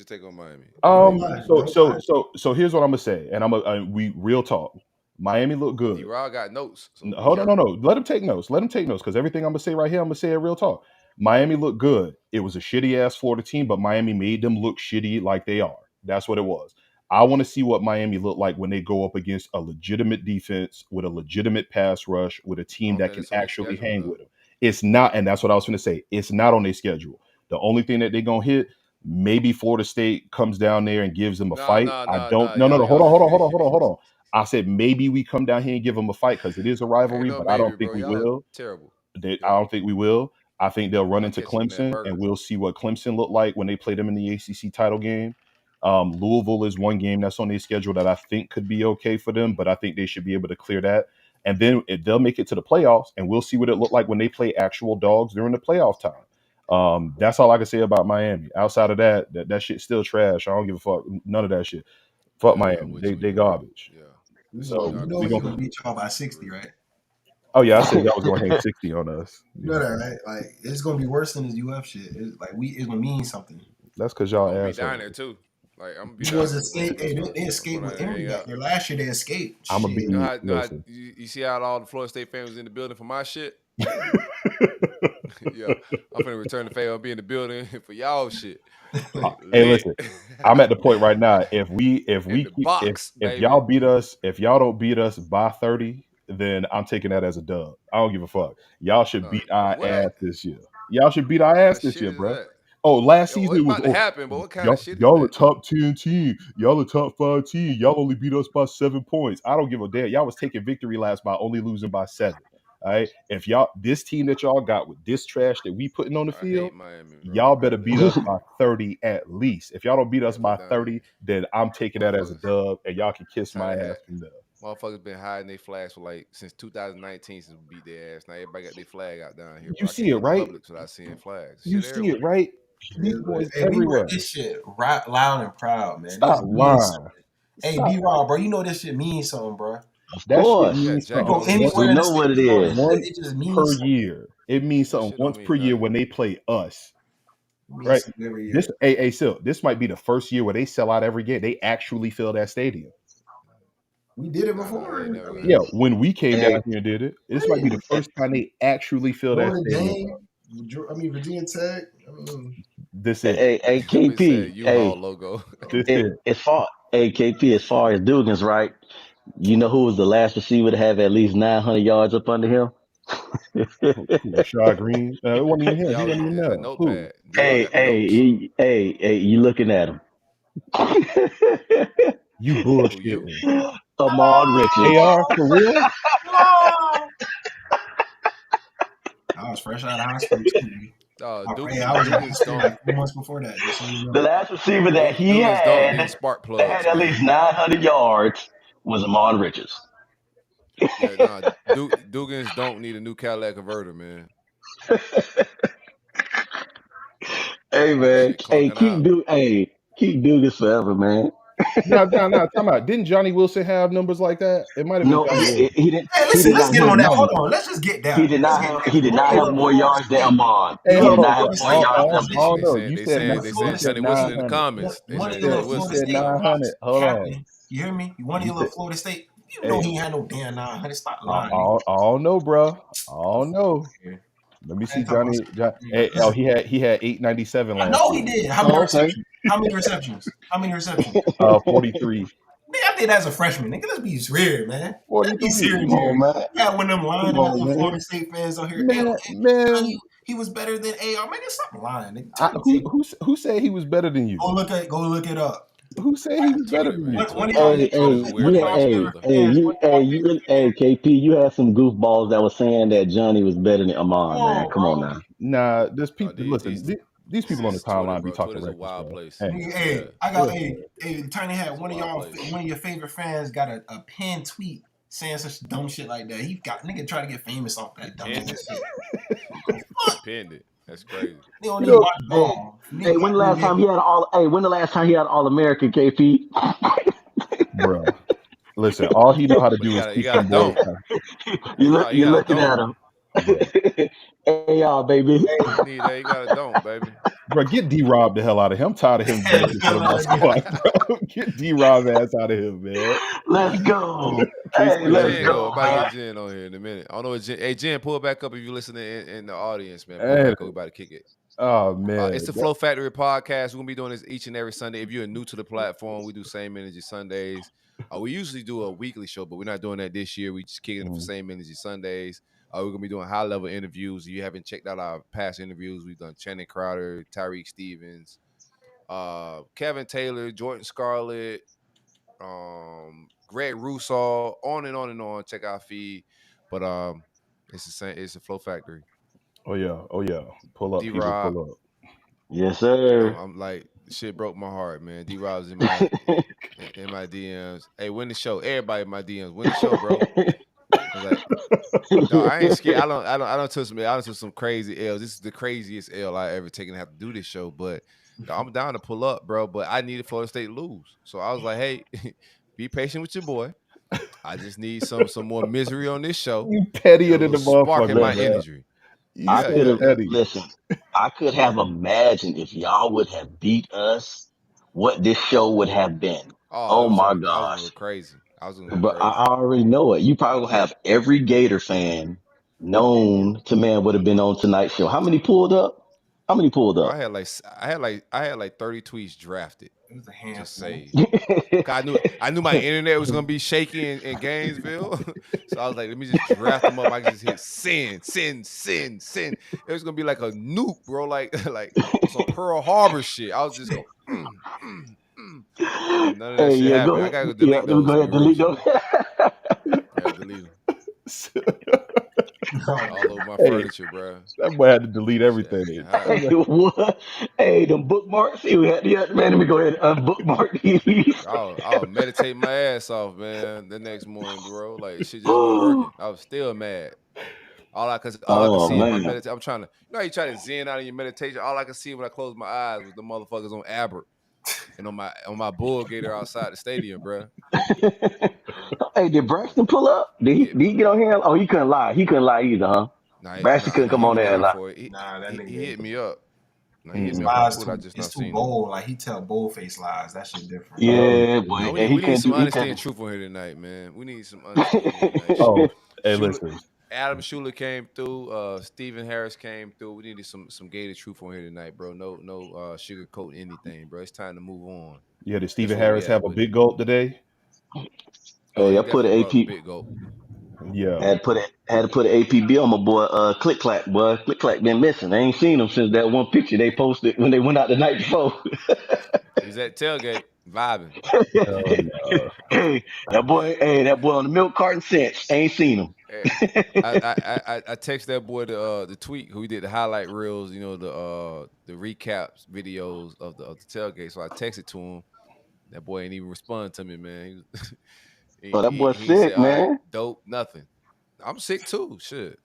take on Miami? Don't Big lie. picture. Don't lie. so here's what I'm gonna say, and we real talk. Miami look good. D-Rod got notes, so be Hold on, no, careful. no. Let him take notes. Let him take notes because everything I'm gonna say right here, I'm gonna say it real talk. Miami looked good. It was a shitty ass Florida team, but Miami made them look shitty like they are. That's what it was. I want to see what Miami look like when they go up against a legitimate defense with a legitimate pass rush with a I team don't that think can that's on their actually schedule hang though. with them. It's not, and that's what I was gonna say. It's not on their schedule. The only thing that they're gonna hit, maybe Florida State comes down there and gives them a Nah, fight. nah, I nah, don't. nah. No, no, Y'all, no. Hold y'all. on, hold on, hold on, hold on, hold on. I said maybe we come down here and give them a fight because it is a Ain't rivalry, no but I maybe, don't think bro. we Y'all will. terrible. I Yeah, don't think we will. I think they'll run y'all into catching them that Clemson, and burger. we'll see what Clemson look like when they play them in the ACC title game. Louisville is one game that's on their schedule that I think could be okay for them, but I think they should be able to clear that. And then they'll make it to the playoffs, and we'll see what it look like when they play actual dogs during the playoff time. That's all I can say about Miami. Outside of that shit's still trash. I don't give a fuck. None of that shit. Fuck Yeah, I'm Miami. with They you when they you're right. garbage. Yeah, You it's know, all So you garbage know we we this gonna. gonna year, beat y'all by for 60, real. right? Oh yeah, I said y'all was gonna hang 60 on us. You know that, right? Like it's gonna be worse than this UF shit. It's gonna mean something. That's because y'all I'm gonna be down there assholes. too. Like I'm gonna be You down boys there for escaped. this Hey, they, first. they I'm escaped going with down there and Emory hang back out. there last year. They escaped. I'm gonna Shit. be You know how listen. you see how all the Florida State fans was in the building for my shit. Yeah, I'm finna return the favor. I'll be in the building for y'all shit. Like Hey, lit listen, I'm at the point right now. If in we the keep box, if y'all baby. beat us, if y'all don't beat us by 30, then I'm taking that as a dub. I don't give a fuck. Y'all should No, beat our what? ass this year. Y'all should beat our What kind ass of this shit year, is bro. that? Oh, last Yo, season it's it was about to happen, but what kind of y'all shit is y'all a that? top 10 team. Y'all a top 5 team. Y'all only beat us by 7 points. I don't give a damn. Y'all was taking victory laps by only losing by 7. All right. If y'all this team that y'all got with this trash that we putting on the I field, hate Miami, bro. y'all I better really beat us do. by 30 at least. If y'all don't beat us Yeah, we by down 30, there. then I'm taking that as a Motherfuckers. dub and y'all can kiss Trying my to ass have from there. motherfuckers been hiding their flags for like since 2019 since we beat their ass. Now everybody got their flag out down here, You bro. I see can't it, go to right? Publix without seeing flags. You Shit see it, everywhere. right? These boys Hey, we rep everywhere. this shit right loud and proud, man. Stop This means lying. something. Hey, Stop. D Rob, bro, you know this shit means something, bro. Of That shit You course. got means You jacket go on something this once We anywhere in shit. the know state what of it Florida, is. once it just per means something. year. It means That something shit once don't per mean year nothing. when they play us. It means Right? something every This year. Silk, this might be the first year where they sell out every game. They actually fill that stadium. We did it Nah, before. they I ain't never done Yeah, mean, that. when we came down Hey, here and did it, this might be the hey, first time they actually fill that Notre stadium up. Dame. Virginia Tech. I mean, This it. hey, That bitch said KP. U-Haul Hey, logo. This it. as far KP, as far as Dugans, right? You know who was the last receiver to have at least 900 yards up under him? Rashad Green. It wasn't even him. He Y'all wasn't even use a there. Who? notepad. D-Rock Hey, got the hey, notes. you looking at him? You Who you? bullshitting. Ahmad Richards. AR for real? I was fresh out of high school too. I was in high Dugans school don't like 4 months before that. Just so you The know. last receiver that he Dugans don't had need spark that had plugs, at least man. 900 yards was Ahmad Richards. Yeah, nah. Dugans don't need a new Cadillac converter, man. Hey That man, shit clunking out. keep Dugans forever, man. No. Time out. Didn't Johnny Wilson have numbers like that? It might have been No, Johnny Wilson. he didn't. Hey, He listen, did let's not get have on that. Hold numbers. on, let's just get He down. did Let's not get have. down. He did One not year have of more Florida yards than State. Ahmad. Hey, He One did hold year on, not of have bro. Florida more State. yards than They, I Ahmad. don't they know. saying You they said saying nine. they Florida saying You said Johnny State. Wilson in the 900. comments. They One of saying your You Johnny little said, you Florida Wilson said in the State 900. props, comments. Hold on. Captain. You hear me? One of You your said, little Florida State. You know hey, he ain't had no damn 900. Stop I, lying, nigga. I don't know, bro. I The don't fuck know. here. Let me I see ain't talking about. Hey, Listen, he had 897 I last know he year. did. How many Oh, okay. receptions? How many receptions? How many receptions? 43. Nigga, I did as a freshman. Nigga, let's be serious, man. Let's be 43. serious Come on, here. man. You got one of them Come lying ass on, man. Florida State fans on here. Hey, Man, he was better than AR. Man, stop lying. Nigga. Turn the tape. who said he was better than you? Go look it up. Who said he was better Twitter, than man. you? One of Twitter y'all, Hey, crazy. hey, Twitter wear one you, of y'all crazy, hey, favorite brother. hey, fans. you, hey, you, hey, KP, you had some goofballs that was saying that Johnny was better than Come Ahmad, man. on, Come on bro. now. Nah, there's people. Listen, These these people on the this Twitter, timeline be bro. talking Twitter's a reckless, wild bro. place. Hey, Nigga, Yeah, I got listen, Tiny had it's a wild place. one of your favorite fans got a pinned tweet saying such dumb shit like that. He got nigga try to get famous off He that dumb pinned ass it. shit. He pinned it. That's crazy. They don't you even know, watch Hey, ball. Nigga hey, got when the no last time he nigga. had all? Hey, when the last time he had All American, KP? bro. Listen, all he know how to But do is you teach gotta them boys, dunk. you look, You you're gotta looking dunk. at him. bro. Hey, y'all, baby. Hey, You need that. You gotta dunk, baby. Bro, get D Rob the hell out of him. I'm tired of him being in front of my squad, bro. Get D Rob ass out of here, man. Let's go. Hey, Where Appreciate let's it, Jen man. go? go, About to man. get Jen on here in a minute. I don't know what Jen. Hey, Jen, pull back up if you're listening in the audience, man. Pull And, back up. We about to kick it. oh man, It's the Flo Factory Podcast. We're gonna be doing this each and every Sunday. If you're new to the platform, we do Same Energy Sundays. We usually do a weekly show, but we're not doing that this year. We just kicking it for Same Energy Sundays. We're gonna be doing high level interviews. If you haven't checked out our past interviews, we've done Channing Crowder, Tyreek Stevens, Kevin Taylor, Jordan Scarlett, Greg Russo, on and on and on. Check our feed. But it's the same. It's the Flow Factory. oh yeah. Pull up, D people, Rob, pull up. Yes, sir. I'm like shit broke my heart, man. D Rob's in my DMs. Hey, win the show. Everybody in my DMs. Win the show, bro. I was like, no, I ain't scared. I don't took some crazy L's. This is the craziest L I ever taken to have to do this show. But I'm down to pull up, bro. But I needed Florida State to lose. So I was like, hey, be patient with your boy. I just need some more misery on this show You and pettier a than little the spark in motherfucker, my Listen, man. energy. You I Yeah, so could yeah, have yeah. petty. listen. I could have imagined if y'all would have beat us, what this show would have been. Oh, Oh my I was gonna go gosh! crazy. I was gonna go But crazy. I already know it. You probably will have every Gator fan known to man would have been on tonight's show. How many pulled up? How many pulled Bro, up? I had like 30 tweets drafted, It was a just handful. saved. 'Cause I knew my internet was gonna be shaky in Gainesville, so I was like, let me just draft them up. I can just hit send. It was gonna be like a nuke, bro, like like some Pearl Harbor shit. I was just go, and none of that Hey, shit yeah, go happened. I ahead. gotta go Yeah, delete let me go those. To be ahead and real delete with you, those. I gotta delete them Oh, all over my Hey, furniture, bro. that boy had to delete Shit had everything. me That hot. Hey, boy- what? Hey, the bookmarks. See, we had, yeah, man. Let me go ahead and unbookmark these. I'll meditate my ass off, man. The next morning, bro, like shit just wasn't working. I was still mad. All I could Oh see in my man. meditation. I'm trying to, you try to zen out of your meditation. All I could see when I closed my eyes was the motherfuckers on Aber and on my bull gator outside the stadium, bro. Hey, did Braxton pull up? Yeah, Did he get on here? Oh, he couldn't lie. He couldn't lie either, huh? Braxton couldn't come he on was there and down lie. for it. nah, that He nigga. hit me up. No, he hit His me Mm-mm. up on lies Twitter. I just it's not too seen him. bold. Like he tell bold face lies. That shit different. oh, Yeah, No, boy. we And need he we need couldn't some do. He honesty and couldn't. truth on here tonight, man. We need some honesty on here tonight. oh, hey, Shula, listen. Adam Schuler came through. Stephen Harris came through. We needed some gated truth on here tonight, bro. No sugarcoat anything, bro. It's time to move on. Yeah, did That's Stephen where we Harris at have a with it. big gulp today? Oh, Hey, he I put definitely an brought up the AP. big goal. Yeah. Had to put an APB on my boy. Click clack, boy. Click clack been missing. I ain't seen him since that one picture they posted when they went out the night before. He's at tailgate vibing. Oh, no. Hey, that boy on the milk carton since. Ain't seen him. Eh, I text that boy the tweet who he did the highlight reels, the recaps videos of the tailgate. So I texted to him. That boy ain't even respond to me, man. Oh, that boy He said, sick, "All right, man. dope, nothing." I'm sick too. Shit,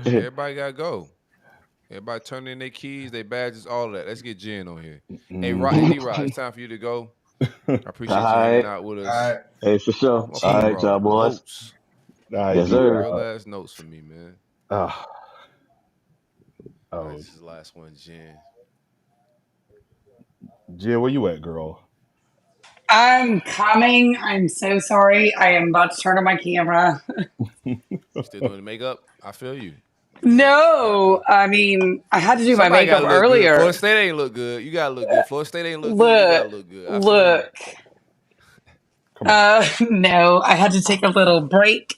everybody gotta go. Everybody turn in their keys, their badges, all of that. Let's get Jen on here. Hey, Mhm. D-Rod, it's time for you to go. I All appreciate you hanging right. out with All right. us. Hey, for sure. All Motherfucker right, y'all brought boys. notes. All right, Yes, D. sir. Real ass notes for me, man. Ah, All right, oh, this is the last one, Jen. Jill, where you at, girl? I'm coming. I'm so sorry. I am about to turn on my camera. You still doing the makeup? I feel you. You know, gotta No, come. I mean, I had to do my Somebody makeup gotta look good. Florida earlier. State ain't look good. You gotta look good. Florida State ain't look good. You Look, gotta look good. I feel you. look. Come on, No, I had to take a little break.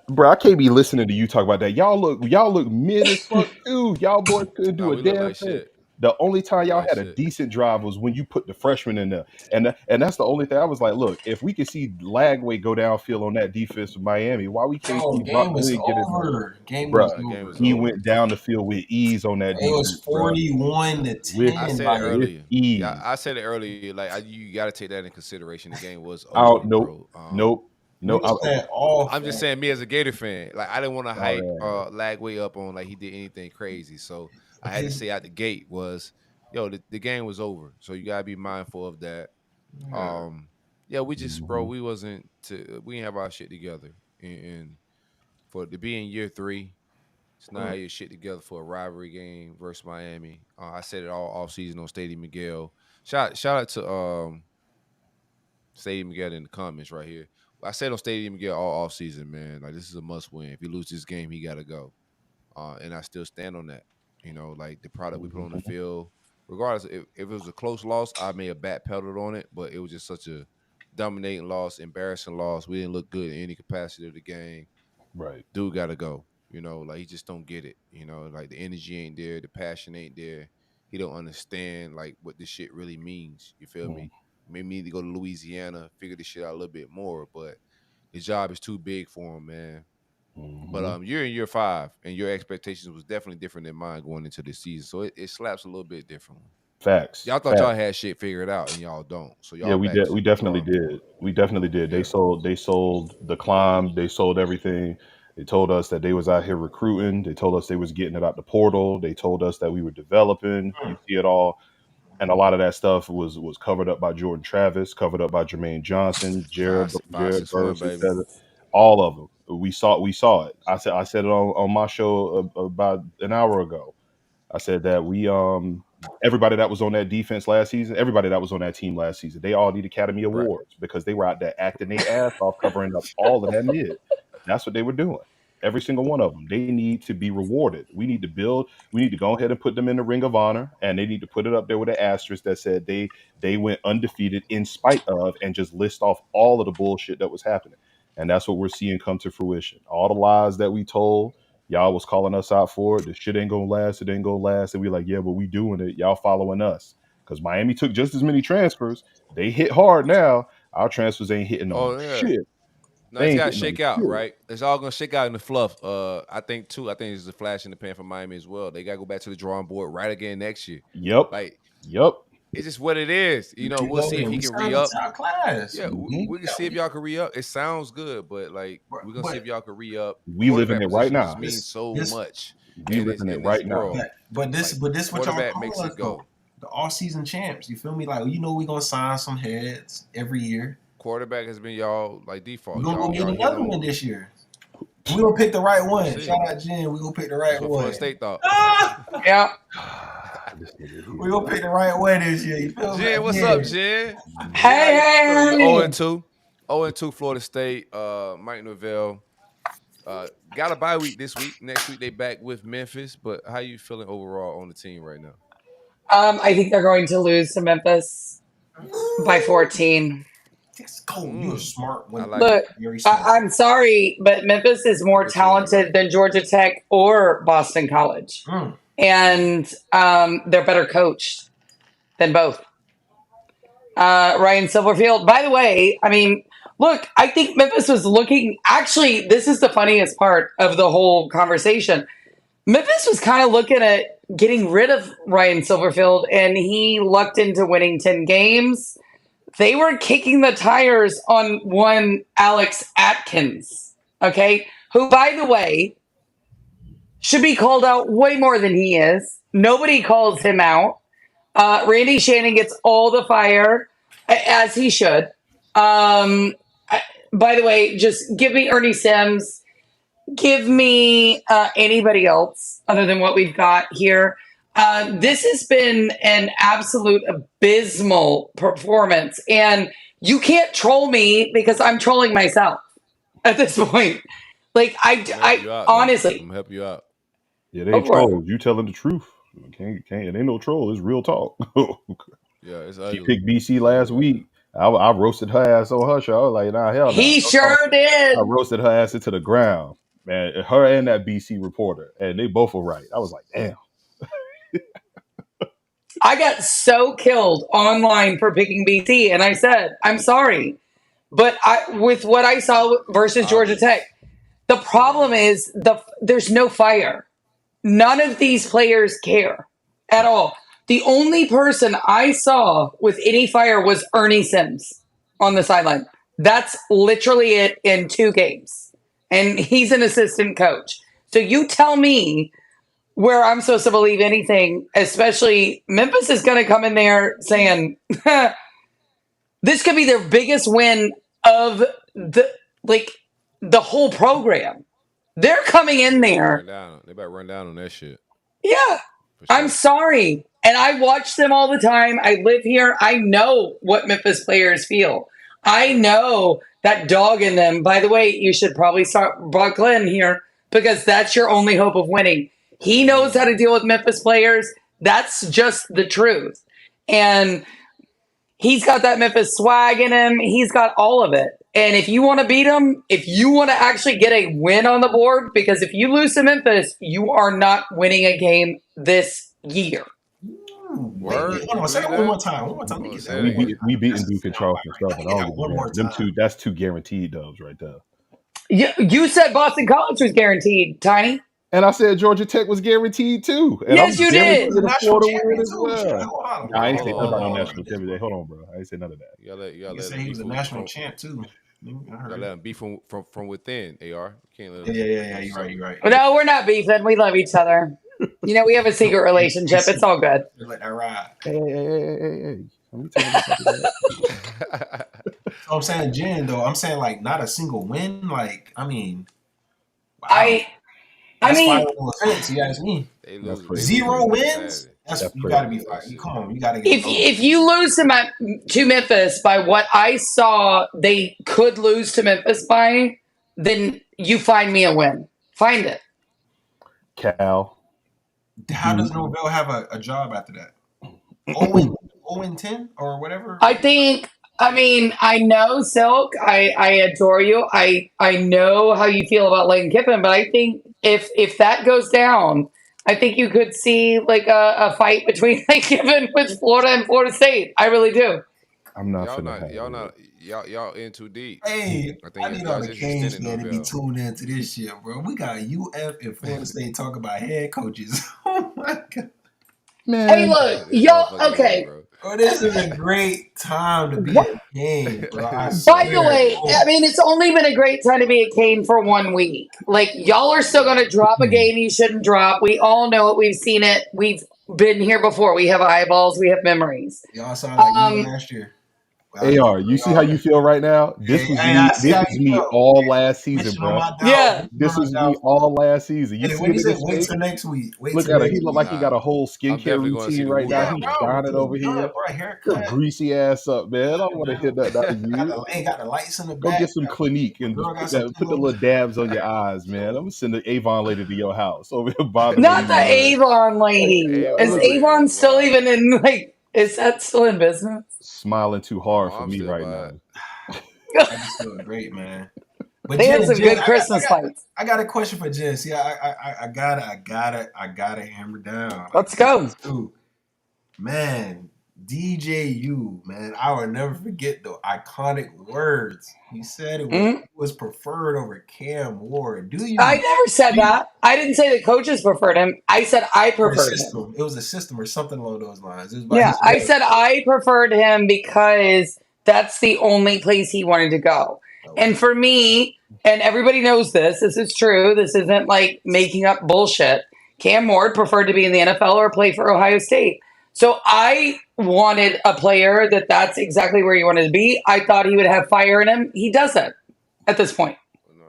bro. I can't be listening to you talk about that. Y'all look mid as fuck too. Y'all boys couldn't No, do a we look damn like thing. shit. The only We time look y'all like had a shit. decent drive was when you put the freshman in there, and that's the only thing I was like, look, if we could see Lagway go downfield on that defense with Miami, why we can't Bro, see Brock game was Good get it done, over. Game bro? was No, the game over, was He bro. over. went down the field with ease on that It was defense, bro, 41 to with I 10. said it Like, with earlier. Yeah, ease. I said it earlier. Like you got to take that in consideration. The game was I don't over, nope, bro. nope, we no. was playing off. I'm just saying, me as a Gator fan, like I didn't want to Oh hype man, Lagway up on like he did anything crazy. So I But had to his, say out the gate was, yo, the game was over. So you gotta be mindful of that. yeah. Yeah, we just, bro, hmm we didn't have our shit together, and for to be in year 3, it's not how Mm. your shit together for a rivalry game versus Miami. I said it all off season on Stadium Miguel. Shout out to Stadium Miguel in the comments right here. I said on Stadium Miguel all off season, man. Like this is a must win. If he loses this game, he gotta go. And I still stand on that. You know, like the product we put on the field, regardless if it was a close loss, I may have backpedaled on it, but it was just such a dominating loss, embarrassing loss. We didn't look good in any capacity of the game. right. Dude gotta go. You know, like he just don't get it. You know, like the energy ain't there, the passion ain't there. He don't understand like what this shit really means. You feel me? Maybe need to go to Louisiana, figure this shit out a little bit more, but his job is too big for him, man. But Mm-hmm. you're in year 5, and your expectations was definitely different than mine going into this season, so it slaps a little bit differently. Facts, Y'all thought y'all facts. had shit figured out, and y'all don't. So Yeah, y'all back to we the definitely drawing did. board. We definitely did. Yeah. They sold the climb, they sold everything. They told us that they was out here recruiting. They told us they was getting it out the portal. They told us that we were developing. You see it all. And a lot of that stuff was covered up by Jordan Travis, covered up by Jermaine Johnson, Five, Jared 6, 1, Burks, baby. etc. All of them. We saw it. I said it on my show about an hour ago. I said that we everybody that was on that defense last season, everybody that was on that team last season, they all need Academy Right. Awards because they were out there acting their ass off, covering up all of that mid. That's what they were doing. Every single one of them. They need to be rewarded. We need to build. We need to go ahead and put them in the Ring of Honor, and they need to put it up there with an asterisk that said they went undefeated in spite of, and just list off all of the bullshit that was happening. And that's what we're seeing come to fruition. All the lies that we told, y'all was calling us out for it. The shit ain't gonna last. It ain't gonna last. And we like, yeah, but we doing it. Y'all following us because Miami took just as many transfers. They hit hard now. Our transfers ain't hitting on Oh yeah. shit. No, They it's ain't gotta hitting on shake out, shit. right? It's all gonna shake out in the fluff. I think too. I think it's a flash in the pan for Miami as well. They gotta go back to the drawing board right again next year. Yep. Like Yep. it's just what it is. You know, we'll see if Reloading. he We can signed re a up. top class. Yeah, we can see if y'all can re up. It sounds good, but like we're gonna see if But y'all can re up. We living Quarterback it right position just now. means so this much We living it in this right now. world. Like but this what y'all quarterback call makes us it though. go. The all season champs. You feel me? Like you know we gonna sign some heads every year. Quarterback has been y'all like We're default. gonna go get Y'all hit another one on. this year. We gonna pick the right We'll one. see. Shout out Jen. We gonna pick the That's right what one. Florida State thought. Yeah. This nigga We gonna here. pick the right one this year. You feel me? Jen, what's up, Again. Jen? Jen, how Hey, you feeling? You hey, 0 hey. 2. 0 2 Florida State. Mike Norvell. Got a bye week this week. Next week they back with Memphis. But how you feeling overall on the team right now? I think they're going to lose to Memphis by 14. Let's go. You're Mm, smart I one. like You're it. Look, very smart. I'm sorry, but Memphis is I more bet you won't be right. talented than Georgia Tech or Boston College. Mm. Mm. And they're better coached than both. Ryan Silverfield. By the way, I mean, look, I think Memphis was looking. Actually, this is the funniest part of the whole conversation. Memphis was kind of looking at getting rid of Ryan Silverfield, and he lucked into winning 10 games. They were kicking the tires on one Alex Atkins, okay? Who, by the way, should be called out way more than he is. Nobody calls him out. Randy Shannon gets all the fire, as he should. By the way, just give me Ernie Sims. Give me anybody else other than what we've got here. This has been an absolute abysmal performance. And you can't troll me because I'm trolling myself at this point. Like, honestly. I'm gonna help you out. Yeah, they ain't trolls. You telling the truth. Can't. It ain't no troll. It's real talk. Yeah, it's She ugly. picked BC last week. I roasted her ass on her show. I was like, nah, hell no. He sure did. I roasted her ass into the ground, man. Her and that BC reporter, and they both were right. I was like, damn. I got so killed online for picking BC, and I said, I'm sorry. But with what I saw versus Georgia Tech, the problem is there's no fire. None of these players care at all. The only person I saw with any fire was Ernie Sims on the sideline. That's literally it in 2 games. And he's an assistant coach. So you tell me where I'm supposed to believe anything, especially Memphis is going to come in there saying, this could be their biggest win of the whole program. They're coming in there. They better run down on that shit. Yeah. Sure. I'm sorry. And I watch them all the time. I live here. I know what Memphis players feel. I know that dog in them. By the way, you should probably start Brock Glenn here because that's your only hope of winning. He knows how to deal with Memphis players. That's just the truth. And he's got that Memphis swag in him. He's got all of it. And if you want to beat him, if you want to actually get a win on the board, because if you lose to Memphis, you are not winning a game this year. Word. Hold on, say that one more time. One more time. We beating Duke and Charleston stuff, and all one more time. That's 2 guaranteed dubs right there. You said Boston College was guaranteed, Tiny. And I said Georgia Tech was guaranteed too. And yes, you did. Well. I ain't say nothing about national championship. Hold on, bro. I ain't say none of that. You say he was a national champ too. You gotta let him beef from within, AR. Can't let him yeah, you're right. No, we're not beefing. We love each other. You know, we have a secret relationship. It's all good. Let that ride. Hey. So I'm saying, Jen, though, I'm saying like not a single win. Like, I mean, wow. I mean, offense, you ask me. 0 wins. You gotta be fired. Come on, you gotta get. If you lose to Memphis by what I saw, they could lose to Memphis by, then you find me a win. Find it. Cal. How does Norvell have a job after that? 0-10 or whatever. I know Silk. I adore you. I know how you feel about Lane Kiffin, but I think if that goes down, I think you could see like a fight between Lane Kiffin with Florida and Florida State. I really do. I'm not. Y'all in too deep. Hey, I need all the Canes man to be tuned into this shit, bro. We got UF and Florida State talk about head coaches. Oh my god. Man. Hey, look, y'all. Okay. Bro, this is a great time to be a Cane, bro. By the way, I mean, it's only been a great time to be a Cane for 1 week. Like, y'all are still going to drop a game you shouldn't drop. We all know it. We've seen it. We've been here before. We have eyeballs. We have memories. Y'all sound like you last year. AR, you see how you feel right now? This was me all last season, bro. Yeah. This was me all last season. You see wait till next week. Look at it. He look like he got a whole skincare routine right now. He's shining over here. Your greasy ass up, man. I don't want to hear that. Ain't got the lights in the back. Go get some Clinique and put the little dabs on your eyes, man. I'm gonna send the Avon lady to your house over here. Not the Avon lady. Is Avon still even in like? Is that still in business? Smiling too hard for me right now. That's still great, man. But they had some good Christmas lights. I got a question for Jen. See, I gotta hammer down. Let's go. Man, DJU, man, I will never forget the iconic words. He said it was preferred over Cam Ward. Do you? I never said that. I didn't say the coaches preferred him. I said I preferred him. It was a system or something along those lines. I said I preferred him because that's the only place he wanted to go. Okay. And for me, and everybody knows this. This is true. This isn't like making up bullshit. Cam Ward preferred to be in the NFL or play for Ohio State. So I wanted a player that's exactly where he wanted to be. I thought he would have fire in him. He doesn't at this point. No.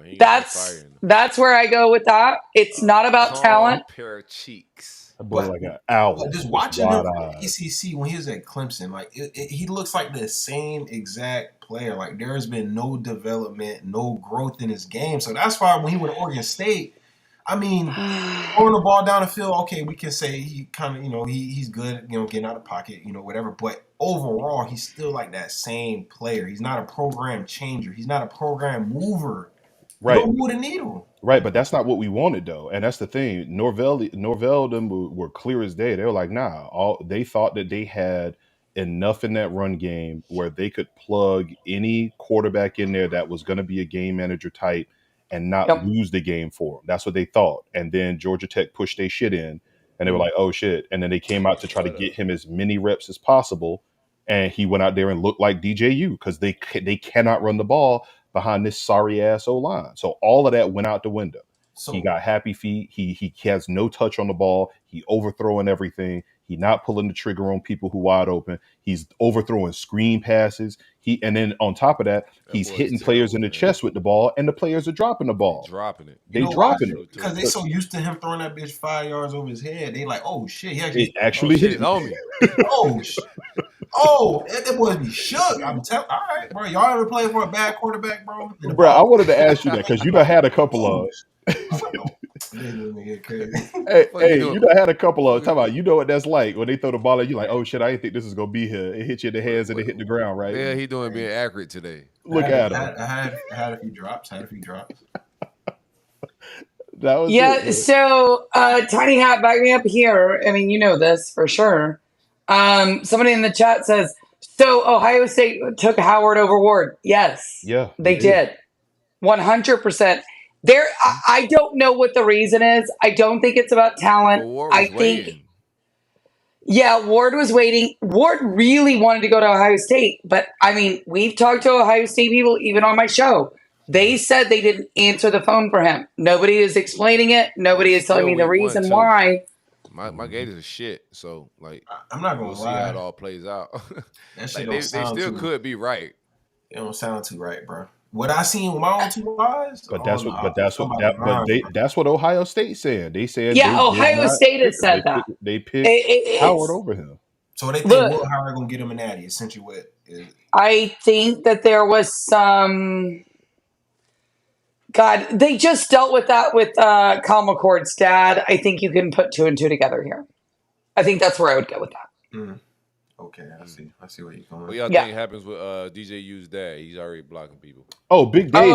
He ain't got no fire in him. That's where I go with that. It's not about Calm talent. pair of cheeks. That boy like an owl. Just watching him from wide-eyed. ACC when he was at Clemson, like he looks like the same exact player. Like there has been no development, no growth in his game. So that's why when he went to Oregon State, I mean, throwing the ball down the field, okay, we can say he kind of, he's good, getting out of the pocket, whatever. But overall, he's still like that same player. He's not a program changer. He's not a program mover. Right. Don't move the needle. Right, but that's not what we wanted though, and that's the thing. Norvell them were clear as day. They were like, nah. They thought that they had enough in that run game where they could plug any quarterback in there that was going to be a game manager type and not lose the game for them. That's what they thought. And then Georgia Tech pushed their shit in, and they were like, oh shit. And then they came out to try to get him as many reps as possible, and he went out there and looked like DJU because they cannot run the ball behind this sorry ass O-line. So all of that went out the window. So he got happy feet. He has no touch on the ball. He overthrowing everything. He not pulling the trigger on people who wide open. He's overthrowing screen passes. And then on top of that he's hitting players in the chest with the ball, and the players are dropping the ball. They dropping it. Because they so used to him throwing that bitch 5 yards over his head. They like, oh shit, he actually hit on me. Oh shit. Oh, that boy be shook. I'm telling. All right, bro. Y'all ever play for a bad quarterback, bro? Bro, I wanted to ask you that because you done had a couple of. Hey, you done had a couple of. Talk about, you know what that's like when they throw the ball at you, like, oh shit, I didn't think this was gonna be here. It hit you in the hands and it hit the ground, right? Yeah, he doing being accurate today. Look at him. I had a few drops. That was it, so Tiny Hat, back me up here. I mean, you know this for sure. Somebody in the chat says, so Ohio State took Howard over Ward. Yes. Yeah. They did. 100%. I don't know what the reason is. I don't think it's about talent. Ward was waiting. Ward really wanted to go to Ohio State, but I mean, we've talked to Ohio State people, even on my show. They said they didn't answer the phone for him. Nobody is explaining it. Nobody is telling me the reason why. My Gators are shit, so like I'm not gonna lie. See how it all plays out. That shit they still could be right. It don't sound too right, bro. What I seen with my own two eyes, that's what Ohio State said. They said Ohio State has said that they picked Howard over him. So they think Will Howard gonna get him an Natty. Essentially, what is? I think that there was some. God, they just dealt with that with Kyle McCord's dad. I think you can put 2 and 2 together here. I think that's where I would go with that. Mm. Okay, I see where you're going. What y'all think happens with DJU's dad? He's already blocking people. Oh, Big Dave.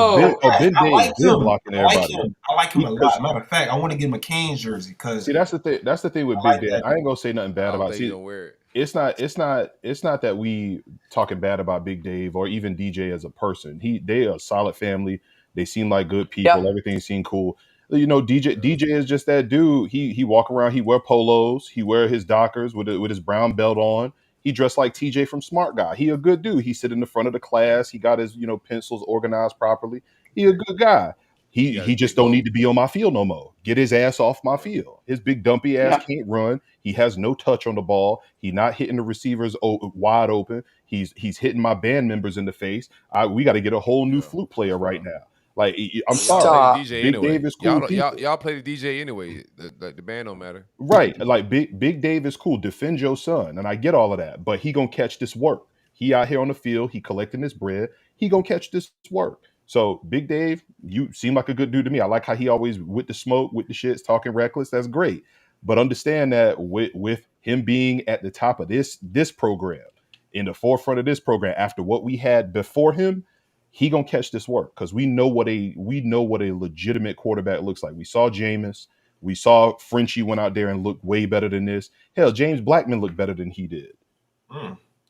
Big Dave is blocking everybody. I like him a lot. Matter of fact, I want to get him a Canes jersey because that's the thing. That's the thing with Big Dave. I ain't gonna say nothing bad about it. Wear it. It's not that we talking bad about Big Dave or even DJ as a person. They are a solid family. They seem like good people. Everything seemed cool. DJ is just that dude. He walk around. He wear polos. He wear his Dockers with his brown belt on. He dressed like TJ from Smart Guy. He a good dude. He sit in the front of the class. He got his pencils organized properly. He a good guy. He just don't need to be on my field no more. Get his ass off my field. His big dumpy ass can't run. He has no touch on the ball. He not hitting the receivers wide open. He's hitting my band members in the face. We got to get a whole new flute player right now. Like, I'm sorry, Big Dave is cool. Y'all play the DJ anyway. The band don't matter, right? Like Big Dave is cool. Defend your son, and I get all of that. But he gonna catch this work. He out here on the field. He collecting his bread. He gonna catch this work. So Big Dave, you seem like a good dude to me. I like how he always with the smoke, with the shits, talking reckless. That's great. But understand that with him being at the top of this program, in the forefront of this program, after what we had before him, he gonna catch this work because we know what a legitimate quarterback looks like. We saw Jameis, we saw Frenchie went out there and looked way better than this. Hell, James Blackman looked better than he did.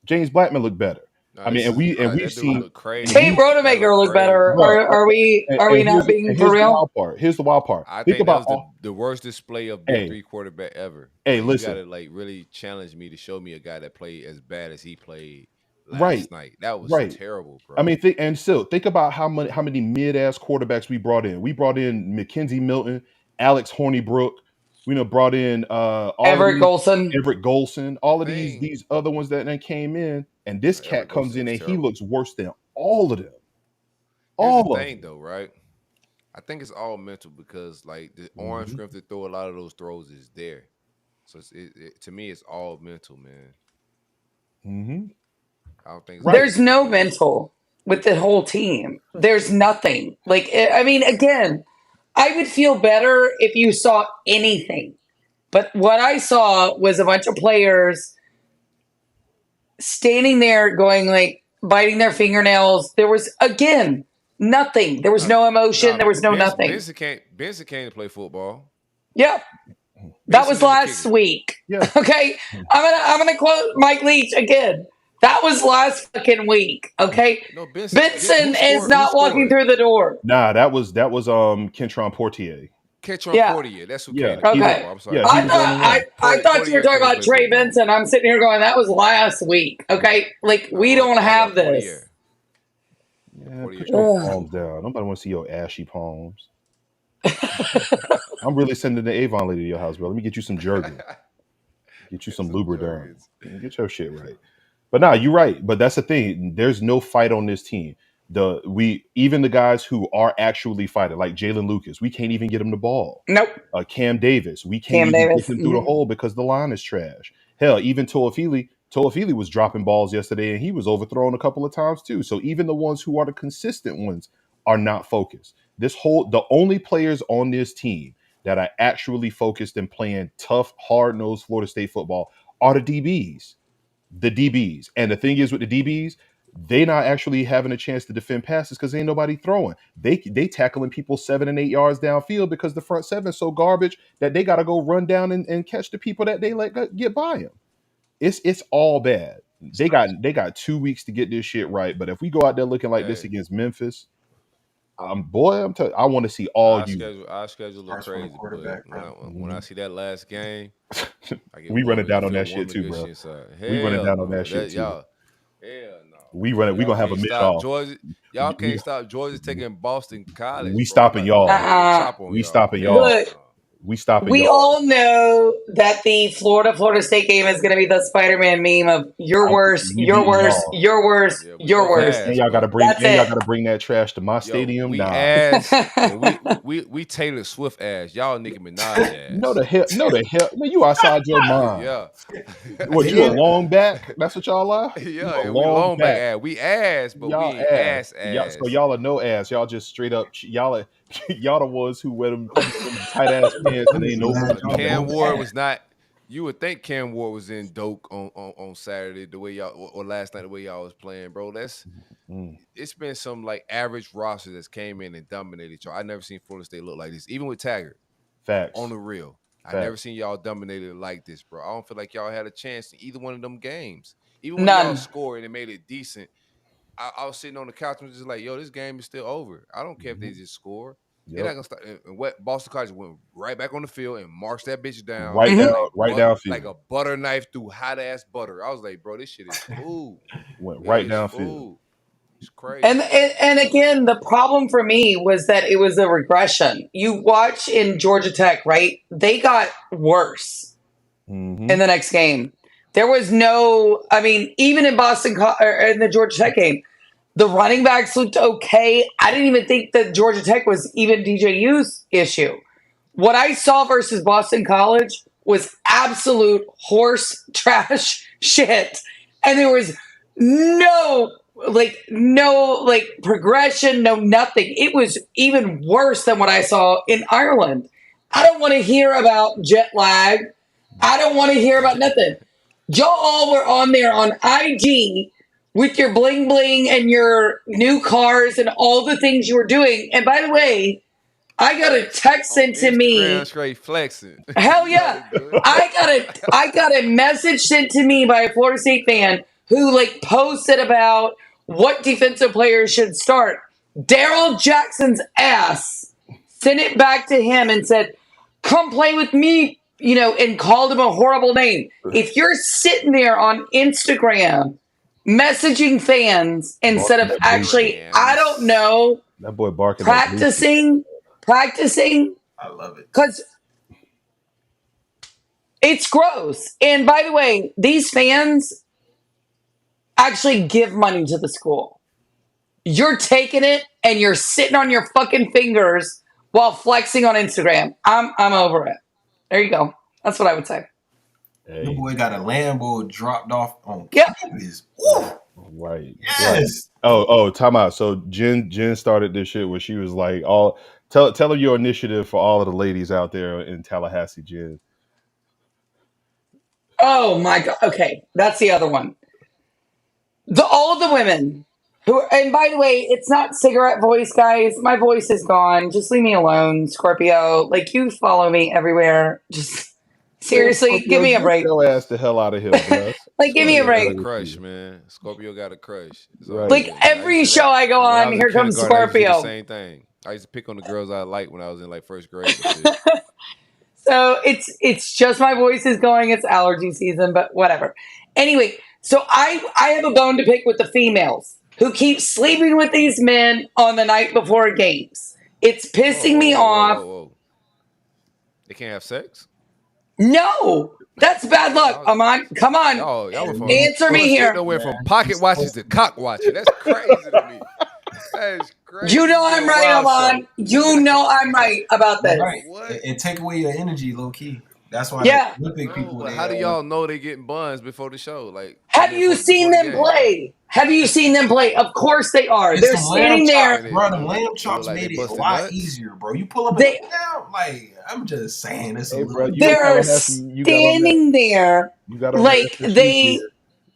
James Blackman looked better. No, I mean, we've seen Tate Rodemaker look better. Right. Are we not being for real? Here's the wild part. I think that was the worst display of Big Three quarterback ever. Hey, listen, you gotta really challenge me to show me a guy that played as bad as he played Right, last night. That was right. terrible, I bro. mean, and still think about how many mid-ass quarterbacks we brought in. We brought in Mackenzie Milton, Alex Hornibrook. We brought in all of Everett these Golson. Everett Golson, The all of these thing, these other ones that then came in, and this cat Eric comes Golson in was and he terrible. looks worse than all of them. Here's the All of thing, them. though, right? I think it's all mental because like the arm Hmm. strength to throw a lot of those throws is there. So to me, it's all mental, man. Hmm. I don't think it's Right. There's physical, no bro. mental with the whole team. There's nothing. Like, I mean, again, I would feel better if you saw anything. But what I saw was a bunch of players standing there going like biting their fingernails. There was again nothing. There was Nah, no emotion. nah. There was no Benson, nothing. Benson can't. Benson can't play football. Yep. That Benson was is a last kicker. week. Yeah. Okay. I'm gonna quote Mike Leach again. That was last fucking week. Okay. No, Benson. Benson Who is scored? Who not walking scored? through the door. Nah, that was Kentron Portier. Ketron Yeah. Portier. That's who Yeah, came to he play was. Okay. football. I'm sorry. Yeah, he I was on thought the I, run. I thought you were Portier talking can't about play Trey football. Benson. I'm sitting here going, that was last week. Okay. Like No, we don't I have got this. Portier. Yeah, Portier put your can't Ugh. play. palms down. Nobody want to see your ashy palms. I'm really sending the Avon lady to your house, bro. Let me get you some Jergens. Get you some Some Lubriderm. Jergens. Get your shit right. But nah, you're right. But that's the thing. There's no fight on this team. Even the guys who are actually fighting, like Jalen Lucas, we can't even get him the ball. Nope. Cam Davis, we can't Cam even get Davis. him through the Mhm. hole because the line is trash. Hell, even Toafili was dropping balls yesterday, and he was overthrown a couple of times too. So even the ones who are the consistent ones are not focused. The only players on this team that are actually focused and playing tough, hard-nosed Florida State football are the DBs. The DBs. And the thing is with the DBs, they not actually having a chance to defend passes because ain't nobody throwing. They tackling people 7 and 8 yards downfield because the front seven so garbage that they got to go run down and catch the people that they let get by them. It's all bad. They got 2 weeks to get this shit right. But if we go out there looking like this Hey, against Memphis, I'm telling you, I want to see all you. our schedule look Starts from the crazy, but quarterback, bro. when I see that last game, I get We warm. running down I on feel that shit warm and too, good bro. shit inside. We running Hell down on that no, shit that too. y'all. Hell no. We Y'all gonna have a can't mid stop off. Georgia. Y'all We can't stop Georgia taking Boston we College, bro. stopping y'all. They Uh-uh. chop on We y'all. stopping y'all. Hell Look, no. We stopping we y'all. all know that the Florida State game is going to be the Spider-Man meme of you're worse, We you're beating worse, y'all. you're worse, Yeah, we you're beat worse. And ass, y'all gotta but bring That's it. that trash to my yo, stadium. we Nah. ass and we Taylor Swift ass. Y'all Nicki Minaj No ass. the hell. No the hell. Man, you outside your mind. Yeah. What, you a Yeah. long back? That's what y'all are? You a Yeah, we long long back back. ass. We ass, but we Y'all ain't ass. ass So ass. y'all are no ass. Y'all just straight up y'all are y'all the ones who wear them tight ass pants and I'm ain't just no glad booty. y'all Cam both Ward ass. was not. You would think Cam Ward was in Doak on Saturday the way y'all or last night the way y'all was playing, bro. Mm, It's been some like average roster that's came in and dominated y'all. I never seen Florida State look like this, even with Taggart on facts. the real. I never Facts. seen y'all dominated like this, bro. I don't feel like y'all had a chance in either one of them games. Even when y'all None. scored and it made it decent, I was sitting on the couch and was just like, yo, this game is still over. I don't care if they Mhm. just score. They're Yep. not gonna start. And what Boston College went right back on the field and marched that bitch down Right down, Mhm. right like downfield. a butter knife through hot ass butter. I was like, bro, this shit is food. Went right It's downfield. food. It's And, crazy. and and again, the problem for me was that it was a regression. You watch in Georgia Tech, right? They got worse Mm-hmm. in the next game. There was no, I mean, even in or in the Georgia Tech game, the running backs looked okay. I didn't even think that Georgia Tech was even DJU's issue. What I saw versus Boston College was absolute horse trash shit. And there was no progression, no nothing. It was even worse than what I saw in Ireland. I don't want to hear about jet lag. I don't want to hear about nothing. Y'all all were on there on IG with your bling bling and your new cars and all the things you were doing. And by the way, I got a text On sent to Instagram, me. straight flexing. Hell You gotta yeah. do it. I got a message sent to me by a Florida State fan who like posted about what defensive players should start. Daryl Jackson's ass sent it back to him and said, "Come play with me," and called him a horrible name. If you're sitting there on Instagram messaging fans instead of Barking at actually, I don't know, That boy barking at practicing, I love it. because it's gross. And by the way, these fans actually give money to the school. You're taking it and you're sitting on your fucking fingers while flexing on Instagram. I'm over it. There you go. That's what I would say. The Hey, boy got a Lambo dropped off on Yep. campus. Woo! right. Yes. Time out. So Jen started this shit where she was like, tell her your initiative for all of the ladies out there in Tallahassee, Jen. Oh my god. Okay, that's the other one. All the women who, and by the way, it's not cigarette voice, guys. My voice is gone. Just leave me alone, Scorpio. Like, you follow me everywhere. Just seriously, give me a break. Get your ass the hell out of here, bro. Like, give me a Got break. a crush, man. Scorpio got a crush. It's all Right. Like, good. every I used to- show I go when I on, was in here comes kindergarten, I used to do the Scorpio. same thing. I used to pick on the girls I liked when I was in like first grade. and shit. So it's just my voice is going. It's allergy season, but whatever. Anyway, so I have a bone to pick with the females who keep sleeping with these men on the night before games. It's pissing me off. Whoa. They can't have sex? No, that's bad luck. Amon, come on. Y'all were from Answer me here. They went from pocket watches to cock watching. That's crazy to me. That is crazy. You know I'm right, Amon. You know I'm right about this. Right. What? And take away your energy, low key. That's why Yeah. the Olympic people. But how do y'all know they getting buns before the show? Like, Have you seen them play? Have you seen them play? Of course they are. They're standing there. Bro, the lamb chops Like they made it a busted lot nuts? easier, bro. You pull up They- and down, like, I'm just saying. It's Hey, a bro, little. you They're gotta have some- you got on standing there You got on like that FSU they shit.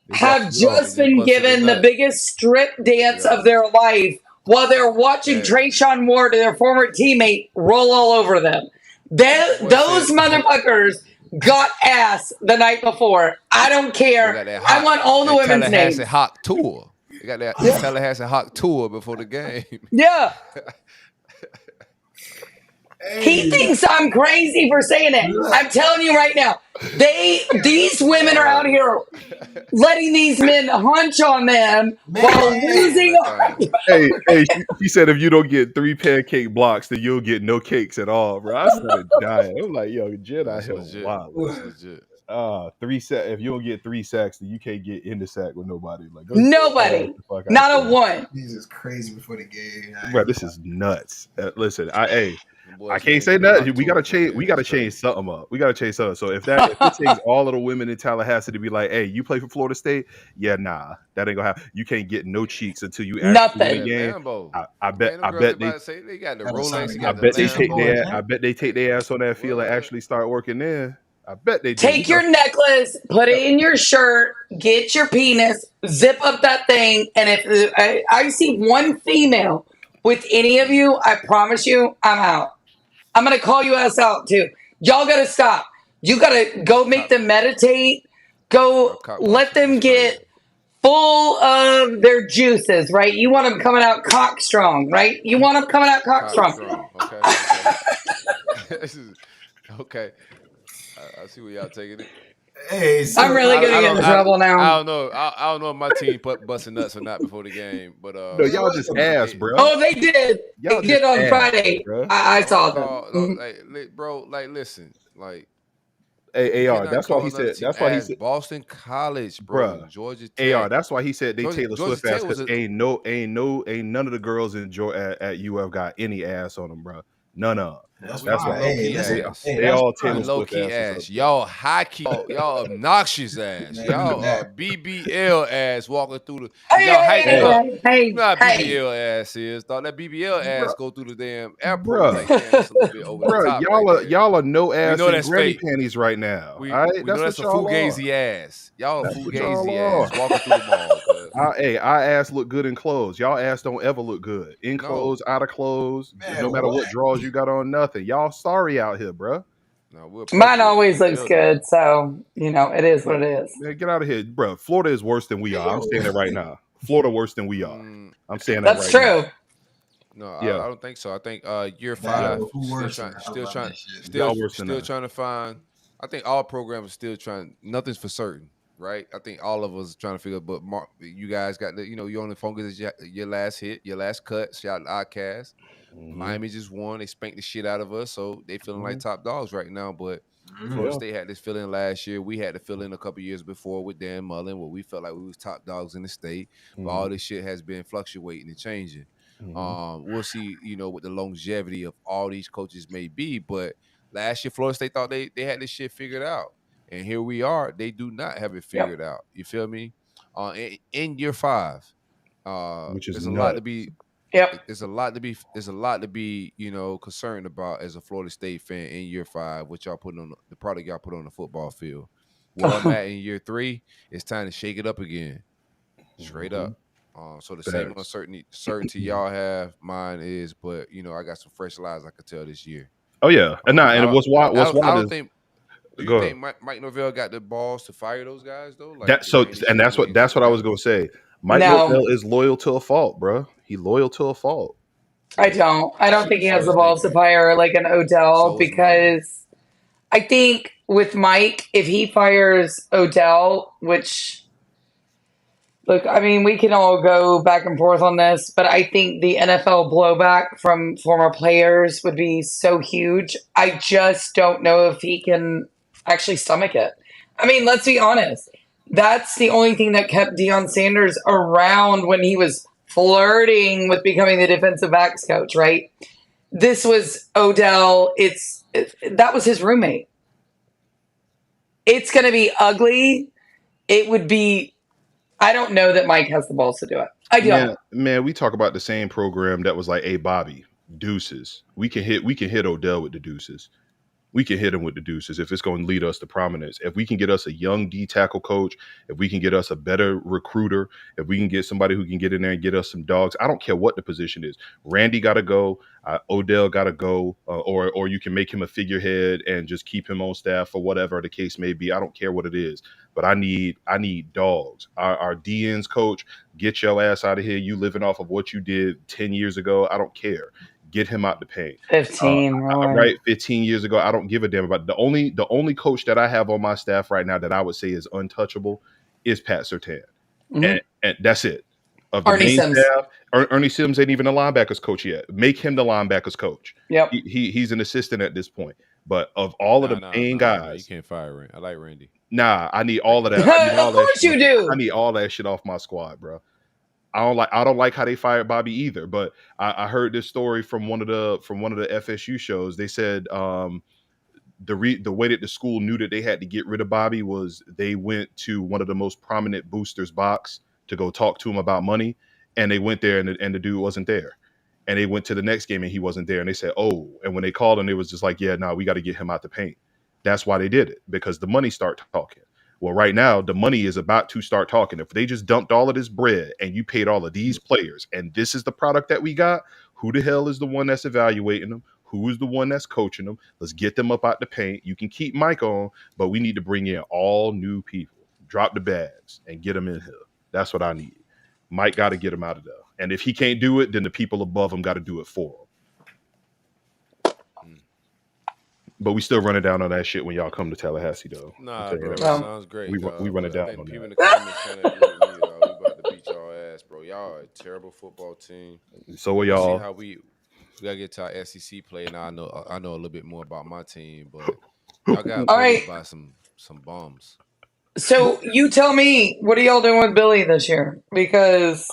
They have busted you off. just been busted given their the nut. biggest strip dance Yeah. of their life while they're watching Yeah. Trayshawn Ward, their former teammate, roll all over them. Those said- motherfuckers got ass the night before. I don't They care. got that I want all the that women's Tallahassee names. Hawk tour. They got that Tallahassee Hawk tour before the game. Yeah. He thinks I'm crazy for saying it. I'm telling you right now. These women are out here letting these men hunch on them while losing. Hey, she said if you don't get 3 pancake blocks, then you'll get no cakes at all, bro. I started dying. I'm like, yo, Jen out That's here legit. wild. That's legit. 3 sacks. If you don't get 3 sacks, then you can't get in the sack with nobody. Like Nobody. Not a one. This is crazy before the game. Bro, this is nuts. Listen, I Boys can't say made nothing. Hawk We tour gotta before change. the We game. gotta That's crazy. change something up. We gotta change something. So if it takes all of the women in Tallahassee to be like, "Hey, you play for Florida State?" Yeah, nah, that ain't gonna happen. You can't get no cheeks until you actually Nothing. win the game. Lambo. I bet. Man, I them girls bet they. about to say they got the Gotta Rolex. sign They a got I the bet they Lambo. take Lambo. their. I bet they take their ass on that field and What? actually start working there. I bet they do. Take your necklace, put it in your shirt, get your penis, zip up that thing, and if I see one female with any of you, I promise you, I'm out. I'm gonna call you ass out too. Y'all gotta stop. You gotta go make them meditate. Go Cock let watching. them That's get full of their juices, right? You want them coming out cock strong, right? You want them coming out cock strong. strong. Okay. This is okay. I see where y'all taking it. Hey, so I'm really gonna get in trouble now. I don't know. I don't know if my team busting nuts or not before the game, but No, y'all just ass, bro. Oh, they did. Y'all They did just on ass, Friday. bro. I saw them. bro, like listen, like Hey, you AR. cannot That's why call he another said. team That's why he ass. said. Boston College, bro, Bruh. Georgia Tech. AR. That's why he said they Taylor Georgia Swift ass Tech was because a- ain't none of the girls in at UF got any ass on them, bro. None of them. that's That's why. why. Hey, Low-key listen, ass. hey, They that's all fine. Taylor low Swift key asses ass. up. Y'all high key. Y'all obnoxious ass. Y'all BBL ass walking through the. Hey, Y'all hype it up. hey, You know how hey. BBL ass is. Thought that BBL ass go through the damn airport. Bruh. Like, damn, that's a little bit over the Bro, top. y'all are no ass know and that's granny fake. panties right now. We, all right? we know that's a y'all fugazi ass. Y'all a That's what fugazi y'all ass walking through the mall. cuz. Our ass look good in clothes. Y'all ass don't ever look good. In No. clothes, out of clothes, Man, no matter what what? drawers you got on, nothing. Y'all sorry out here, bro. No, we're Mine perfect. always We looks built it. good, so it is what it is. Man, get out of here, bro. Florida is worse than we are. I'm saying it right now. Florida worse than we are. I'm saying that That's right now. true. No, Yeah. I don't think so. I think year Battle 5 of who worse, man. I still love trying, that shit. Y'all worse than still us. trying to find. I think all programs are still trying. Nothing's for certain. right? I think all of us trying to figure. But Mark, you guys got the, you only focus is your last hit, your last cut. Shout out to Outcast. Hmm. Miami just won. They spanked the shit out of us, so they feeling like Hmm. top dogs right now. But Florida Mm. Yeah. State had this feeling last year. We had the feeling a couple years before with Dan Mullen, where we felt like we was top dogs in the state. But Hmm. all this shit has been fluctuating and changing. Hmm. We'll see, what the longevity of all these coaches may be. But last year, Florida State thought they had this shit figured out, and here we are. They do not have it Yep. figured out. You feel me? In year five, Which is there's a lot to nuts. be Yep. there's a lot to be concerned about as a Florida State fan in year five. What y'all putting on the product y'all put on the football field. Where I'm at in year three, it's time to shake it up again, straight Hmm. up. So the same Facts. certainty y'all have, mine is, but I got some fresh lies I could tell this year. Oh yeah, and nah, and I what's don't I wild don't is think. Do you go ahead. think Mike Norvell got the balls to fire those guys though? Like That the so Randy and Shannon Williams that's and what I was Odell? gonna say. Mike No, Norvell is loyal to a fault, bro. He loyal to a fault. I Yeah. don't. I don't think he has So the is balls to Napier. fire like an Odell So is Mullen. because I think with Mike, if he fires Odell, which look, I mean, we can all go back and forth on this, but I think the NFL blowback from former players would be so huge. I just don't know if he can actually stomach it. I mean, let's be honest. That's the only thing that kept Deion Sanders around when he was flirting with becoming the defensive backs coach, right? This was Odell. That was his roommate. It's going to be ugly. It would be. I don't know that Mike has the balls to do it. I don't. Man, we talk about the same program that was like, hey Bobby, deuces. We can hit Odell with the deuces. We can hit him with the deuces if it's going to lead us to prominence. If we can get us a young D tackle coach, if we can get us a better recruiter, if we can get somebody who can get in there and get us some dogs, I don't care what the position is. Randy got to go. Odell got to go, or you can make him a figurehead and just keep him on staff or whatever the case may be. I don't care what it is, but I need dogs. Our DNs coach, get your ass out of here. You living off of what you did 10 years ago. I don't care. Get him out the paint. Uh, 15, really. right, 15 years ago, I don't give a damn about the only coach that I have on my staff right now that I would say is untouchable is Pat Surtain, Hmm. and that's it. Of the Arnie main Sims. staff, Ernie Sims ain't even a linebackers coach yet. Make him the linebackers coach. Yep. He's an assistant at this point. But of all of Nah, the nah, main nah, nah. You guys, can't fire Randy. I like Randy. nah, I need all of Randy. that. I need all Of that course shit you off. I do. need all that shit off my squad, bro. I don't like how they fired Bobby either. But I heard this story from one of the FSU shows. They said the way that the school knew that they had to get rid of Bobby was they went to one of the most prominent boosters box to go talk to him about money, and they went there and the dude wasn't there. And they went to the next game and he wasn't there. And they said, "Oh," and when they called him, it was just like, "Yeah, no, we got to get him out the paint." That's why they did it, because the money start talking. Well, right now the money is about to start talking. If they just dumped all of this bread and you paid all of these players, and this is the product that we got, who the hell is the one that's evaluating them? Who is the one that's coaching them? Let's get them up out the paint. You can keep Mike on, but we need to bring in all new people. Drop the bags and get them in here. That's what I need. Mike got to get him out of there. And if he can't do it, then the people above him got to do it for him. Mm. But we still running down on that shit when y'all come to Tallahassee, though. I'll Nah, tell you bro. that right Um, now. Sounds We great, we dog. running But I down think on people that. in the comments kind of agree with me, dog. We about to beat y'all ass, bro. Y'all are a terrible football team. So are We'll see y'all. how we gotta get to our SEC play. Now I know a little bit more about my team, but y'all got all bullied right. by some bums. So you tell me, what are y'all doing with Billy this year? Because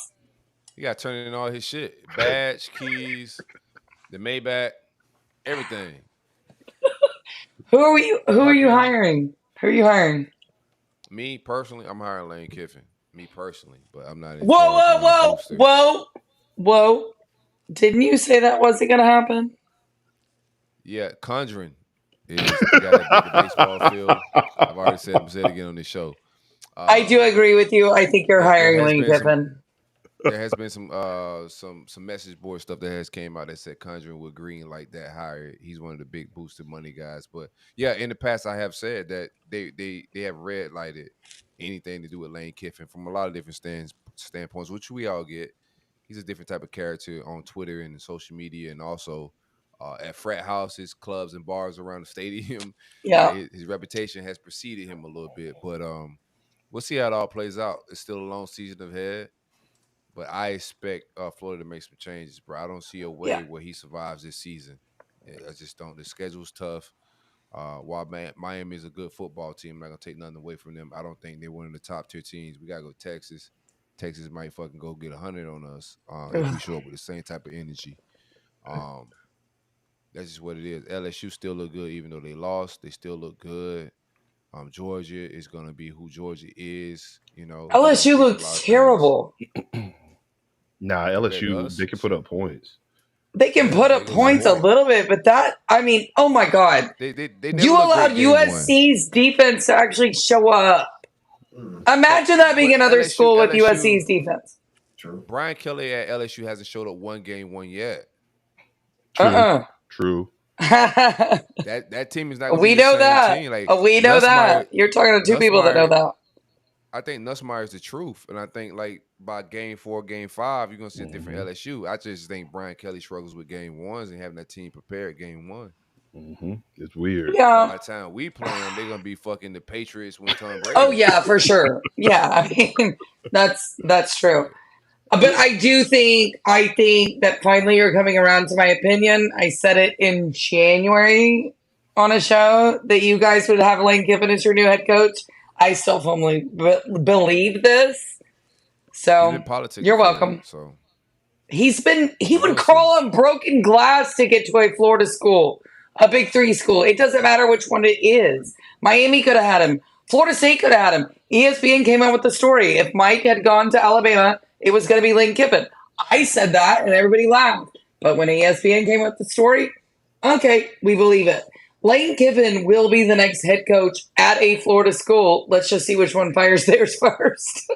He got turning in all his shit, badge, keys, the Maybach, everything. who are you Parking. hiring? Who are you hiring? Me personally, I'm hiring Lane Kiffin. Me personally, but I'm not in Whoa, charge. whoa, I'm the whoa, booster. whoa, whoa. Didn't you say that wasn't going to happen? Yeah, Conjuring is the guy that did the baseball field. I've already said it again on this show. I do Um, agree with you. I think you're there hiring has Lane been some Kiffin. there has been some message board stuff that has came out that said Conjuring with Green like that higher. He's one of the big boosted money guys. But yeah, in the past I have said that they have red lighted anything to do with Lane Kiffin from a lot of different standpoints, which we all get. He's a different type of character on Twitter and social media, and also at frat houses, clubs, and bars around the stadium. Yeah. His reputation has preceded him a little bit, but we'll see how it all plays out. It's still a long season ahead, but I expect Florida to make some changes, bro. I don't see a way Yeah. where he survives this season. I just don't. The schedule's tough. While Miami is a good football team, I'm not gonna take nothing away from them. I don't think they're one of the top tier teams. We gotta go Texas. Texas might fucking go get 100 on us if we show up with the same type of energy. That's just what it is. LSU still look good, even though they lost. They still look good. Georgia is gonna be who Georgia is. You know, we're gonna LSU fix a lot looks of things. terrible. Nah, Compared to LSU, us, they can put up points. They can yeah, put they up look points a horrible. little bit, but oh my God. They never You look allowed great game one. USC's defense to actually show up. Imagine that being But another school with LSU, USC's defense. True. Brian Kelly at LSU hasn't showed up one game one yet. True. True. That team is not gonna be We the know same that. team. Like We know that. You're talking to two people that know Nussmeier, that. I think Nussmeier is the truth, and I think like by game 4, game 5, you're gonna see a different LSU. I just think Brian Kelly struggles with game ones and having that team prepared game one. It's weird. Yeah. By the time we play them, they're gonna be fucking the Patriots when Tom Brady. Oh yeah, for sure. Yeah, I mean that's true. But I think that finally you're coming around to my opinion. I said it in January on a show that you guys would have Lane Kiffin as your new head coach. I still firmly believe this. He's So been politicking you're for that, welcome. so He would we'll see. crawl on broken glass to get to a Florida school, a Big 3 school. It doesn't matter which one it is. Miami could have had him. Florida State could have had him. ESPN came out with the story. If Mike had gone to Alabama, it was going to be Lane Kiffin. I said that, and everybody laughed. But when ESPN came out with the story, okay, we believe it. Lane Kiffin will be the next head coach at a Florida school. Let's just see which one fires theirs first.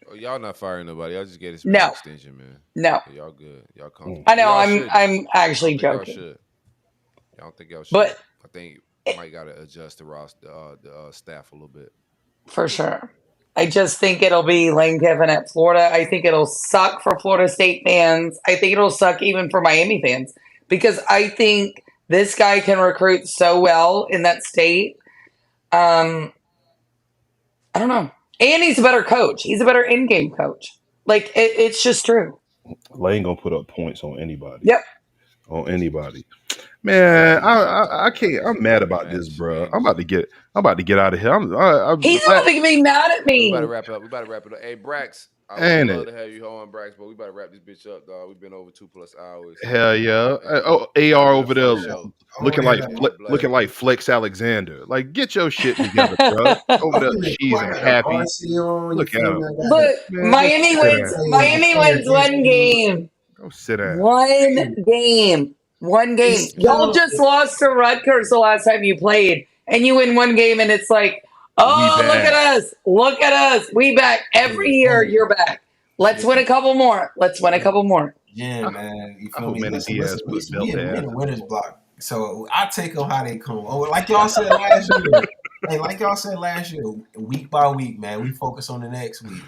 Oh, y'all not firing nobody. Y'all just get his No. extension, man. No. Yeah, y'all good. Y'all comfortable. I know, Y'all shouldn't. I'm I actually don't think joking. y'all should. Y'all don't think y'all should. But I think Mike got to adjust the roster, the staff a little bit. for sure. I just think it'll be Lane Kiffin at Florida. I think it'll suck for Florida State fans. I think it'll suck even for Miami fans because I think this guy can recruit so well in that state. I don't know. And he's a better coach. He's a better in-game coach. Like, it's just true. Lane gonna put up points on anybody. Yep. On anybody. Man, I can't. I'm mad about this, bro. I'm about to get out of here. He's about to be mad at We me. about to wrap it up. Hey, Brax, I would Ain't love it? to have you on, Brax, but we better wrap this bitch up, dog. We've been over 2+ hours. Hell yeah. Oh, AR over there looking like Flex Alexander. Like, get your shit together, bro. Over there cheesing happy. Look at him. Look, Man, Miami wins one game. Go sit down. One game. Y'all just lost to Rutgers the last time you played, and you win one game, and it's like, oh, We look back. at us. We back. Every year, you're back. Let's win a couple more. Yeah, man. You I feel hope me? Manny Listen, Diaz put a belt we in there. the winner's block. So I take them how they come. Oh, like y'all said last year. Hey, like y'all said last year, week by week, man, we focus on the next week.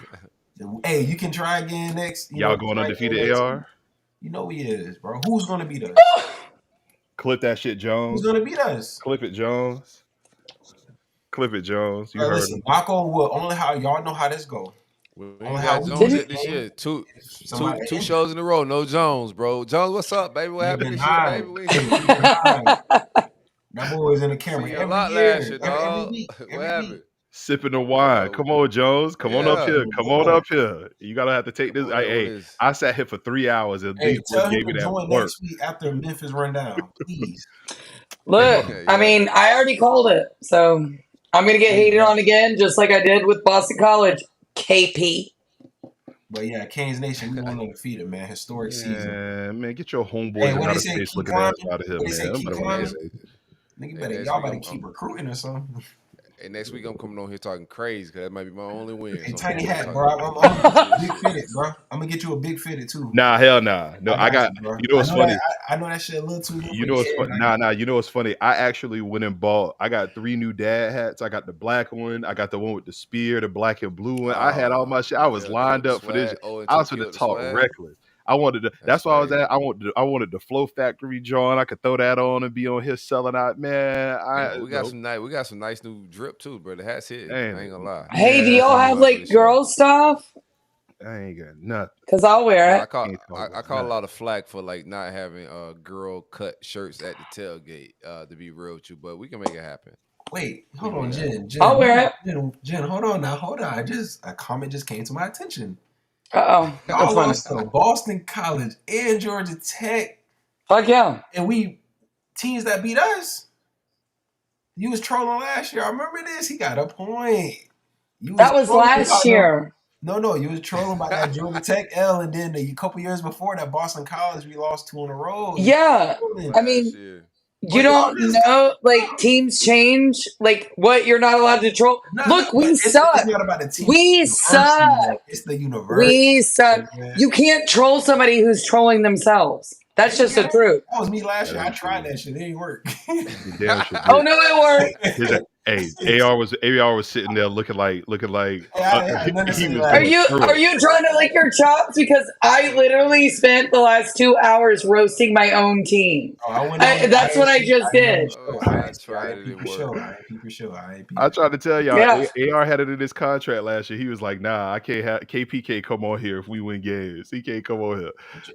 Hey, you can try again next. Y'all going undefeated, AR? You know he is, bro. Who's gonna beat us? Clip that shit, Jones. Who's gonna beat us? Clip it, Jones. You heard Listen, him. knock on wood. Only how y'all know how this go. We Only ain't how got we Jones did yet this it, year. Two Somebody- shows in a row. No Jones, bro. Jones, what's up, baby? What We've happened been this high. year, baby? We We've ain't been high. That boy was in the camera seen you a every lot year. last year, Every dog. week. What Every happened? week. Sipping the wine. Come on, Jones. Come on up Yeah. here. Come on up here. You gotta have to take this. Come on, Hey, what is- I sat here for 3 hours and Hey, these tell boys him gave me to that join work. next week after Memphis run down, please. Look, Yeah. I mean, I already called it, so I'm gonna get hated on again, just like I did with Boston College. KP. But yeah, Canes Nation, we went undefeated, man. Historic season. Yeah, man, get your homeboys Hey, and what out they of say, space keep looking ass climbing? out of here, What they say, man. keep Nobody climbing? wanna- Nigga, Hey, y'all next better week keep recruiting or something. And next week I'm coming on here talking crazy because that might be my only win. Hey, So tiny I'm hat, talking bro. about I'm bullshit. big fitted, bro. I'm gonna get you a big fitted too. Nah, hell nah. No, I got you, bro. you know what's I know funny? That, I know that shit a little too. You know what's funny? Nah. You know what's funny? I actually went and bought. I got 3 new dad hats. I got the black one. I got the one with the spear, the black and blue one. I had all my shit. I was lined up for this. I was gonna talk reckless. I wanted to. That's why I was crazy. at. I wanted the Flo Factory drawing. I could throw that on and be on here selling out. Man, We got some nice new drip too, bro. The hat's hitting. I ain't gonna lie. Hey, do Man, y'all have For the like show. girl stuff? I ain't got nothing. Cause I'll wear No, it. I caught a lot of flack for like not having girl cut shirts at the tailgate. To be real with you, but we can make it happen. Wait, hold on, Jen. I'll wear it. Jen, hold on now. Hold on. A comment just came to my attention. Oh, Y'all that's funny. lost to Boston College and Georgia Tech, Fuck yeah. and we teams that beat us. You was trolling last year. I remember this. He got a point. That was last year. No, you was trolling about that Georgia Tech L, and then a couple years before that Boston College we lost 2 in a row. Yeah, I mean, you don't know, like teams change. Like what? You're not allowed to troll. Look, we suck. It's not about the team. We suck. It's the university. We suck. You can't troll somebody who's trolling themselves. That's just the truth. That was me last year. I tried that shit. It didn't work. Oh no, it worked. Hey, AR was sitting there looking like. Are you trying to lick your chops? Because I literally spent the last 2 hours roasting my own team. That's what I just did. I tried it. I tried to tell y'all. Yeah. AR had it in his contract last year. He was like, "Nah, I can't have KP can't come on here if we win games. He can't come on here."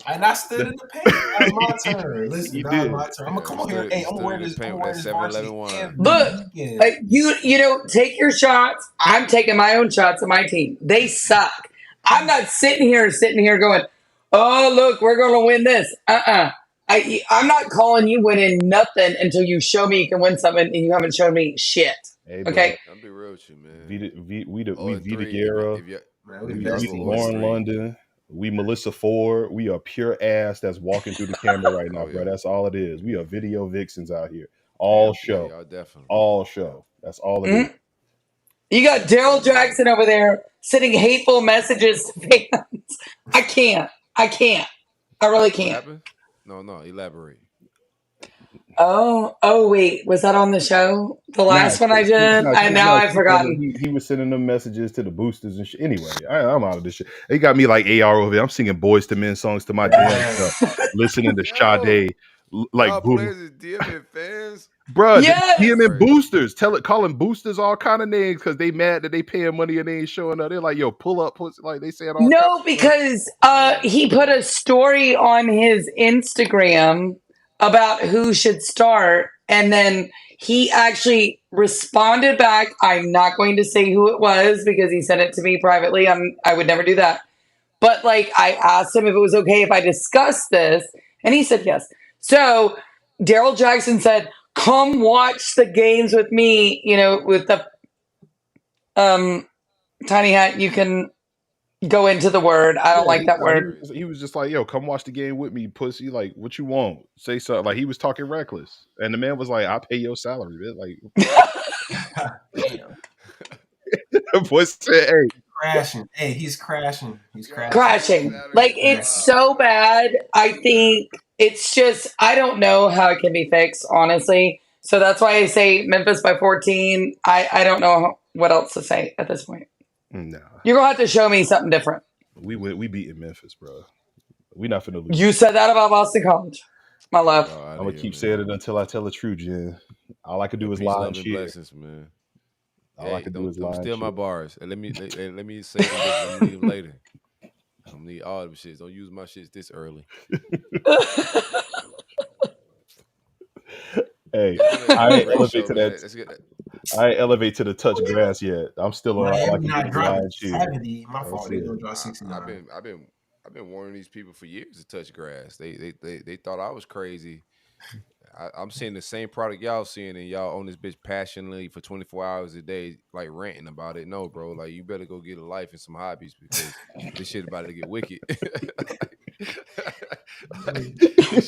And I stood in the paint. That was my turn. Listen, that was my turn. I'm gonna come on here. Hey, I'm gonna wear this. Look, you take your shots. I'm taking my own shots at my team. They suck. I'm not sitting here going, oh, look, we're going to win this. I'm not calling you winning nothing until you show me you can win something and you haven't shown me shit. Hey, okay? I'll be real with you, man. We Vita Guerra. We Lauren London. We Melissa Ford. We are pure ass that's walking through the camera right now, bro. That's all it is. We are video vixens out here. All show. Definitely. All show. That's all it is. You got Daryl Jackson over there sending hateful messages to fans. I can't. I really can't. No, elaborate. Oh, wait. Was that on the show? The last one I did? I've forgotten. He was sending them messages to the boosters and shit. Anyway, I'm out of this shit. They got me like AR over here. I'm singing Boys to Men songs to my damn stuff, listening to Sade. Like players is DMing fans. Bruh, DMing boosters. Calling boosters all kind of names because they mad that they paying money and they ain't showing up. They're like, yo, pull up, like they saying all. No, because he put a story on his Instagram about who should start, and then he actually responded back. I'm not going to say who it was because he sent it to me privately. I would never do that. But like, I asked him if it was okay if I discussed this, and he said yes. So Daryl Jackson said, come watch the games with me, with the tiny hat. You can go into the word. I don't like that word. He was just like, yo, come watch the game with me, pussy. Like, what you want? Say something. Like, he was talking reckless. And the man was like, I'll pay your salary, bitch. Like, boy said, hey. Crashing. Hey, he's crashing. Like, it's so bad. I think it's just, I don't know how it can be fixed, honestly. So that's why I say Memphis by 14. I don't know what else to say at this point. No. You're going to have to show me something different. We beat in Memphis, bro. We not finna lose. You said that about Boston College. My love. I'm going to keep saying it until I tell the truth, Jen. All I can do is lie and cheer. Blessings, man. All I can do is lie. Don't steal my bars. And let me say them. I'm gonna need them later. I'm gonna need all them shits. Don't use my shits this early. Hey, I ain't elevate to that. I ain't elevate to the touch grass yet. I'm still on. I like to lie and cheer. 70. My fault. They gonna draw 69. I've been warning these people for years to touch grass. They thought I was crazy. I'm seeing the same product y'all seeing, and y'all own this bitch passionately for 24 hours a day, like ranting about it. No, bro, like you better go get a life and some hobbies because this shit about to get wicked. This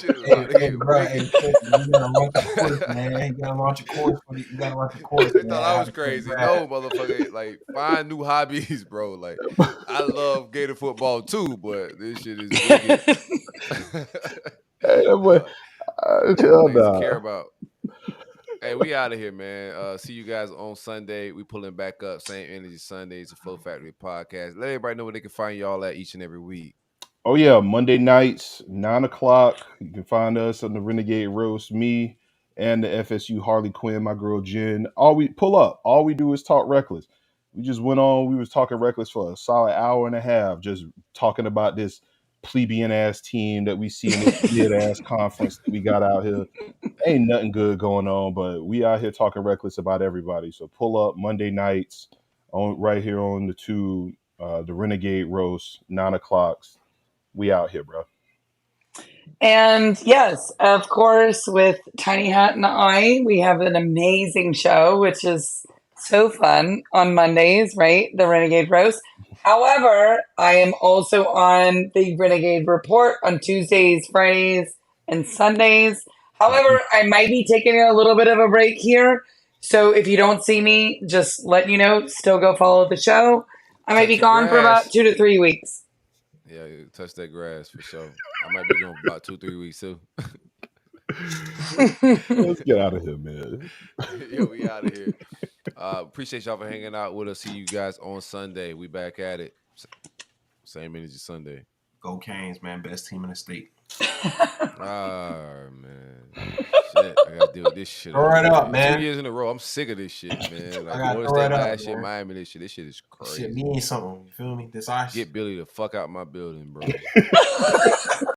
shit is about to get wicked. You gotta launch a course, man. You gotta launch a course. They thought I was crazy. No, motherfucker. Like, find new hobbies, bro. Like, I love Gator football too, but this shit is wicked. Hey, boy. Care about. Hey, we out of here, man. See you guys on Sunday. We pulling back up. Same energy Sundays, the Flo Factory Podcast. Let everybody know where they can find y'all at each and every week. Oh yeah, Monday nights, 9 o'clock. You can find us on the Renegade Roast. Me and the FSU Harley Quinn, my girl Jen. All we pull up. All we do is talk reckless. We just went on. We was talking reckless for a solid hour and a half, just talking about this plebeian ass team that we see in this mid ass conference that we got out here. Ain't nothing good going on, but we out here talking reckless about everybody. So pull up Monday nights on right here on the Renegade Roast, 9 o'clock. We out here, bro. And yes, of course, with Tiny Hat and I, we have an amazing show, which is so fun on Mondays, right? The Renegade Roast. However, I am also on the Renegade Report on Tuesdays, Fridays, and Sundays. However, I might be taking a little bit of a break here. So if you don't see me, just let you know, still go follow the show. I might be Touch the gone for about grass. 2 to 3 weeks. Yeah, touch that grass for sure. I might be going for about 2-3 weeks too. Let's get out of here, man. Yeah, we out of here. Appreciate y'all for hanging out with us. See you guys on Sunday. We back at it. Same energy Sunday. Go Canes, man. Best team in the state. Man. Shit. I gotta deal with this shit. Throw it up, man. 2 years in a row. I'm sick of this shit, man. Like I gotta Florida throw State it up, last year, man. Miami this shit. This shit is This crazy. shit means something. You feel me? This ice. Get Billy the fuck out my building, bro.